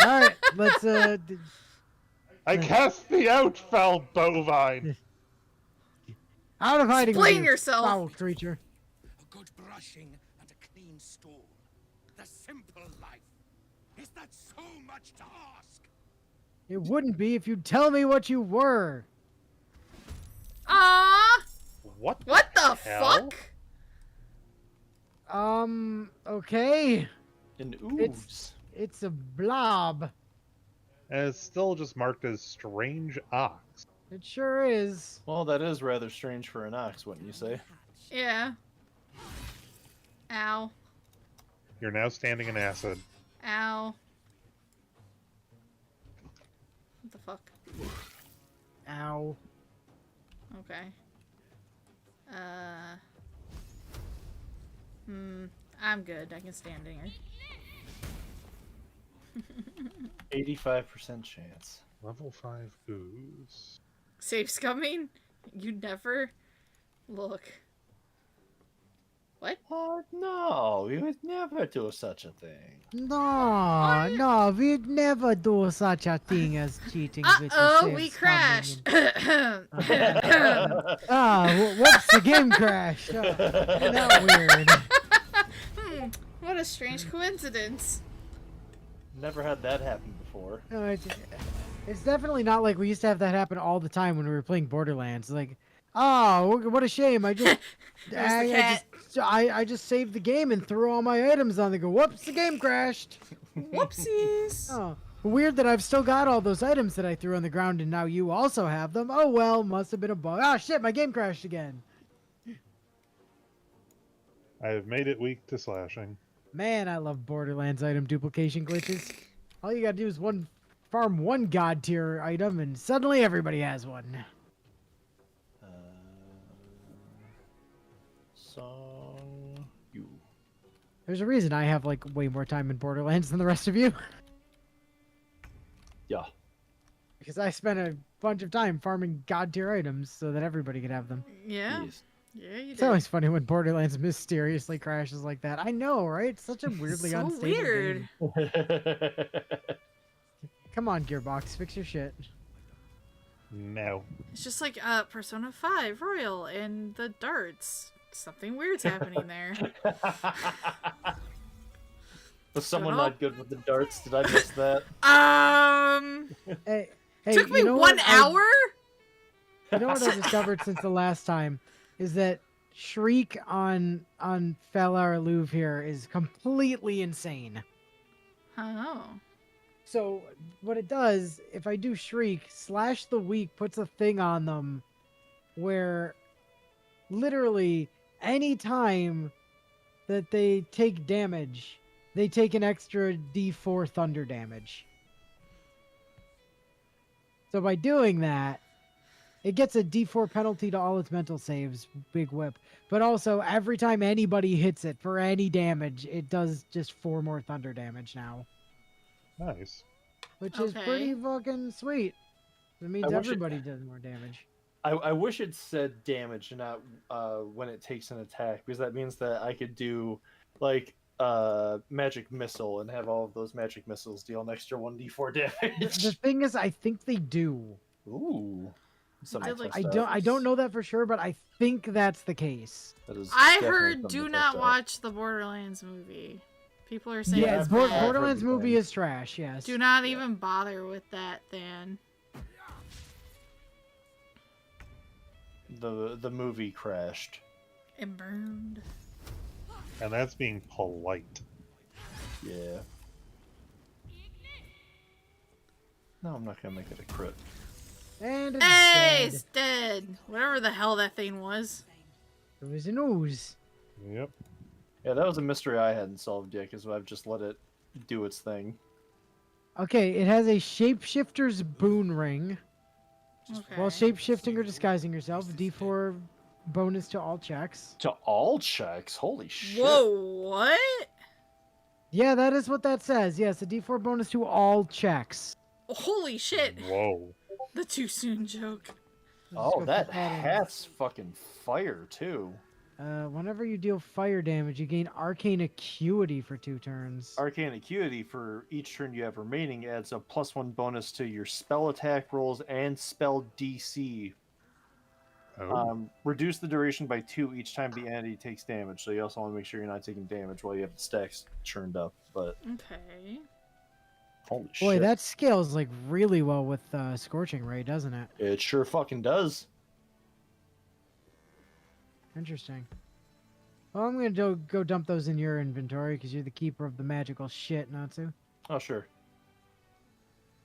S3: All right, let's
S2: I cast thee out, foul bovine.
S3: out of hiding.
S1: Explain
S3: you
S1: yourself.
S3: foul creature.
S5: A good brushing and a clean stall. The simple life. Is that so much to ask?
S3: It wouldn't be if you'd tell me what you were.
S1: Ah!
S2: What?
S1: What the
S2: hell?
S1: fuck?
S3: Okay.
S14: An ooze.
S3: It's a blob.
S2: And it's still just marked as strange ox.
S3: It sure is.
S14: Well, that is rather strange for an ox, wouldn't you say?
S1: Yeah. Ow.
S2: You're now standing in acid.
S1: Ow. What the fuck?
S3: Ow.
S1: Okay. I'm good. I can stand here.
S14: 85% chance.
S2: Level 5 ooze.
S1: Safe's coming? You never look. What?
S14: Oh, no, we would never do such a thing.
S3: No, we'd never do such a thing as cheating.
S1: Uh-oh, we crashed.
S3: Whoops, the game crashed. That weird.
S1: What a strange coincidence.
S14: Never had that happen before.
S3: No, it's definitely not like we used to have that happen all the time when we were playing Borderlands. Like, oh, what a shame! I just, I just saved the game and threw all my items on. They go, whoops, the game crashed.
S1: Whoopsies.
S3: Oh, weird that I've still got all those items that I threw on the ground and now you also have them. Oh well, must have been a bug. Ah, shit, my game crashed again.
S2: I have made it weak to slashing.
S3: Man, I love Borderlands item duplication glitches. All you gotta do is farm one god tier item and suddenly everybody has one.
S14: Song you.
S3: There's a reason I have like way more time in Borderlands than the rest of you.
S14: Yeah.
S3: Because I spent a bunch of time farming god tier items so that everybody could have them.
S1: Yeah.
S14: Yes.
S1: Yeah, you
S3: It's
S1: did.
S3: always funny when Borderlands mysteriously crashes like that. I know, right? It's such a weirdly
S1: So
S3: unstable
S1: weird.
S3: game. Come on, Gearbox, fix your shit.
S2: No.
S1: It's just like Persona 5 Royal and the darts. Something weird's happening there.
S14: Was someone not good with the darts? Did I miss that?
S3: Hey,
S1: took me
S3: you know
S1: 1 hour?
S3: You know what I discovered since the last time is that Shriek on Falar Louvre here is completely insane.
S1: Oh.
S3: So what it does, if I do Shriek, Slash the Weak puts a thing on them where literally any time that they take damage, they take an extra D4 thunder damage. So by doing that, it gets a D4 penalty to all its mental saves, Big Whip. But also, every time anybody hits it for any damage, it does just 4 more thunder damage now.
S2: Nice.
S3: Which is pretty fucking sweet. It means everybody does more damage.
S14: I wish it said damage and not when it takes an attack, because that means that I could do like magic missile and have all of those magic missiles deal an extra 1d4 damage.
S3: The thing is, I think they do.
S14: Ooh.
S3: I don't know that for sure, but I think that's the case.
S1: I heard do not watch the Borderlands movie. People are saying it's bad.
S3: Borderlands movie is trash, yes.
S1: Do not even bother with that, then.
S14: The movie crashed.
S1: It burned.
S2: And that's being polite.
S14: Yeah. No, I'm not gonna make it a crit.
S3: And it's
S1: hey,
S3: dead.
S1: it's dead. Whatever the hell that thing was.
S3: It was an ooze.
S2: Yep.
S14: Yeah, that was a mystery I hadn't solved yet, because I've just let it do its thing.
S3: Okay, it has a shapeshifter's boon ring.
S1: Okay.
S3: While shapeshifting or disguising yourself, D4 bonus to all checks.
S14: To all checks? Holy shit.
S1: Whoa, what?
S3: Yeah, that is what that says. Yes, a D4 bonus to all checks.
S1: Holy shit.
S2: Whoa.
S1: The too soon joke.
S14: Oh, that hat's fucking fire, too.
S3: Whenever you deal fire damage, you gain arcane acuity for 2 turns.
S14: Arcane Acuity, for each turn you have remaining, adds a +1 bonus to your spell attack rolls and spell DC. Reduce the duration by 2 each time the entity takes damage, so you also want to make sure you're not taking damage while you have the stacks churned up. But
S1: okay.
S14: Holy
S3: Boy,
S14: shit.
S3: that scales like really well with Scorching Ray, doesn't it?
S14: It sure fucking does.
S3: Interesting. Well, I'm gonna go dump those in your inventory because you're the keeper of the magical shit, Natsu.
S14: Oh, sure.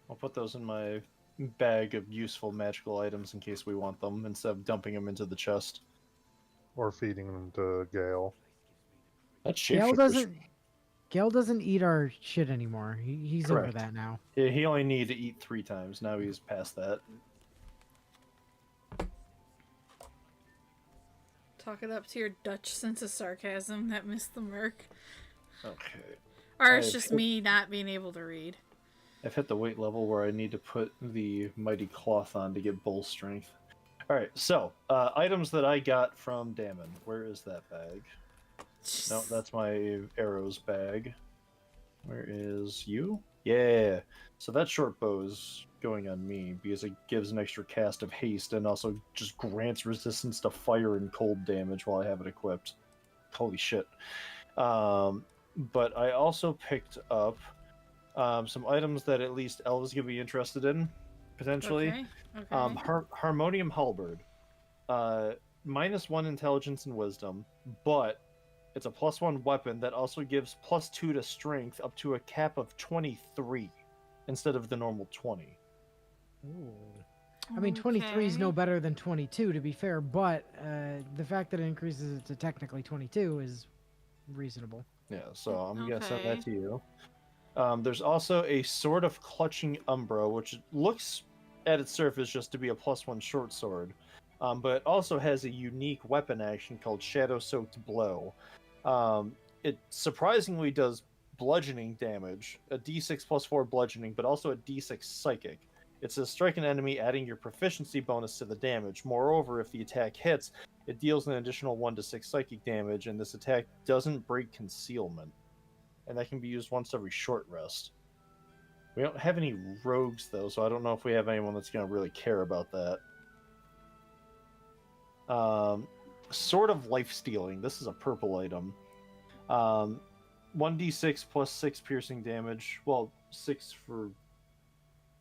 S14: I'll put those in my bag of useful magical items in case we want them, instead of dumping them into the chest.
S2: Or feeding them to Gale.
S14: That
S3: Gale doesn't eat our shit anymore. He's
S14: Correct.
S3: over that now.
S14: Yeah, he only needed to eat 3 times. Now he's past that.
S1: Talk it up to your Dutch sense of sarcasm that missed the mark.
S14: Okay.
S1: Or it's just me not being able to read.
S14: I've hit the weight level where I need to put the mighty cloth on to get bull strength. Alright, so, items that I got from Damon. Where is that bag? No, that's my arrows bag. Where is you? Yeah. So that short bow is going on me because it gives an extra cast of haste and also just grants resistance to fire and cold damage while I have it equipped. Holy shit. But I also picked up some items that at least Elva's gonna be interested in, potentially.
S1: Okay.
S14: Harmonium Halberd. -1 intelligence and wisdom, but it's a +1 weapon that also gives +2 to strength up to a cap of 23 instead of the normal 20.
S3: Ooh. I mean, 23 is no better than 22, to be fair, but the fact that it increases it to technically 22 is reasonable.
S14: Yeah, so I'm going to send that to you. There's also a Sword of Clutching Umbra, which looks at its surface just to be a +1 short sword, but it also has a unique weapon action called Shadow Soaked Blow. It surprisingly does bludgeoning damage, a d6 +4 bludgeoning, but also a d6 psychic. It says strike an enemy, adding your proficiency bonus to the damage. Moreover, if the attack hits, it deals an additional 1 to 6 psychic damage, and this attack doesn't break concealment. And that can be used once every short rest. We don't have any rogues, though, so I don't know if we have anyone that's going to really care about that. Sword of Life Stealing. This is a purple item. 1d6 plus 6 piercing damage. Well, 6 for...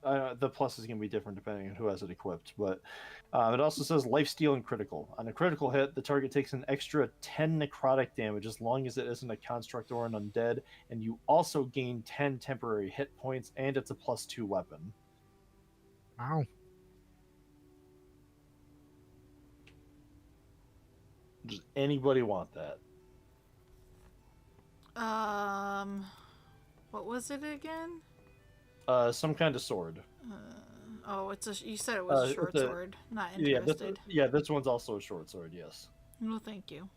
S14: the plus is going to be different depending on who has it equipped, but it also says life steal and critical. On a critical hit, the target takes an extra 10 necrotic damage as long as it isn't a construct or an undead, and you also gain 10 temporary hit points, and it's a +2 weapon.
S3: Wow.
S14: Does anybody want that?
S1: What was it again?
S14: Some kind of sword.
S1: It's a. You said it was a short sword. Not interested.
S14: This one's also a short sword. Yes.
S1: No, thank you.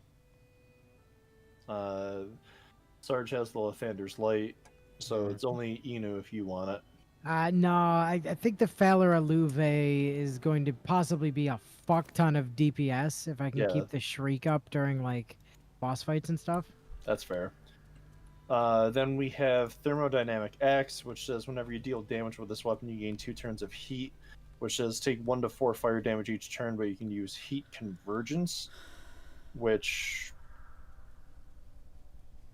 S14: Sarge has the Lathander's Light, so it's only Inu if you want it.
S3: No, I think the Faller Aluve is going to possibly be a fuck ton of DPS if I can keep the Shriek up during like boss fights and stuff.
S14: That's fair. Then we have Thermodynamic Axe, which says whenever you deal damage with this weapon, you gain 2 turns of heat, which says take 1 to 4 fire damage each turn, but you can use Heat Convergence, which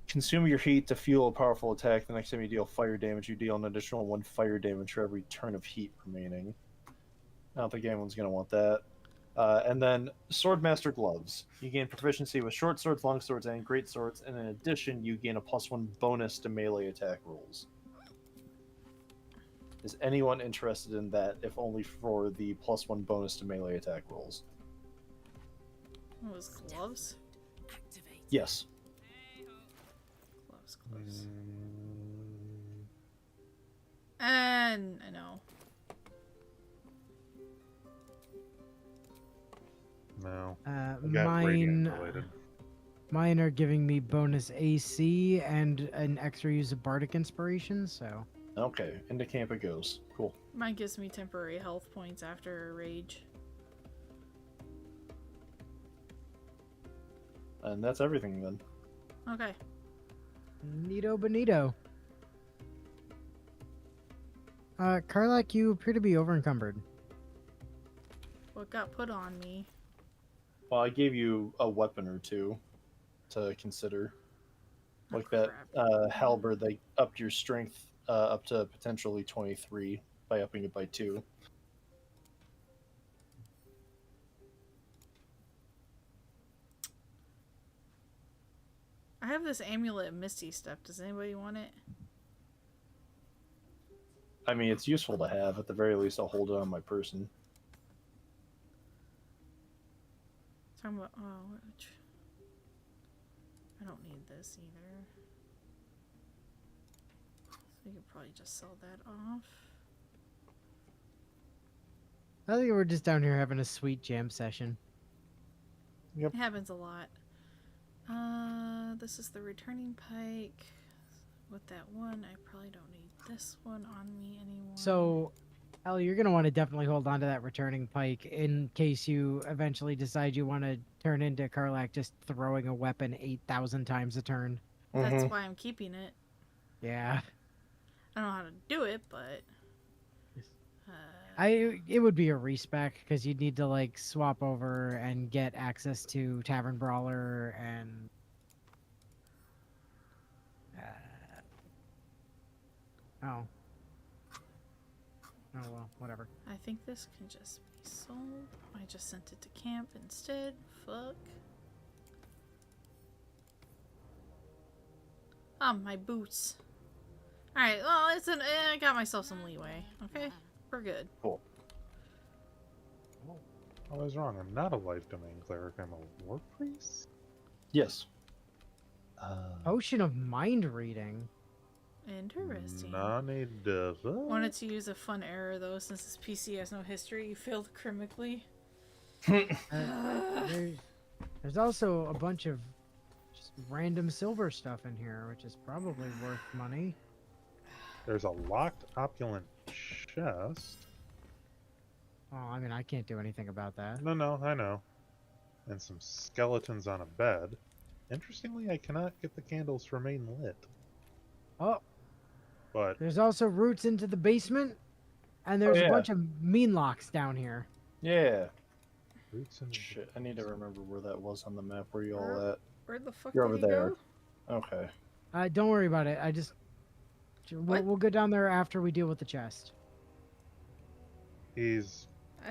S14: consume your heat to fuel a powerful attack. The next time you deal fire damage, you deal an additional 1 fire damage for every turn of heat remaining. I don't think anyone's going to want that. And then Swordmaster Gloves. You gain proficiency with short swords, long swords, and great swords, and in addition, you gain a +1 bonus to melee attack rolls. Is anyone interested in that, if only for the +1 bonus to melee attack rolls?
S1: What was gloves?
S14: Yes.
S1: Gloves. And I know.
S2: No.
S3: Mine are giving me bonus AC and an extra use of Bardic Inspiration, so...
S14: Okay, into camp it goes. Cool.
S1: Mine gives me temporary health points after a rage.
S14: And that's everything then.
S1: Okay.
S3: Neato bonito. Karlak, you appear to be over-encumbered.
S1: What got put on me?
S14: Well, I gave you a weapon or two to consider. Like that halberd, they upped your strength up to potentially 23 by upping it by 2.
S1: I have this amulet of Misty stuff. Does anybody want it?
S14: I mean, it's useful to have. At the very least, I'll hold it on my person.
S1: Talking about which I don't need this either. So you could probably just sell that off.
S3: I think we're just down here having a sweet jam session.
S2: Yep.
S1: It happens a lot. This is the returning pike. With that one, I probably don't need this one on me anymore.
S3: So, Ellie, you're going to want to definitely hold on to that returning pike in case you eventually decide you want to turn into Karlak just throwing a weapon 8,000 times a turn.
S1: That's why I'm keeping it.
S3: Yeah.
S1: I don't know how to do it, but...
S3: It would be a respec because you'd need to like swap over and get access to Tavern Brawler and oh well, whatever.
S1: I think this can just be sold. I just sent it to camp instead. Fuck. My boots. Alright, well, I got myself some leeway. Okay? We're good.
S14: Cool.
S2: I was wrong. I'm not a life domain cleric. I'm a war priest?
S14: Yes.
S3: Potion of mind reading.
S1: Interesting.
S2: Non-a-diva?
S1: Wanted to use a fun error though, since this PC has no history. You failed critically.
S3: There's also a bunch of just random silver stuff in here, which is probably worth money.
S2: There's a locked opulent chest.
S3: Oh, I mean, I can't do anything about that.
S2: No, I know. And some skeletons on a bed. Interestingly, I cannot get the candles to remain lit.
S3: Oh.
S2: But
S3: there's also routes into the basement, and there's a bunch of mean locks down here.
S14: Yeah. Shit, I need to remember where that was on the map. Where you all at?
S1: Where the fuck
S14: You're
S1: did
S14: over
S1: he
S14: there.
S1: go?
S14: Okay.
S3: Don't worry about it. We'll go down there after we deal with the chest.
S1: I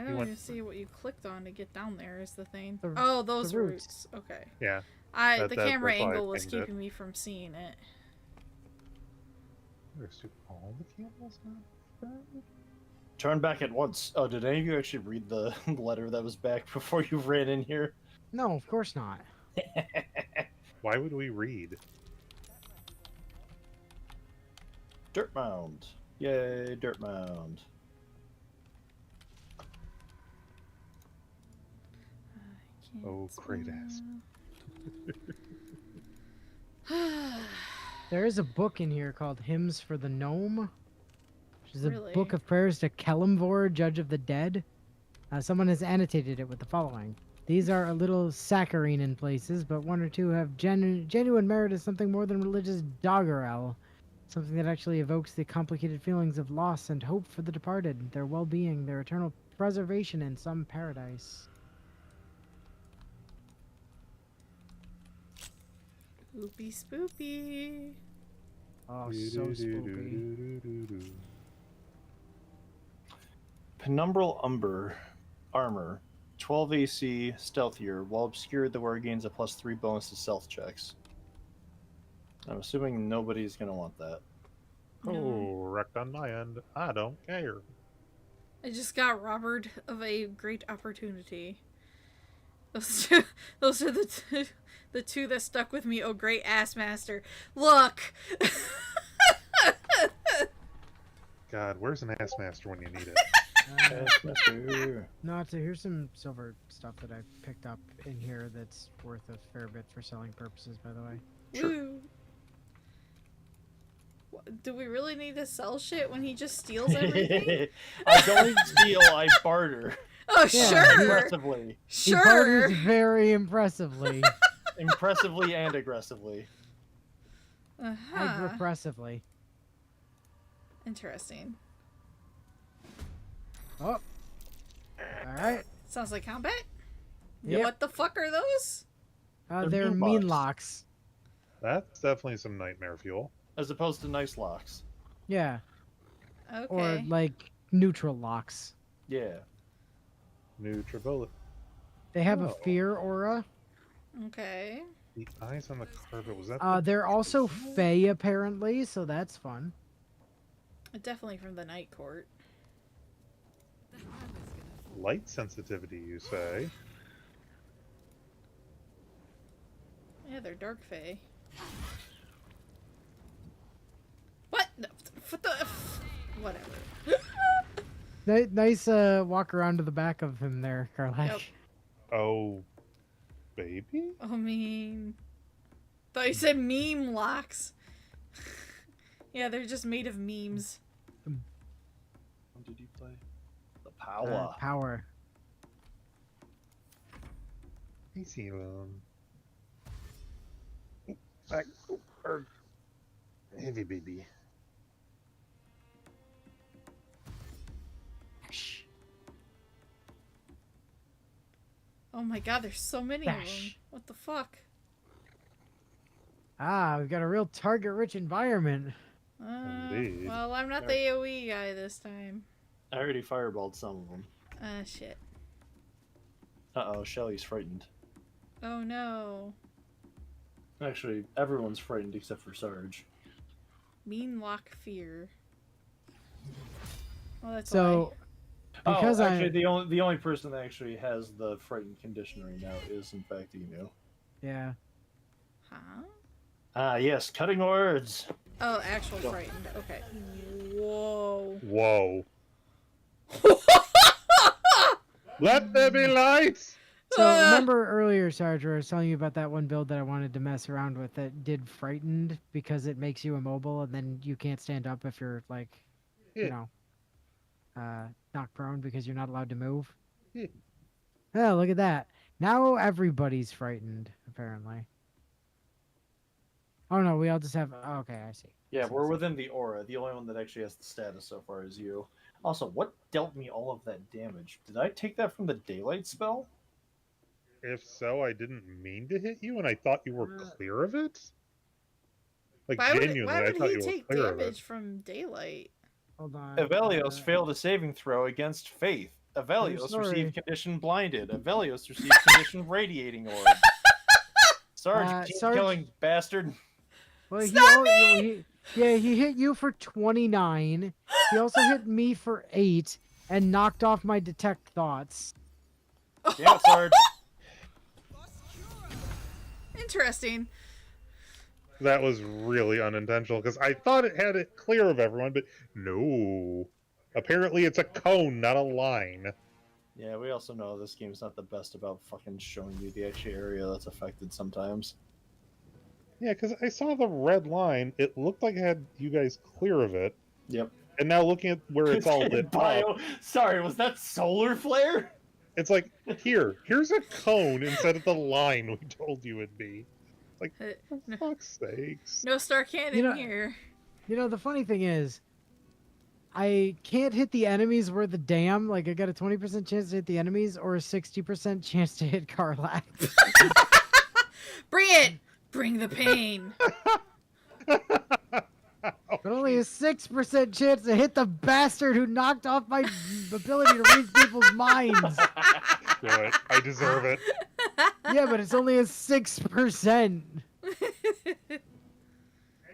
S1: don't even see what you clicked on to get down there. Is the thing?
S3: The-
S1: Oh, those
S3: the roots.
S1: roots. Okay.
S2: Yeah.
S1: The camera
S2: that's why I
S1: angle was
S2: pinged it.
S1: keeping me from seeing it.
S2: There's all the camels now?
S14: Turn back at once. Oh, did any of you actually read the letter that was back before you ran in here?
S3: No, of course not.
S2: Why would we read?
S14: Dirt mound. Yay, dirt mound.
S2: Oh, great ass.
S3: There is a book in here called Hymns for the Gnome, which is a
S1: Really?
S3: book of prayers to Kelimvor, Judge of the Dead. Someone has annotated it with the following. These are a little saccharine in places, but one or two have genuine merit as something more than religious doggerel. Something that actually evokes the complicated feelings of loss and hope for the departed, their well-being, their eternal preservation in some paradise.
S1: Spoopy, spoopy.
S3: Oh, so spoopy.
S14: Penumbral armor. 12 AC, stealthier. While obscured, the wearer gains a +3 bonus to stealth checks. I'm assuming nobody's going to want that.
S2: Oh, wrecked on my end. I don't care.
S1: I just got robbed of a great opportunity. Those are the two that stuck with me. Oh, great ass master. Look!
S2: God, where's an ass master when you need it?
S3: No, here's some silver stuff that I picked up in here that's worth a fair bit for selling purposes, by the way.
S1: Woo. Do we really need to sell shit when he just steals everything?
S14: I don't steal, I barter.
S1: Oh,
S3: Yeah,
S1: sure.
S14: Impressively.
S3: He barters very impressively.
S14: Impressively and aggressively.
S3: Aggressively.
S1: Interesting.
S3: Oh. Alright.
S1: Sounds like combat?
S3: Yep.
S1: What the fuck are those?
S3: They're mean locks.
S2: That's definitely some nightmare fuel.
S14: As opposed to nice locks.
S3: Yeah.
S1: Okay.
S3: Or, like, neutral locks.
S14: Yeah.
S2: Nutribullet.
S3: They have a fear aura.
S1: Okay.
S2: The eyes on the carpet, was that
S3: They're also fey, apparently, so that's fun.
S1: Definitely from the night court.
S2: light sensitivity, you say?
S1: Yeah, they're dark fae. What? No, what the? Whatever.
S3: Nice walk around to the back of him there, Carlac.
S1: Yep.
S2: Oh, baby?
S1: I mean, thought you said meme locks. Yeah, they're just made of memes.
S14: What did you play? The power.
S3: Power.
S2: Easy heavy baby.
S1: Oh my god, there's so many of them. What the fuck?
S3: Ah, we've got a real target-rich environment.
S2: Indeed.
S1: Well, I'm not the AoE guy this time.
S14: I already fireballed some of them.
S1: Shit.
S14: Uh-oh, Shelly's frightened.
S1: Oh no.
S14: Actually, everyone's frightened except for Sarge.
S1: Mean lock fear. Well, that's
S3: So, because
S14: actually, the only person that actually has the frightened condition right now is, in fact, Emu.
S3: Yeah.
S1: Huh?
S14: Ah, yes, cutting words.
S1: Oh, actual frightened. Okay. Whoa.
S2: Whoa. Let there be light!
S3: So remember earlier, Sarge, where I was telling you about that one build that I wanted to mess around with that did frightened because it makes you immobile and then you can't stand up if you're like, you know, knocked prone because you're not allowed to move. Oh, look at that. Now everybody's frightened, apparently. Oh no, we all just have. Oh, okay, I see.
S14: Yeah, we're within the aura. The only one that actually has the status so far is you. Also, what dealt me all of that damage? Did I take that from the daylight spell?
S2: If so, I didn't mean to hit you, and I thought you were clear of it. Like, genuinely,
S1: why
S2: I
S1: would
S2: thought
S1: he
S2: you were
S1: take
S2: clear of it.
S1: damage from daylight?
S3: Hold on.
S14: Avelios failed a saving throw against Faith. Avelios
S3: sorry.
S14: received condition blinded. Avelios received condition radiating orb. Sarge, team
S3: Sarge-
S14: killing bastard.
S3: Well,
S1: Stop
S3: he hit you for 29. He also hit me for 8 and knocked off my detect thoughts.
S14: Damn it, Sarge.
S1: Interesting.
S2: That was really unintentional because I thought it had it clear of everyone, but no. Apparently, it's a cone, not a line.
S14: Yeah, we also know this game's not the best about fucking showing you the actual area that's affected sometimes.
S2: Yeah, because I saw the red line. It looked like it had you guys clear of it.
S14: Yep.
S2: And now looking at where it's all lit up,
S14: Sorry, was that solar flare?
S2: it's like, here's a cone instead of the line we told you it'd be. Like, for fuck's sakes.
S1: No star cannon here.
S3: You know, the funny thing is, I can't hit the enemies where the dam, like I got a 20% chance to hit the enemies or a 60% chance to hit Karlak.
S1: Bring it! Bring the pain.
S3: But only a 6% chance to hit the bastard who knocked off my ability to read people's minds.
S2: Good. I deserve it.
S3: Yeah, but it's only a 6%.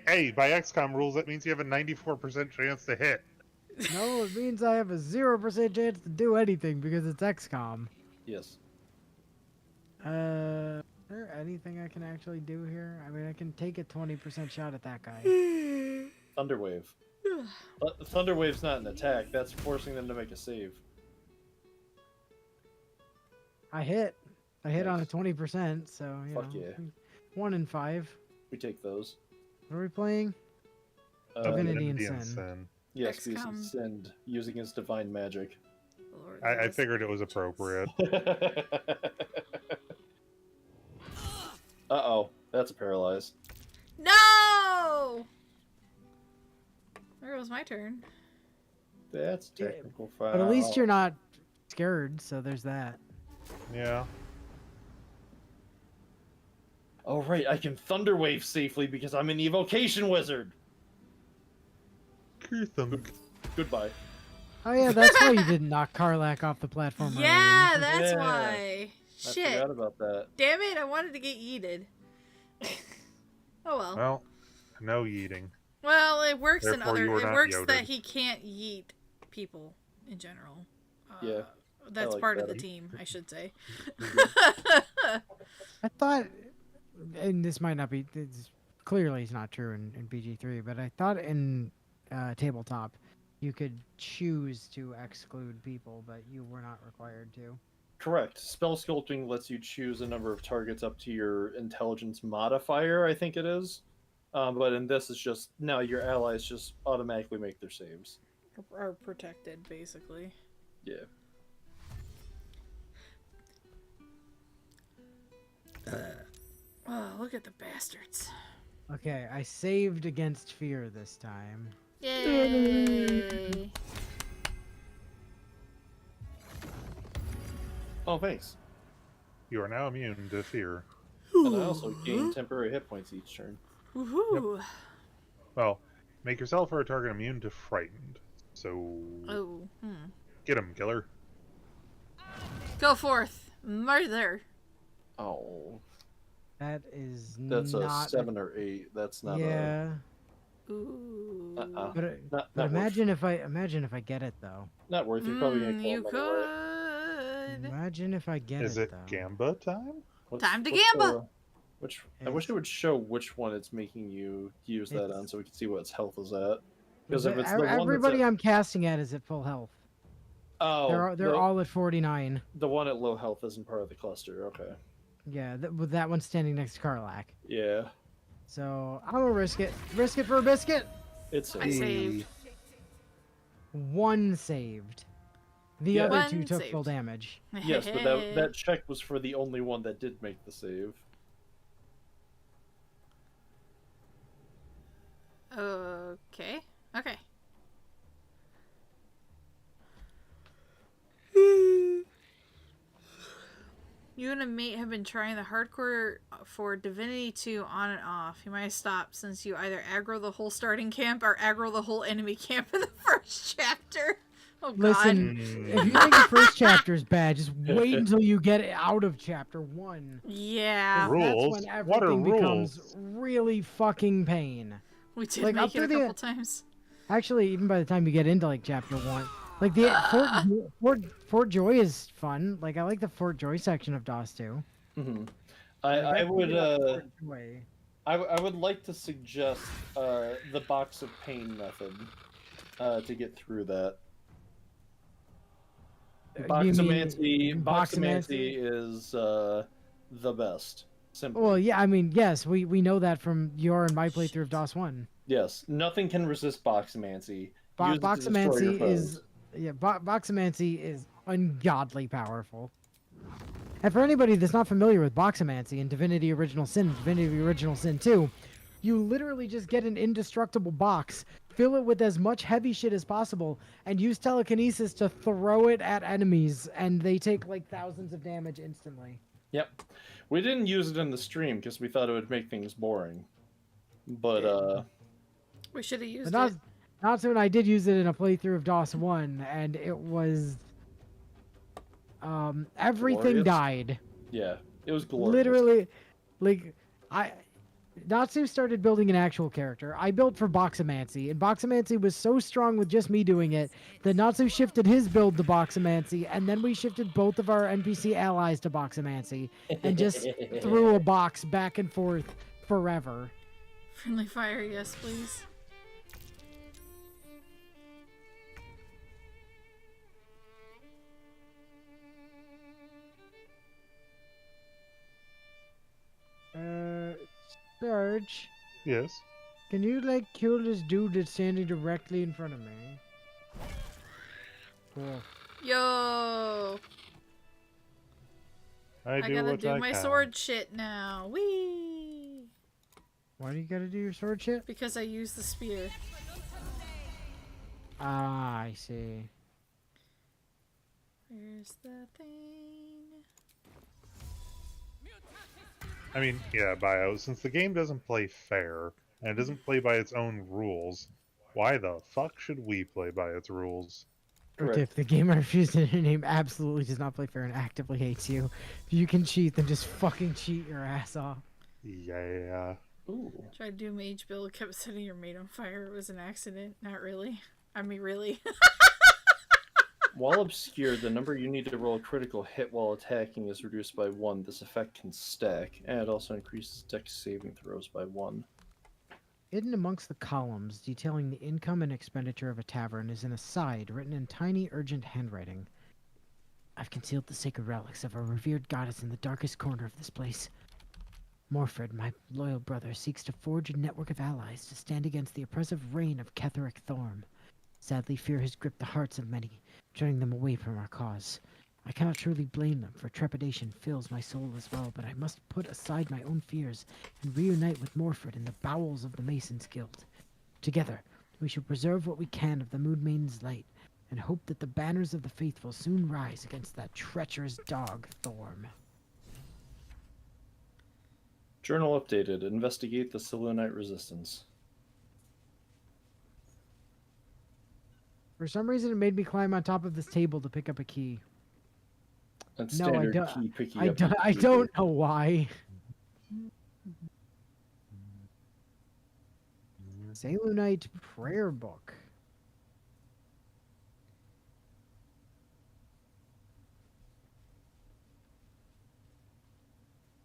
S2: Hey, by XCOM rules, that means you have a 94% chance to hit.
S3: No, it means I have a 0% chance to do anything because it's XCOM.
S14: Yes.
S3: Is there anything I can actually do here? I mean, I can take a 20% shot at that guy.
S14: Thunderwave. Thunderwave's not an attack. That's forcing them to make a save.
S3: I hit on a 20%, so, you
S14: Fuck
S3: know.
S14: yeah.
S3: 1 in 5.
S14: We take those.
S3: What are we playing? Divinity and
S2: Divinity
S3: Sin.
S14: Yes, he's
S1: XCOM.
S14: Send, using his divine magic.
S2: I figured it was appropriate.
S14: Uh-oh, that's a paralyze.
S1: No! There goes my turn.
S14: That's technical foul.
S3: But at least you're not scared, so there's that.
S2: Yeah.
S14: Oh, right, I can Thunderwave safely because I'm an evocation wizard. Goodbye.
S3: Oh yeah, that's why you didn't knock Karlak off the platform.
S1: Yeah,
S3: earlier.
S1: that's
S14: Yeah.
S1: why.
S14: I
S1: Shit.
S14: forgot about that.
S1: Damn it, I wanted to get yeeted. Oh well.
S2: Well, no yeeting.
S1: Well, it works in
S2: Therefore,
S1: other.
S2: you were
S1: It
S2: not
S1: works
S2: yodered.
S1: that he can't yeet people in general.
S14: Yeah.
S1: That's
S14: like
S1: part of
S14: that.
S1: the team, I should say.
S3: I thought, and this might not be. This clearly is not true in BG3, but I thought in tabletop you could choose to exclude people, but you were not required to.
S14: Correct. Spell sculpting lets you choose a number of targets up to your intelligence modifier, I think it is. But in this, it's just now your allies just automatically make their saves.
S1: Are protected, basically.
S14: Yeah.
S1: Oh, look at the bastards.
S3: Okay, I saved against fear this time.
S1: Yay!
S14: Oh, thanks.
S2: You are now immune to fear.
S14: And I also gain temporary hit points each turn.
S1: Woohoo!
S2: Well, make yourself or a target immune to frightened. So...
S1: Oh,
S2: Get him, killer.
S1: Go forth, murder.
S14: Oh.
S3: That is
S14: That's
S3: not
S14: a 7 or 8. That's not
S3: yeah.
S1: Ooh.
S14: a...
S3: But,
S14: Not
S3: but
S14: worth.
S3: imagine if I get it though.
S14: Not worth. You're probably gonna kill
S1: You
S14: him
S1: could.
S14: anyway.
S3: Imagine if I get
S2: Is
S3: it
S2: it
S3: though.
S2: Gamba time?
S1: Time to
S14: what's
S1: gamble.
S14: I wish it would show which one it's making you use that on, so we can see what its health is at. Because if it's the one
S3: Everybody
S14: that's at,
S3: I'm casting at is at full health.
S14: oh,
S3: They're all at 49.
S14: the one at low health isn't part of the cluster. Okay.
S3: Yeah, with that one standing next to Karlak.
S14: Yeah.
S3: So I'm gonna risk it. Risk it for a biscuit.
S14: It's
S1: I saved.
S3: One saved. The
S14: Yeah.
S3: other two
S1: One
S3: took
S1: saved.
S3: full damage.
S14: Yes, but that check was for the only one that did make the save.
S1: Okay. Okay. You and a mate have been trying the hardcore for Divinity 2 on and off. You might have stopped since you either aggro the whole starting camp or aggro the whole enemy camp in the first chapter. Oh, God.
S3: Listen, if you think the first chapter is bad, just wait until you get out of chapter 1.
S1: Yeah.
S3: That's when everything becomes really fucking pain.
S1: We did make it a couple times.
S3: Actually, even by the time you get into like chapter 1, like the Fort Joy is fun. Like I like the Fort Joy section of DOS 2.
S14: Mm-hmm.
S3: I
S14: would like to suggest the box of pain method to get through that. Boxomancy is the best. Simply.
S3: Well, yeah, I mean, yes, we know that from your and my playthrough of DOS 1.
S14: Yes, nothing can resist Boxomancy.
S3: Boxomancy is Boxomancy is ungodly powerful. And for anybody that's not familiar with Boxomancy and Divinity Original Sin, Divinity Original Sin 2, you literally just get an indestructible box, fill it with as much heavy shit as possible, and use telekinesis to throw it at enemies, and they take like thousands of damage instantly.
S14: Yep. We didn't use it in the stream because we thought it would make things boring. But
S1: we should have used it.
S3: Natsu and I did use it in a playthrough of DOS 1, and it was everything died.
S14: Yeah, it was glorious.
S3: Literally, like Natsu started building an actual character. I built for Boxomancy, and Boxomancy was so strong with just me doing it that Natsu shifted his build to Boxomancy, and then we shifted both of our NPC allies to Boxomancy, and just threw a box back and forth forever.
S1: Friendly fire, yes, please.
S3: Serge?
S2: Yes?
S3: Can you, like, kill this dude that's standing directly in front of me? Cool.
S1: Yo! I gotta do my sword shit now. Whee!
S3: Why do you gotta do your sword shit?
S1: Because I use the spear.
S3: Ah, I see.
S1: Where's the thing?
S2: I mean, yeah, Bio, since the game doesn't play fair, and it doesn't play by its own rules, why the fuck should we play by its rules?
S3: If the game I refuse to name absolutely does not play fair and actively hates you, if you can cheat, then just fucking cheat your ass off.
S2: Yeah.
S14: Ooh.
S1: Tried to do mage build, kept setting your mate on fire. It was an accident. Not really. I mean, really.
S14: While obscured, the number you need to roll a critical hit while attacking is reduced by 1. This effect can stack, and it also increases dex saving throws by 1.
S3: Hidden amongst the columns, detailing the income and expenditure of a tavern, is an aside written in tiny, urgent handwriting. I've concealed the sacred relics of a revered goddess in the darkest corner of this place. Morfred, my loyal brother, seeks to forge a network of allies to stand against the oppressive reign of Ketheric Thorm. Sadly, fear has gripped the hearts of many, turning them away from our cause. I cannot truly blame them, for trepidation fills my soul as well, but I must put aside my own fears and reunite with Morfred in the bowels of the Masons' Guild. Together, we shall preserve what we can of the Moonmaid's light, and hope that the banners of the faithful soon rise against that treacherous dog, Thorm.
S14: Journal updated. Investigate the Selûnite resistance.
S3: For some reason, it made me climb on top of this table to pick up a key.
S14: That's
S3: No,
S14: standard
S3: I
S14: key picking
S3: don't.
S14: up.
S3: I don't know why. Selûnite prayer book.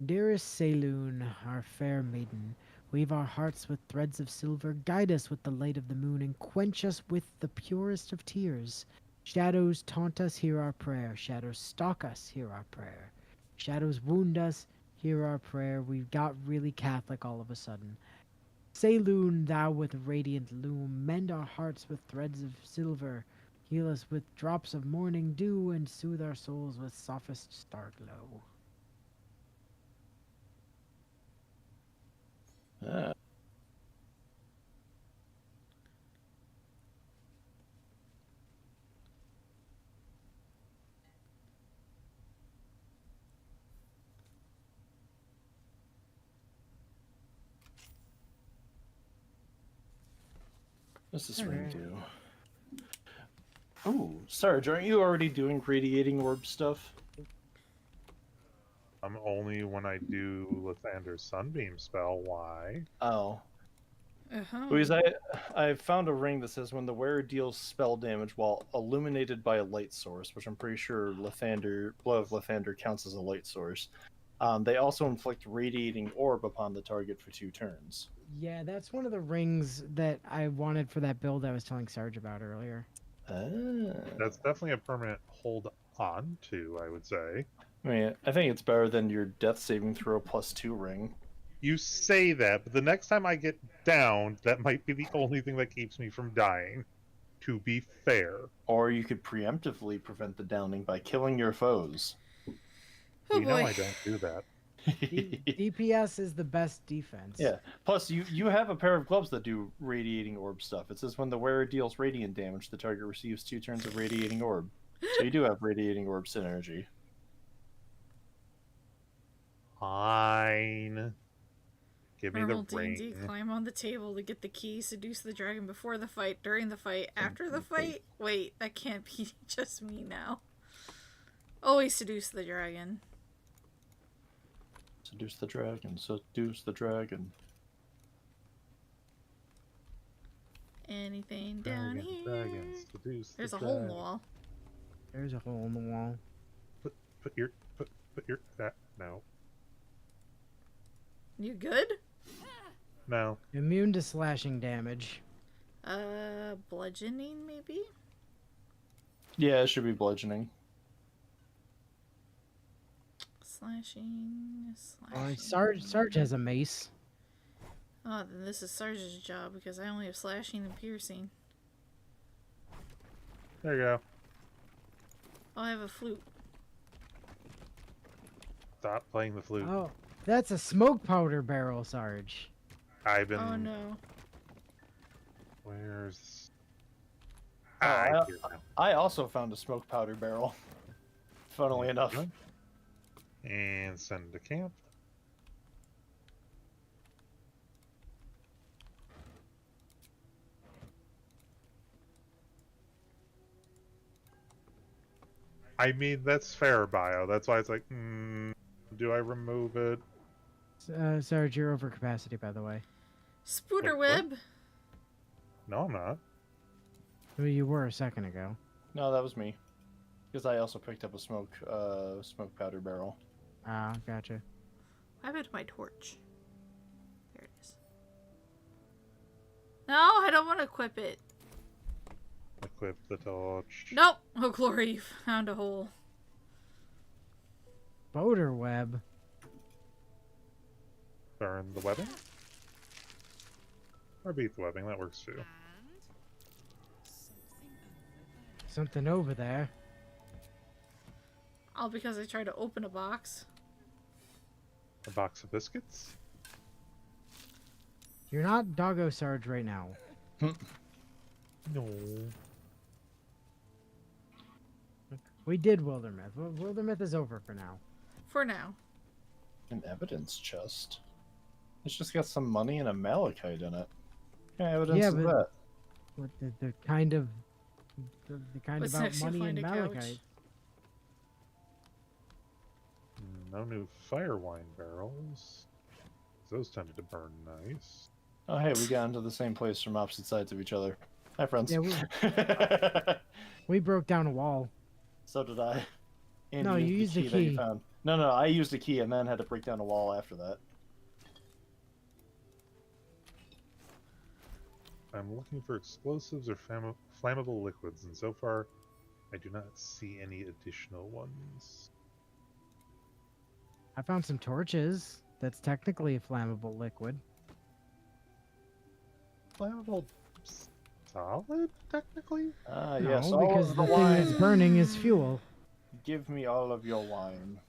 S3: Dearest Selûne, our fair maiden, weave our hearts with threads of silver, guide us with the light of the moon, and quench us with the purest of tears. Shadows taunt us, hear our prayer. Shadows stalk us, hear our prayer. Shadows wound us, hear our prayer. We got really Catholic all of a sudden. Selûne, thou with radiant loom, mend our hearts with threads of silver. Heal us with drops of morning dew, and soothe our souls with softest star glow.
S14: Ah. What's this ring do? Oh, Sarge, aren't you already doing radiating orb stuff?
S2: I'm only when I do Lathander's Sunbeam spell. Why?
S14: Oh.
S1: Uh-huh.
S14: Because I found a ring that says when the wearer deals spell damage while illuminated by a light source, which I'm pretty sure Blood of Lathander counts as a light source. They also inflict radiating orb upon the target for 2 turns.
S3: Yeah, that's one of the rings that I wanted for that build I was telling Sarge about earlier.
S2: That's definitely a permanent hold on to, I would say.
S14: I mean, I think it's better than your death saving throw +2 ring.
S2: You say that, but the next time I get downed, that might be the only thing that keeps me from dying. To be fair.
S14: Or you could preemptively prevent the downing by killing your foes.
S1: Oh,
S2: you know I don't do that.
S3: DPS is the best defense.
S14: Yeah. Plus, you have a pair of gloves that do radiating orb stuff. It says when the wearer deals radiant damage, the target receives 2 turns of radiating orb. So you do have radiating orb synergy.
S2: Fine. Give me
S1: Normal
S2: the ring.
S1: D&D, climb on the table to get the key, seduce the dragon before the fight, during the fight, after the fight. Wait, that can't be just me now. Always seduce the dragon.
S14: Seduce the dragon, seduce the dragon.
S1: Anything down here?
S2: Dragons, seduce
S1: There's
S2: the
S1: a hole in the
S2: dragon.
S1: wall.
S3: There's a hole in the wall.
S2: Put your that no.
S1: You good?
S2: No.
S3: Immune to slashing damage.
S1: Bludgeoning maybe?
S14: Yeah, it should be bludgeoning.
S1: Slashing.
S3: Sarge has a mace.
S1: Oh, then this is Sarge's job because I only have slashing and piercing.
S2: There you go.
S1: Oh, I have a flute.
S2: Stop playing the flute.
S3: Oh, that's a smoke powder barrel, Sarge.
S2: I've been.
S1: Oh no.
S2: Where's?
S14: I also found a smoke powder barrel. Funnily enough.
S2: And send to camp. I mean, that's fair, Bio. That's why it's like, do I remove it?
S3: Sarge, you're over capacity, by the way.
S1: Spooder web.
S2: No, I'm not.
S3: Well, you were a second ago.
S14: No, that was me. Because I also picked up a smoke powder barrel.
S3: Ah, gotcha.
S1: I bet my torch. There it is. No, I don't want to equip it.
S2: Equip the torch.
S1: Nope. Oh, glory. You found a hole.
S3: Boulder web.
S2: Burn the webbing? Or beat the webbing, that works too.
S3: Something over there.
S1: All because I tried to open a box.
S2: A box of biscuits?
S3: You're not Doggo Sarge right now.
S2: No.
S3: We did Wildermyth. Wildermyth is over for now.
S1: For now.
S14: An evidence chest. It's just got some money and a malachite in it. What kind of evidence is that?
S3: What the kind of
S1: What's
S3: about
S1: next? You'll
S3: money
S1: find
S3: and
S1: a couch.
S3: malachite.
S2: No new fire wine barrels. Those tended to burn nice.
S14: Oh, hey, we got into the same place from opposite sides of each other. Hi, friends.
S3: Yeah, we broke down a wall.
S14: So did I. And
S3: No, you used the
S14: that you
S3: key.
S14: found. No, I used a key and then had to break down a wall after that.
S2: I'm looking for explosives or flammable liquids, and so far, I do not see any additional ones.
S3: I found some torches. That's technically a flammable liquid.
S2: Flammable solid, technically?
S14: Ah,
S3: No,
S14: yes. All
S3: because
S14: of
S3: the
S14: the
S3: thing
S14: wine.
S3: that's burning is fuel.
S14: Give me all of your wine.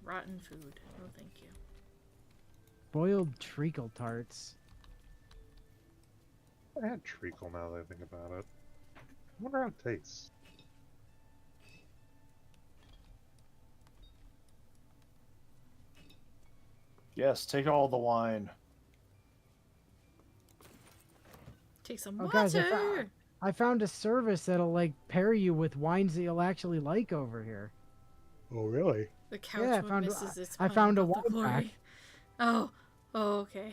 S1: Rotten food. No, thank you.
S3: Boiled treacle tarts.
S2: I had treacle now that I think about it. I wonder how it tastes.
S14: Yes, take all the wine.
S1: Take some
S3: Oh,
S1: water.
S3: guys, I found a service that'll like pair you with wines that you'll actually like over here.
S2: Oh, really?
S1: The couch misses its
S3: I found a
S1: about the
S3: wine pack.
S1: glory. Oh, okay.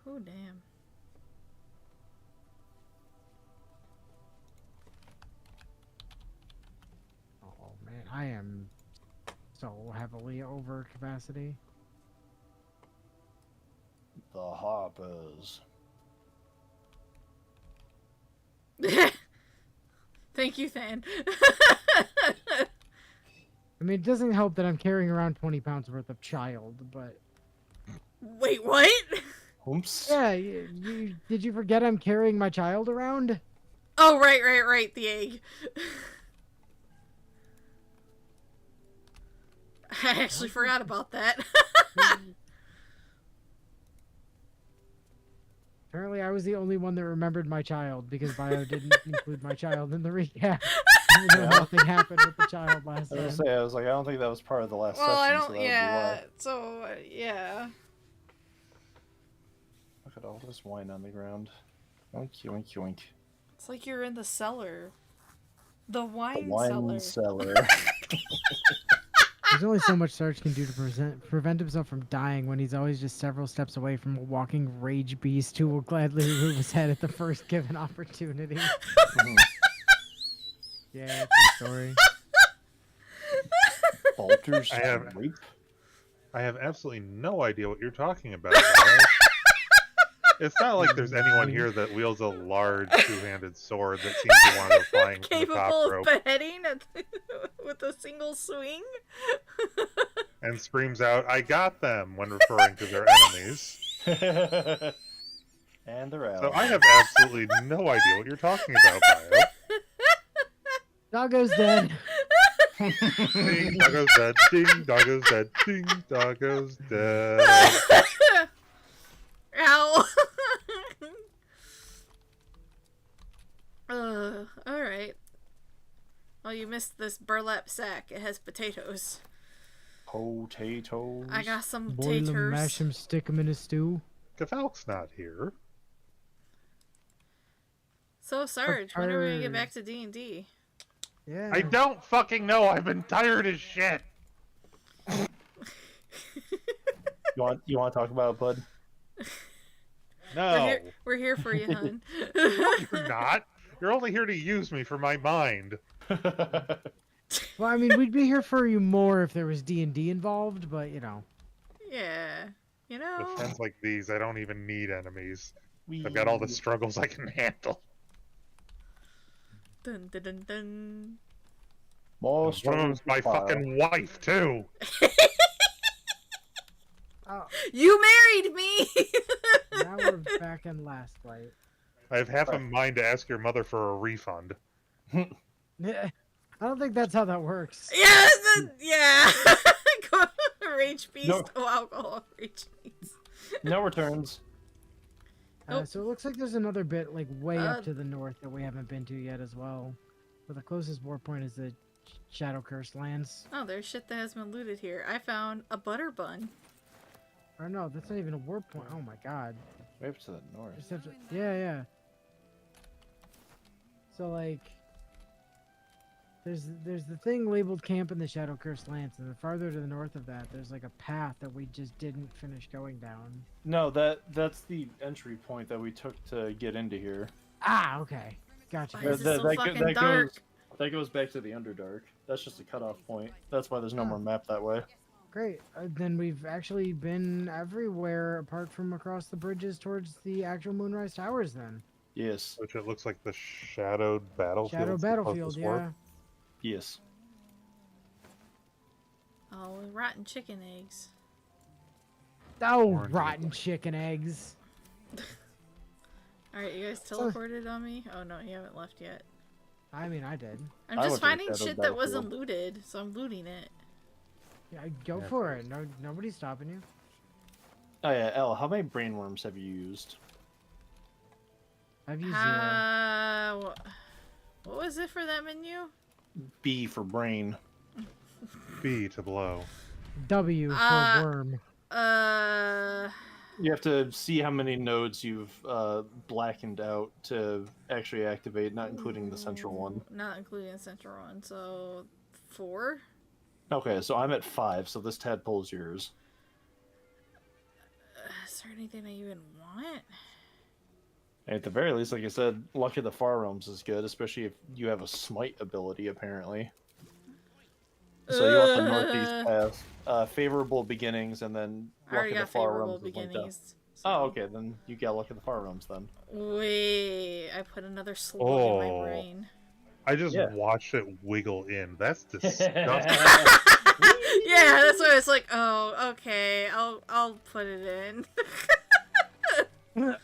S1: Oh, damn.
S3: Oh man, I am so heavily over capacity.
S14: The hoppers.
S1: Thank you, Than.
S3: I mean, it doesn't help that I'm carrying around 20 pounds worth of child, but...
S1: Wait, what?
S14: Oops.
S3: Yeah, did you forget I'm carrying my child around?
S1: Oh, right, the egg. I actually forgot about that.
S3: Apparently I was the only one that remembered my child, because Bio didn't include my child in the recap. Even though nothing happened with the child last time.
S14: I was like, I don't think that was part of the last
S1: Well,
S14: session.
S1: I don't,
S14: so that would be
S1: yeah,
S14: why.
S1: so, yeah.
S14: Look at all this wine on the ground. Yoink, yoink, yoink.
S1: It's like you're in the cellar. The wine
S14: cellar.
S3: There's only so much Sarge can do to prevent himself from dying when he's always just several steps away from a walking rage beast who will gladly remove his head at the first given opportunity. Yeah, it's a story.
S14: Balder's
S2: I have absolutely no idea what you're talking about. Guys. It's not like there's anyone here that wields a large two-handed sword that seems to want to go flying from the top
S1: Capable
S2: rope
S1: of beheading with a single swing?
S2: and screams out, "I got them," when referring to their enemies.
S14: And they're out.
S2: So I have absolutely no idea what you're talking about, Bio.
S3: Doggo's dead.
S2: Ding, doggo's dead. Ding, doggo's dead. Ding, doggo's dead.
S1: Ow. Alright. Oh, you missed this burlap sack. It has potatoes.
S14: Potatoes.
S1: I got some
S3: Boil
S1: taters.
S3: them, mash them, stick them in a stew.
S2: Kefalk's not here.
S1: So, Sarge, when are we gonna get back to D&D?
S3: Yeah.
S2: I don't fucking know. I've been tired as shit.
S14: You want to talk about it, bud?
S2: No.
S1: We're here for you, hun.
S2: No, you're not. You're only here to use me for my mind.
S3: Well, I mean, we'd be here for you more if there was D&D involved, but, you know.
S1: Yeah. You know?
S2: With friends like these, I don't even need enemies. I've got all the struggles I can handle.
S1: Dun dun dun dun.
S14: More
S2: One of them's my fucking wife, too.
S3: Oh,
S1: You married me!
S3: now we're back in last fight.
S2: I have half a mind to ask your mother for a refund.
S3: Yeah, I don't think that's how that works.
S1: Yeah, yeah. Rage beast.
S14: No.
S1: Oh, alcohol. Rage beast.
S14: No returns.
S3: So it looks like there's another bit like way up to the north that we haven't been to yet as well. But the closest war point is the Shadow Cursed Lands.
S1: Oh, there's shit that has been looted here. I found a butter bun.
S3: Or no, that's not even a war point. Oh my god.
S14: Way up to the north.
S3: Yeah. So like, there's the thing labeled Camp in the Shadow Cursed Lands, and then farther to the north of that, there's like a path that we just didn't finish going down.
S14: No, that's the entry point that we took to get into here.
S3: Ah, okay, gotcha.
S1: Why is it so fucking dark?
S14: That goes back to the Underdark. That's just a cutoff point. That's why there's no more map that way.
S3: Great. Then we've actually been everywhere apart from across the bridges towards the actual Moonrise Towers then.
S14: Yes.
S2: Which it looks like the Shadowed Battlefield.
S3: Shadow Battlefield, yeah.
S14: Yes.
S1: Oh, rotten chicken eggs.
S3: Oh, rotten chicken eggs.
S1: Alright, you guys teleported on me? Oh no, you haven't left yet.
S3: I mean, I did.
S1: I'm just finding shit that wasn't looted, so I'm looting it.
S3: Yeah, go for it. No, nobody's stopping you.
S14: Oh yeah, Elle, how many brainworms have you used?
S3: I've used 0.
S1: What was it for that menu?
S14: B for brain.
S2: B to blow.
S3: W for worm.
S14: You have to see how many nodes you've blackened out to actually activate, not including the central one.
S1: Not including the central one, so 4?
S14: Okay, so I'm at 5, so this tadpole is yours.
S1: Is there anything I even want?
S14: At the very least, like I said, Luck of the Far Realms is good, especially if you have a smite ability, apparently. So you want the northeast path, favorable beginnings, and then Luck of the Far Realms is linked up. Oh, okay, then you got Luck of the Far Realms then.
S1: Wait, I put another slug in my brain.
S2: I just watched it wiggle in. That's disgusting.
S1: Yeah, that's why I was like, oh, okay, I'll put it in.
S2: Yeah,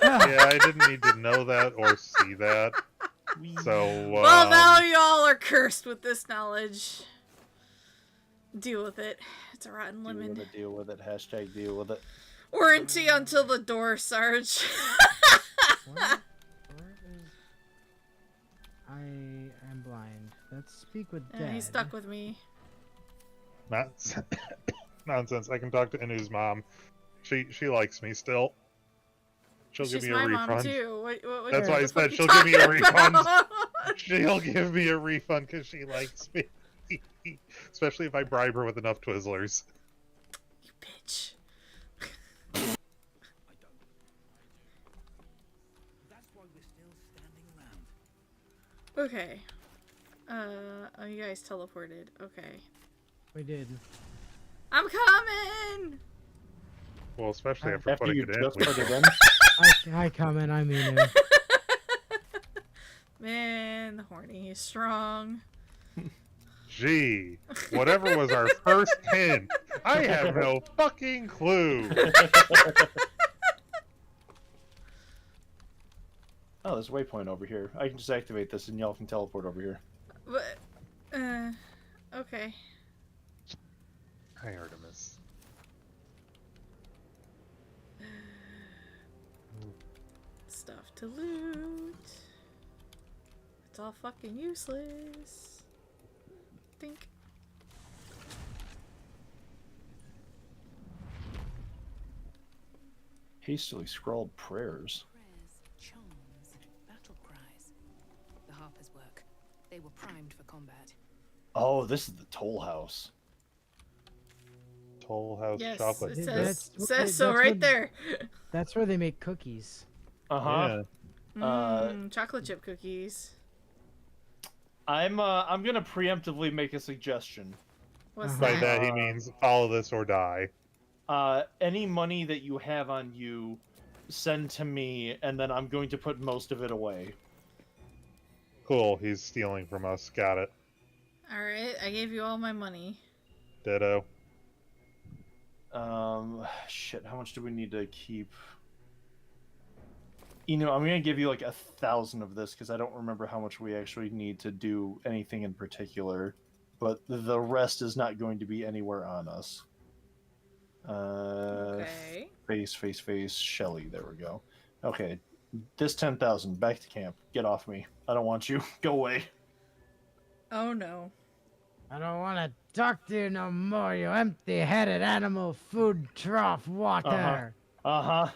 S2: I didn't need to know that or see that. So,
S1: well, now y'all are cursed with this knowledge. Deal with it. It's a rotten lemon.
S14: Deal with it. Hashtag deal with it.
S1: Warranty until the door, Sarge.
S3: Where is... I am blind. Let's speak with Dad.
S1: He's stuck with me.
S2: Nonsense. I can talk to Inu's mom. She likes me still. She'll give me a refund.
S1: Mom too. What
S2: That's why I said she'll give me a refund. She'll give me a refund because she likes me. Especially if I bribe her with enough Twizzlers.
S1: You bitch. Okay. Oh, you guys teleported. Okay.
S3: We did.
S1: I'm coming!
S2: Well, especially after putting it in.
S3: I comment, I mean it.
S1: Man, the horny is strong.
S2: Gee, whatever was our first hint, I have no fucking clue.
S14: Oh, there's a waypoint over here. I can just activate this and y'all can teleport over here.
S1: But, okay.
S2: Hi, Artemis.
S1: Stuff to loot. It's all fucking useless. Think.
S14: Hastily scrawled prayers.
S7: Charms, battle cries. The Harper's work. They were primed for combat.
S14: Oh, this is the Toll House.
S2: Toll House
S1: yes,
S2: chocolate.
S1: It says so right there.
S3: That's where they make cookies.
S14: Uh-huh.
S2: Yeah.
S1: Chocolate chip cookies.
S14: I'm gonna preemptively make a suggestion.
S1: What's
S2: By
S1: that?
S2: that he means follow this or die.
S14: Any money that you have on you, send to me, and then I'm going to put most of it away.
S2: Cool, he's stealing from us. Got it.
S1: Alright, I gave you all my money.
S2: Ditto.
S14: Shit, how much do we need to keep? You know, I'm gonna give you like 1,000 of this because I don't remember how much we actually need to do anything in particular, but the rest is not going to be anywhere on us.
S1: Okay.
S14: Face, Shelly, there we go. Okay, this 10,000, back to camp. Get off me. I don't want you. Go away.
S1: Oh no.
S3: I don't want to talk to you no more, you empty-headed animal food trough water.
S14: Uh-huh.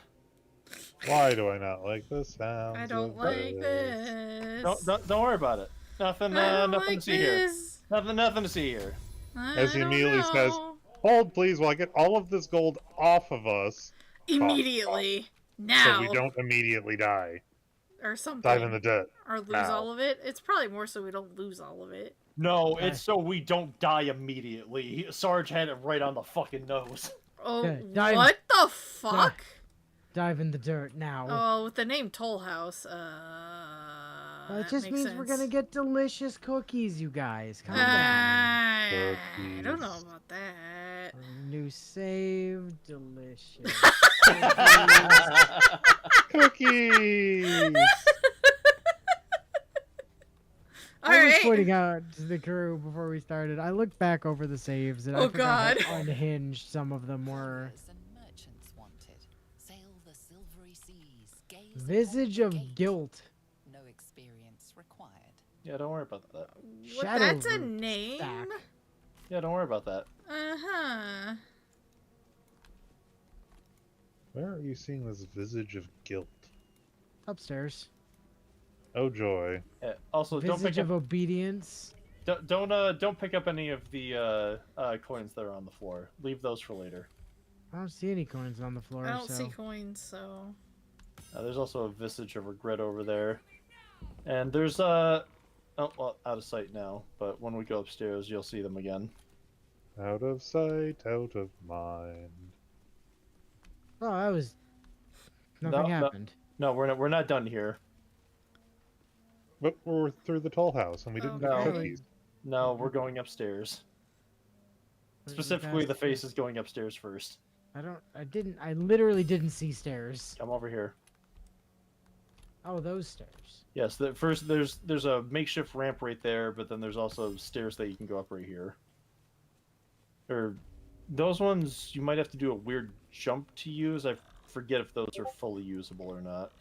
S2: Why do I not like the sound?
S1: I don't like this.
S14: Don't worry about it. Nothing to see here. Nothing to see here.
S2: As he immediately says, hold please while I get all of this gold off of us.
S1: Immediately. Now.
S2: So we don't immediately die.
S1: Or something.
S2: Dive in the debt.
S1: Or lose all of it. It's probably more so we don't lose all of it.
S14: No, it's so we don't die immediately. Sarge had it right on the fucking nose.
S1: Oh, what the fuck?
S3: Dive in the dirt now.
S1: Oh, with the name Toll House,
S3: it just means we're gonna get delicious cookies, you guys. Calm down.
S1: I don't know about that.
S3: New save, delicious.
S2: Cookies!
S3: I was pointing out to the crew before we started. I looked back over the saves and I forgot how unhinged some of them were. Visage of Guilt.
S8: No experience required.
S14: Yeah, don't worry about that.
S1: That's a name?
S14: Yeah, don't worry about that.
S1: Uh-huh.
S2: Where are you seeing this visage of guilt?
S3: Upstairs.
S2: Oh joy.
S14: Yeah, also, don't
S3: Visage
S14: pick
S3: of
S14: up.
S3: obedience.
S14: Don't pick up any of the coins that are on the floor. Leave those for later.
S3: I don't see any coins on the floor.
S1: I don't
S3: so.
S1: see coins, so...
S14: There's also a visage of regret over there, and there's oh well, out of sight now. But when we go upstairs, you'll see them again.
S2: Out of sight, out of mind.
S3: Oh, that was... Nothing happened.
S14: No, we're not done here.
S2: But we're through the toll house, and we didn't get cookies.
S14: No, we're going upstairs. Specifically, the face is going upstairs first.
S3: I literally didn't see stairs.
S14: Come over here.
S3: Oh, those stairs.
S14: Yes, first there's a makeshift ramp right there, but then there's also stairs that you can go up right here. Or those ones you might have to do a weird jump to use. I forget if those are fully usable or not.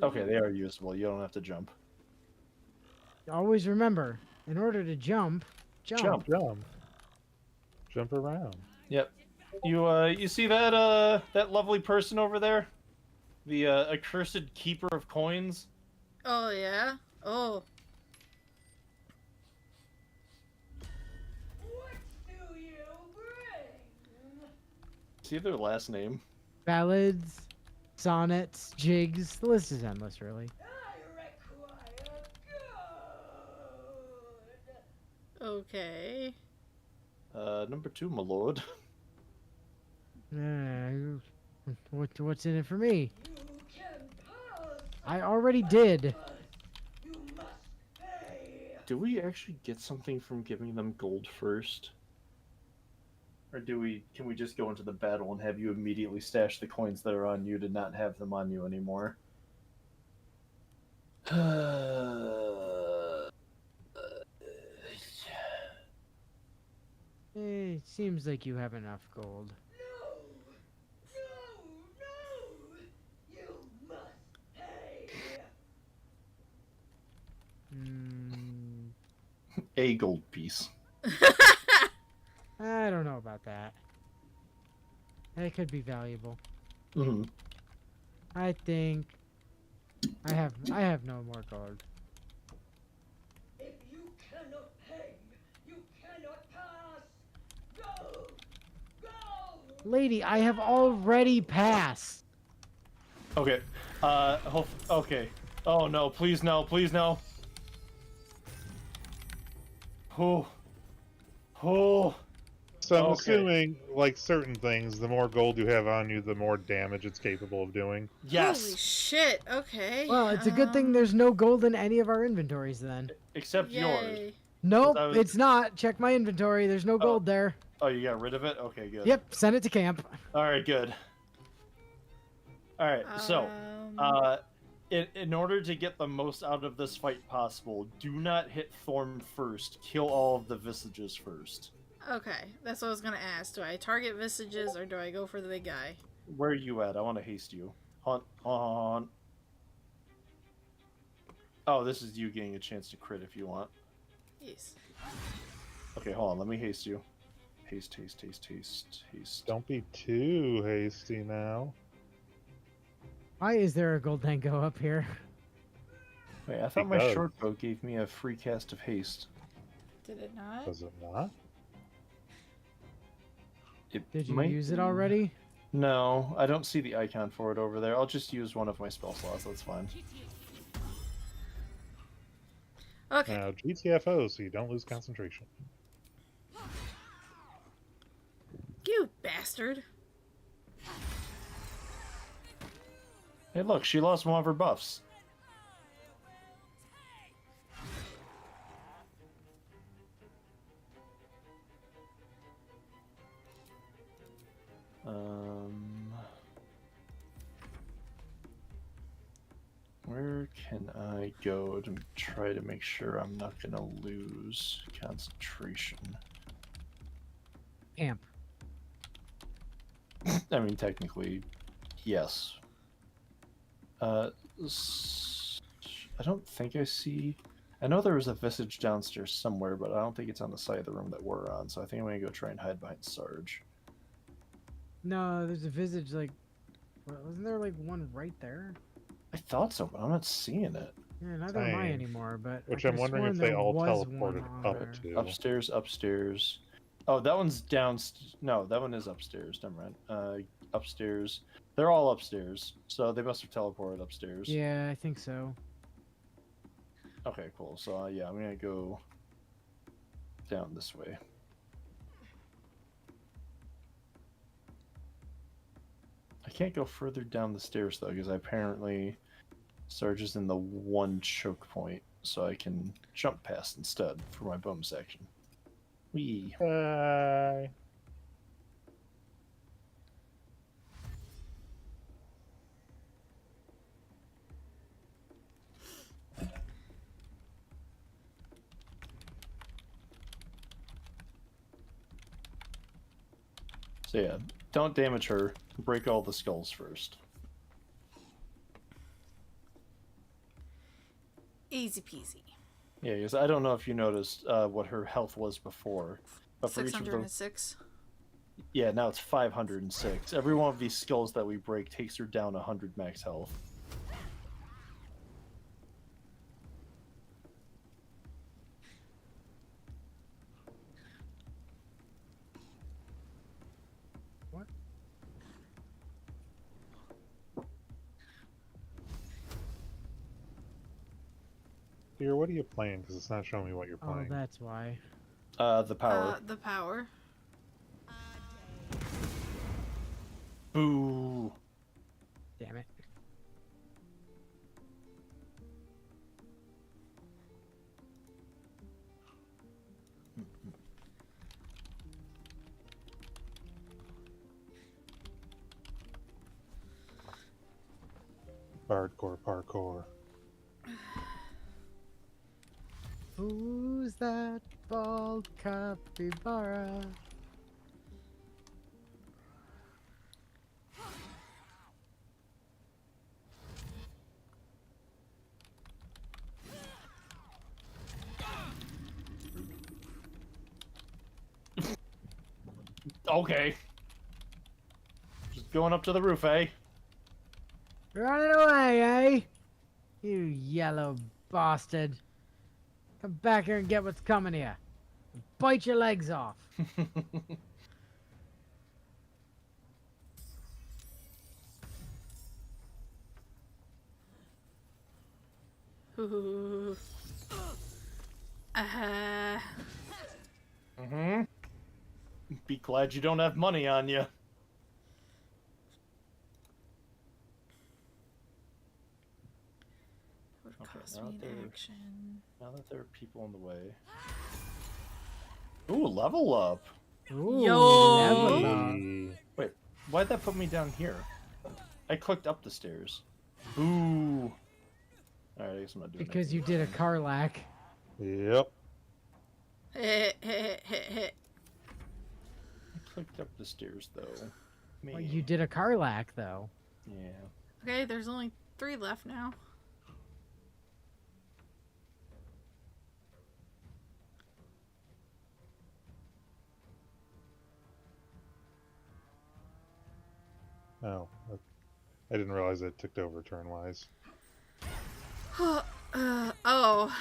S14: Okay, they are usable. You don't have to jump.
S3: Always remember, in order to jump.
S2: Jump around.
S14: Yep. You see that that lovely person over there? The accursed keeper of coins?
S1: Oh, yeah? Oh.
S14: See their last name?
S3: Ballads, sonnets, jigs. The list is endless, really.
S1: Okay.
S14: Number 2, my lord.
S3: What's in it for me? I already did.
S14: Do we actually get something from giving them gold first? Or can we just go into the battle and have you immediately stash the coins that are on you to not have them on you anymore?
S3: It seems like you have enough gold.
S14: A gold piece.
S3: I don't know about that. That could be valuable.
S14: Mm-hmm.
S3: I think I have no more gold.
S18: If you cannot pay, you cannot pass. Go! Go!
S3: Lady, I have already passed.
S14: Okay. Okay. Oh no, please no, please no. Oh. Oh.
S2: So I'm assuming, like certain things, the more gold you have on you, the more damage it's capable of doing.
S14: Yes.
S1: Holy shit, okay.
S3: Well, it's a good thing there's no gold in any of our inventories then.
S14: Except yours.
S3: Nope, it's not. Check my inventory. There's no gold there.
S14: Oh, you got rid of it? Okay, good.
S3: Yep, send it to camp.
S14: Alright, good. Alright, so, in order to get the most out of this fight possible, do not hit Thorn first. Kill all of the visages first.
S1: Okay, that's what I was gonna ask. Do I target visages or do I go for the big guy?
S14: Where are you at? I want to haste you. On. Oh, this is you getting a chance to crit if you want.
S1: Yes.
S14: Okay, hold on. Let me haste you. Haste.
S2: Don't be too hasty now.
S3: Why is there a gold tango up here?
S14: Wait, I thought my short bow gave me a free cast of haste.
S1: Did it not?
S2: Does it not?
S3: Did you use it already?
S14: No, I don't see the icon for it over there. I'll just use one of my spell slots. That's fine.
S1: Okay.
S2: Now GTFO, so you don't lose concentration.
S1: You bastard.
S14: Hey, look, she lost one of her buffs. Where can I go to try to make sure I'm not gonna lose concentration?
S3: Amp.
S14: I mean, technically, yes. I don't think I see. I know there was a visage downstairs somewhere, but I don't think it's on the side of the room that we're on. So I think I'm gonna go try and hide behind Sarge.
S3: No, there's a visage like. Wasn't there like one right there?
S14: I thought so, but I'm not seeing it.
S3: Yeah, neither am I
S2: Same.
S3: anymore. But
S2: Which
S3: I
S2: I'm
S3: could've
S2: wondering
S3: sworn
S2: if they
S3: there
S2: all
S3: was one
S2: teleported
S3: on
S2: up
S3: there.
S2: to.
S14: Upstairs, upstairs. Oh, that one's down. No, that one is upstairs. Never mind. Upstairs. They're all upstairs, so they must have teleported upstairs.
S3: Yeah, I think so.
S14: Okay, cool. So yeah, I'm gonna go down this way. I can't go further down the stairs though, because apparently Sarge is in the one choke point, so I can jump past instead for my bonus action. Wee.
S2: Bye.
S14: So yeah, don't damage her. Break all the skulls first.
S1: Easy peasy.
S14: Yeah, because I don't know if you noticed what her health was before, but for each of those,
S1: 606.
S14: yeah, now it's 506. Every one of these skulls that we break takes her down 100 max health.
S3: What?
S2: Dear, what are you playing? Because it's not showing me what you're
S3: Oh,
S2: playing.
S3: that's why.
S14: The power.
S1: The power.
S14: Boo.
S3: Damn it.
S2: Hardcore parkour.
S3: Who's that bald capybara?
S14: Okay. Just going up to the roof, eh?
S3: Running away, eh? You yellow bastard. Come back here and get what's coming here. Bite your legs off.
S1: Ooh.
S14: Mm-hmm. Be glad you don't have money on you.
S1: Would
S14: Okay,
S1: cost
S14: now
S1: me
S14: that
S1: an
S14: there-
S1: action.
S14: Now that there are people in the way. Ooh, level up.
S3: Ooh,
S1: Yo!
S3: level up.
S14: Wait, why'd that put me down here? I clicked up the stairs. Ooh. Alright, I guess I'm not doing
S3: Because
S14: that.
S3: you did a Carlac.
S2: Yep.
S1: Hit, hit, hit, hit.
S14: I clicked up the stairs though.
S3: Well,
S14: Man.
S3: you did a Carlac, though.
S14: Yeah.
S1: Okay, there's only 3 left now.
S2: Oh. I didn't realize it ticked over turn-wise.
S1: Oh.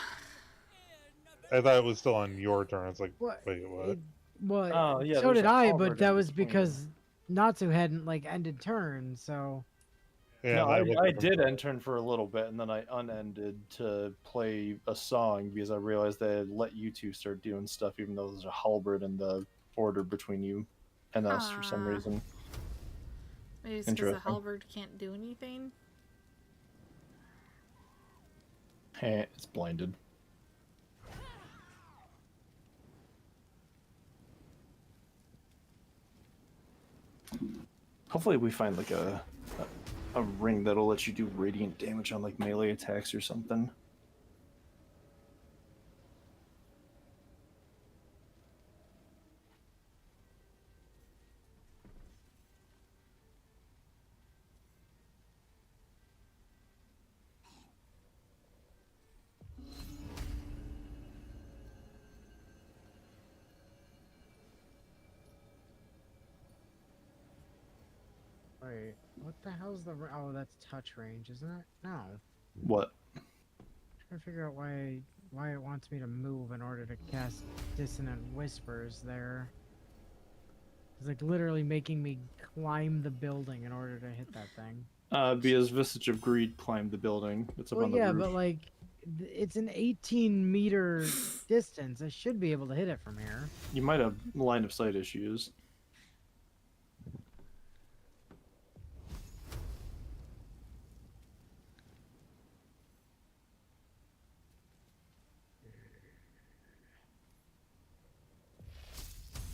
S2: I thought it was still on your turn. It's like,
S3: What?
S2: wait, what?
S3: Well,
S14: Oh, yeah,
S3: so
S14: there's
S3: did
S14: a
S3: I,
S14: halberd
S3: but that
S14: in
S3: was
S14: between.
S3: because Natsu hadn't, like, ended turn, so...
S2: Yeah,
S14: No,
S2: and
S14: I
S2: wasn't
S14: did
S2: confirmed.
S14: end turn for a little bit, and then I unended to play a song because I realized they had let you two start doing stuff, even though there's a halberd in the order between you and us for some reason.
S1: Maybe it's because the
S14: Interesting.
S1: halberd can't do anything?
S14: Heh, it's blinded. Hopefully we find like a ring that'll let you do radiant damage on like melee attacks or something.
S3: Wait, what the hell's the... Oh, that's touch range, isn't it? No.
S14: What?
S3: I'm trying to figure out why it wants me to move in order to cast Dissonant Whispers there. It's like literally making me climb the building in order to hit that thing.
S14: Because Visage of Greed climbed the building. It's up on the roof.
S3: But like, it's an 18-meter distance. I should be able to hit it from here.
S14: You might have line of sight issues.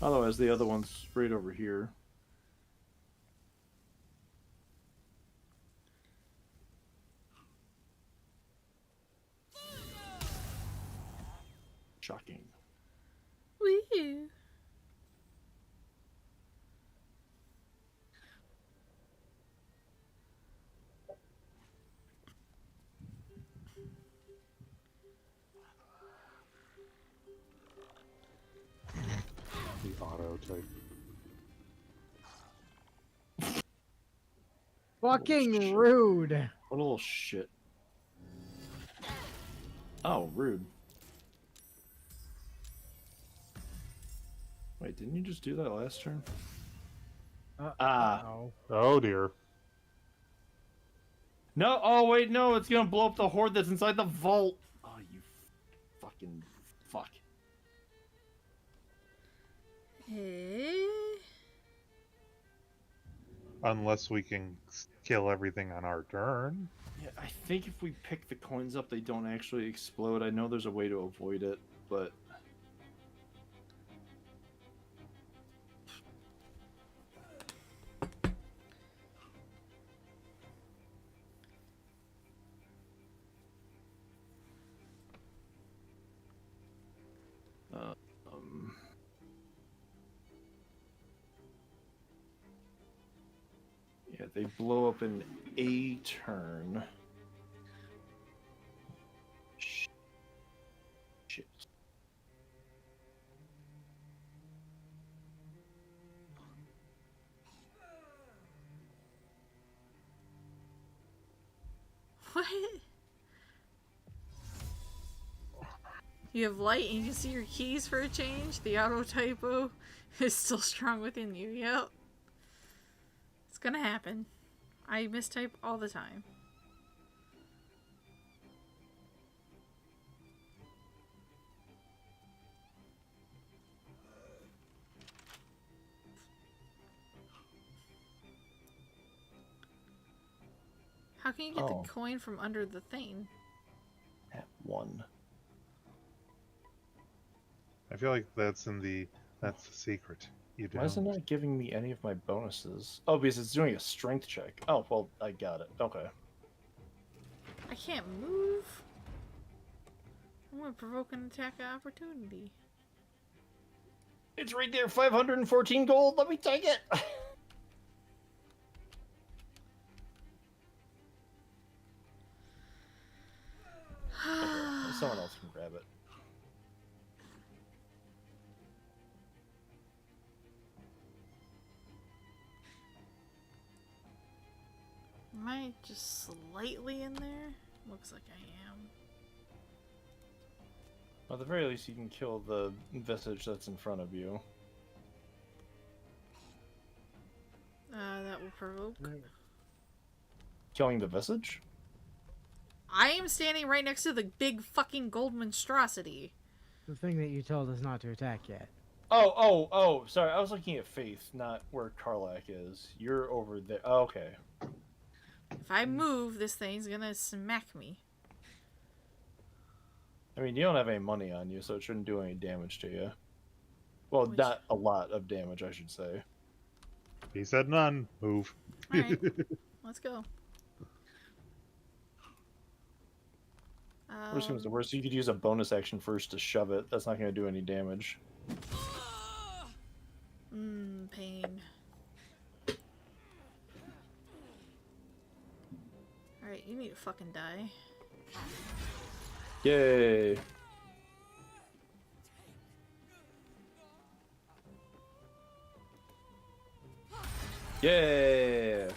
S14: Otherwise, the other one's right over here. Shocking.
S1: Wee.
S2: The auto type.
S3: Fucking rude.
S14: What a little shit. Oh, rude. Wait, didn't you just do that last turn?
S2: Oh dear.
S14: No, oh wait, no, it's gonna blow up the horde that's inside the vault. Oh, you fucking fuck.
S2: Unless we can kill everything on our turn.
S14: Yeah, I think if we pick the coins up, they don't actually explode. I know there's a way to avoid it, but... Yeah, they blow up in a turn. Shit.
S1: What? You have light and you can see your keys for a change. The auto typo is still strong within you. Yep. It's gonna happen. I mistype all the time. How can you get the coin from under the thing?
S14: At 1.
S2: I feel like that's the secret. You don't.
S14: Why is it not giving me any of my bonuses? Oh, because it's doing a strength check. Oh, well, I got it. Okay.
S1: I can't move. I'm gonna provoke an attack of opportunity.
S14: It's right there, 514 gold. Let me take it. Okay, someone else can grab it.
S1: Am I just slightly in there? Looks like I am.
S14: Well, at the very least, you can kill the visage that's in front of you.
S1: That will provoke.
S14: Killing the visage?
S1: I am standing right next to the big fucking gold monstrosity.
S3: The thing that you told us not to attack yet.
S14: Oh, sorry. I was looking at Faith, not where Karlak is. You're over there. Oh, okay.
S1: If I move, this thing's gonna smack me.
S14: I mean, you don't have any money on you, so it shouldn't do any damage to you. Well, not a lot of damage, I should say.
S2: He said none. Move.
S1: Alright, let's go.
S14: Worst comes to worst, you could use a bonus action first to shove it. That's not going to do any damage.
S1: Pain. Alright, you need to fucking die.
S14: Yay! Yeah!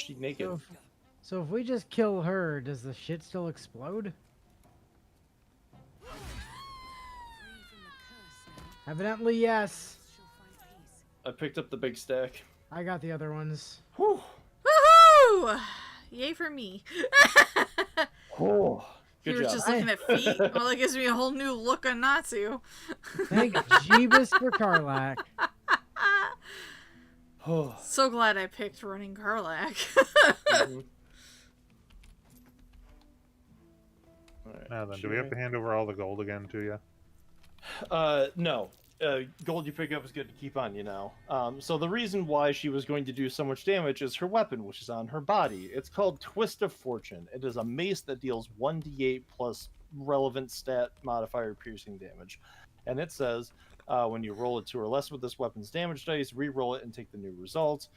S14: she naked.
S3: So if we just kill her, does the shit still explode? Evidently, yes.
S14: I picked up the big stack.
S3: I got the other ones.
S14: Whew.
S1: Woohoo! Yay for me.
S14: Oh, good
S1: He was
S14: job.
S1: just looking at feet. Well, that gives me a whole new look on Natsu.
S3: Thank Jeebus for Karlak.
S1: So glad I picked running Karlak.
S2: Now then, do we have to hand over all the gold again to you?
S14: No. Gold you pick up is good to keep on you now. So the reason why she was going to do so much damage is her weapon, which is on her body. It's called Twist of Fortune. It is a mace that deals 1d8 plus relevant stat modifier piercing damage. And it says, when you roll a 2 or less with this weapon's damage dice, re-roll it and take the new results.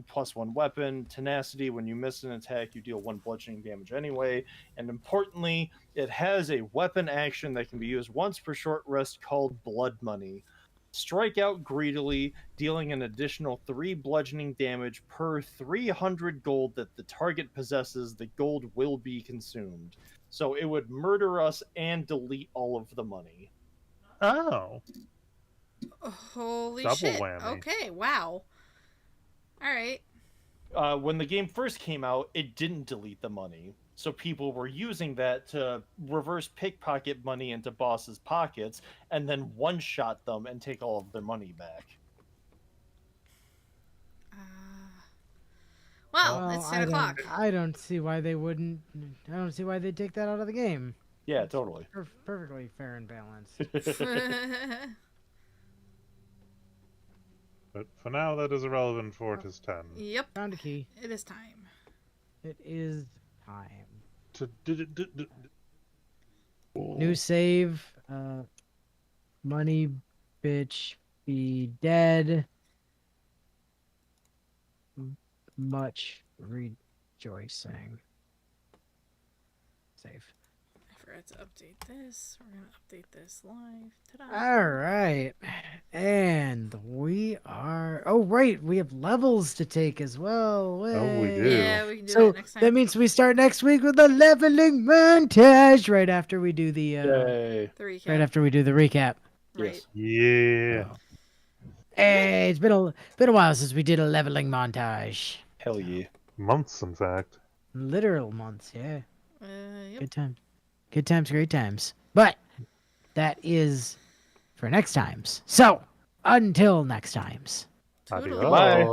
S14: Plus 1 weapon. Tenacity, when you miss an attack, you deal 1 bludgeoning damage anyway. And importantly, it has a weapon action that can be used once per short rest called Blood Money. Strike out greedily, dealing an additional 3 bludgeoning damage per 300 gold that the target possesses. The gold will be consumed. So it would murder us and delete all of the money.
S2: Oh.
S1: Holy
S2: Double
S1: shit.
S2: whammy.
S1: Okay, wow. Alright.
S14: When the game first came out, it didn't delete the money. So people were using that to reverse pickpocket money into bosses' pockets and then one-shot them and take all of their money back.
S1: Well, it's 10 o'clock.
S3: I don't see why they wouldn't. I don't see why they'd take that out of the game.
S14: Yeah, totally.
S3: Perfectly fair and balanced.
S2: But for now, that is irrelevant for it is 10.
S1: Yep.
S3: Found a key.
S1: It is time.
S3: It is time.
S2: New
S3: save. Money, bitch, be dead. Much rejoicing. Save.
S1: I forgot to update this. We're going to update this live. Ta-da.
S3: All right. And we are... Oh, right. We have levels to take as well.
S2: Oh, we do.
S1: Yeah, we can do
S3: So
S1: it next time.
S3: that means we start next week with the leveling montage right after we do the...
S14: Yay.
S1: The recap.
S3: Right after we do the recap.
S1: Right.
S2: Yeah.
S3: Hey, it's been a while since we did a leveling montage.
S14: Hell yeah.
S2: Months, in fact.
S3: Literal months, yeah.
S1: Yep.
S3: Good time. Good times, great times. But that is for next times. So, until next times.
S1: Toodles.
S14: Bye.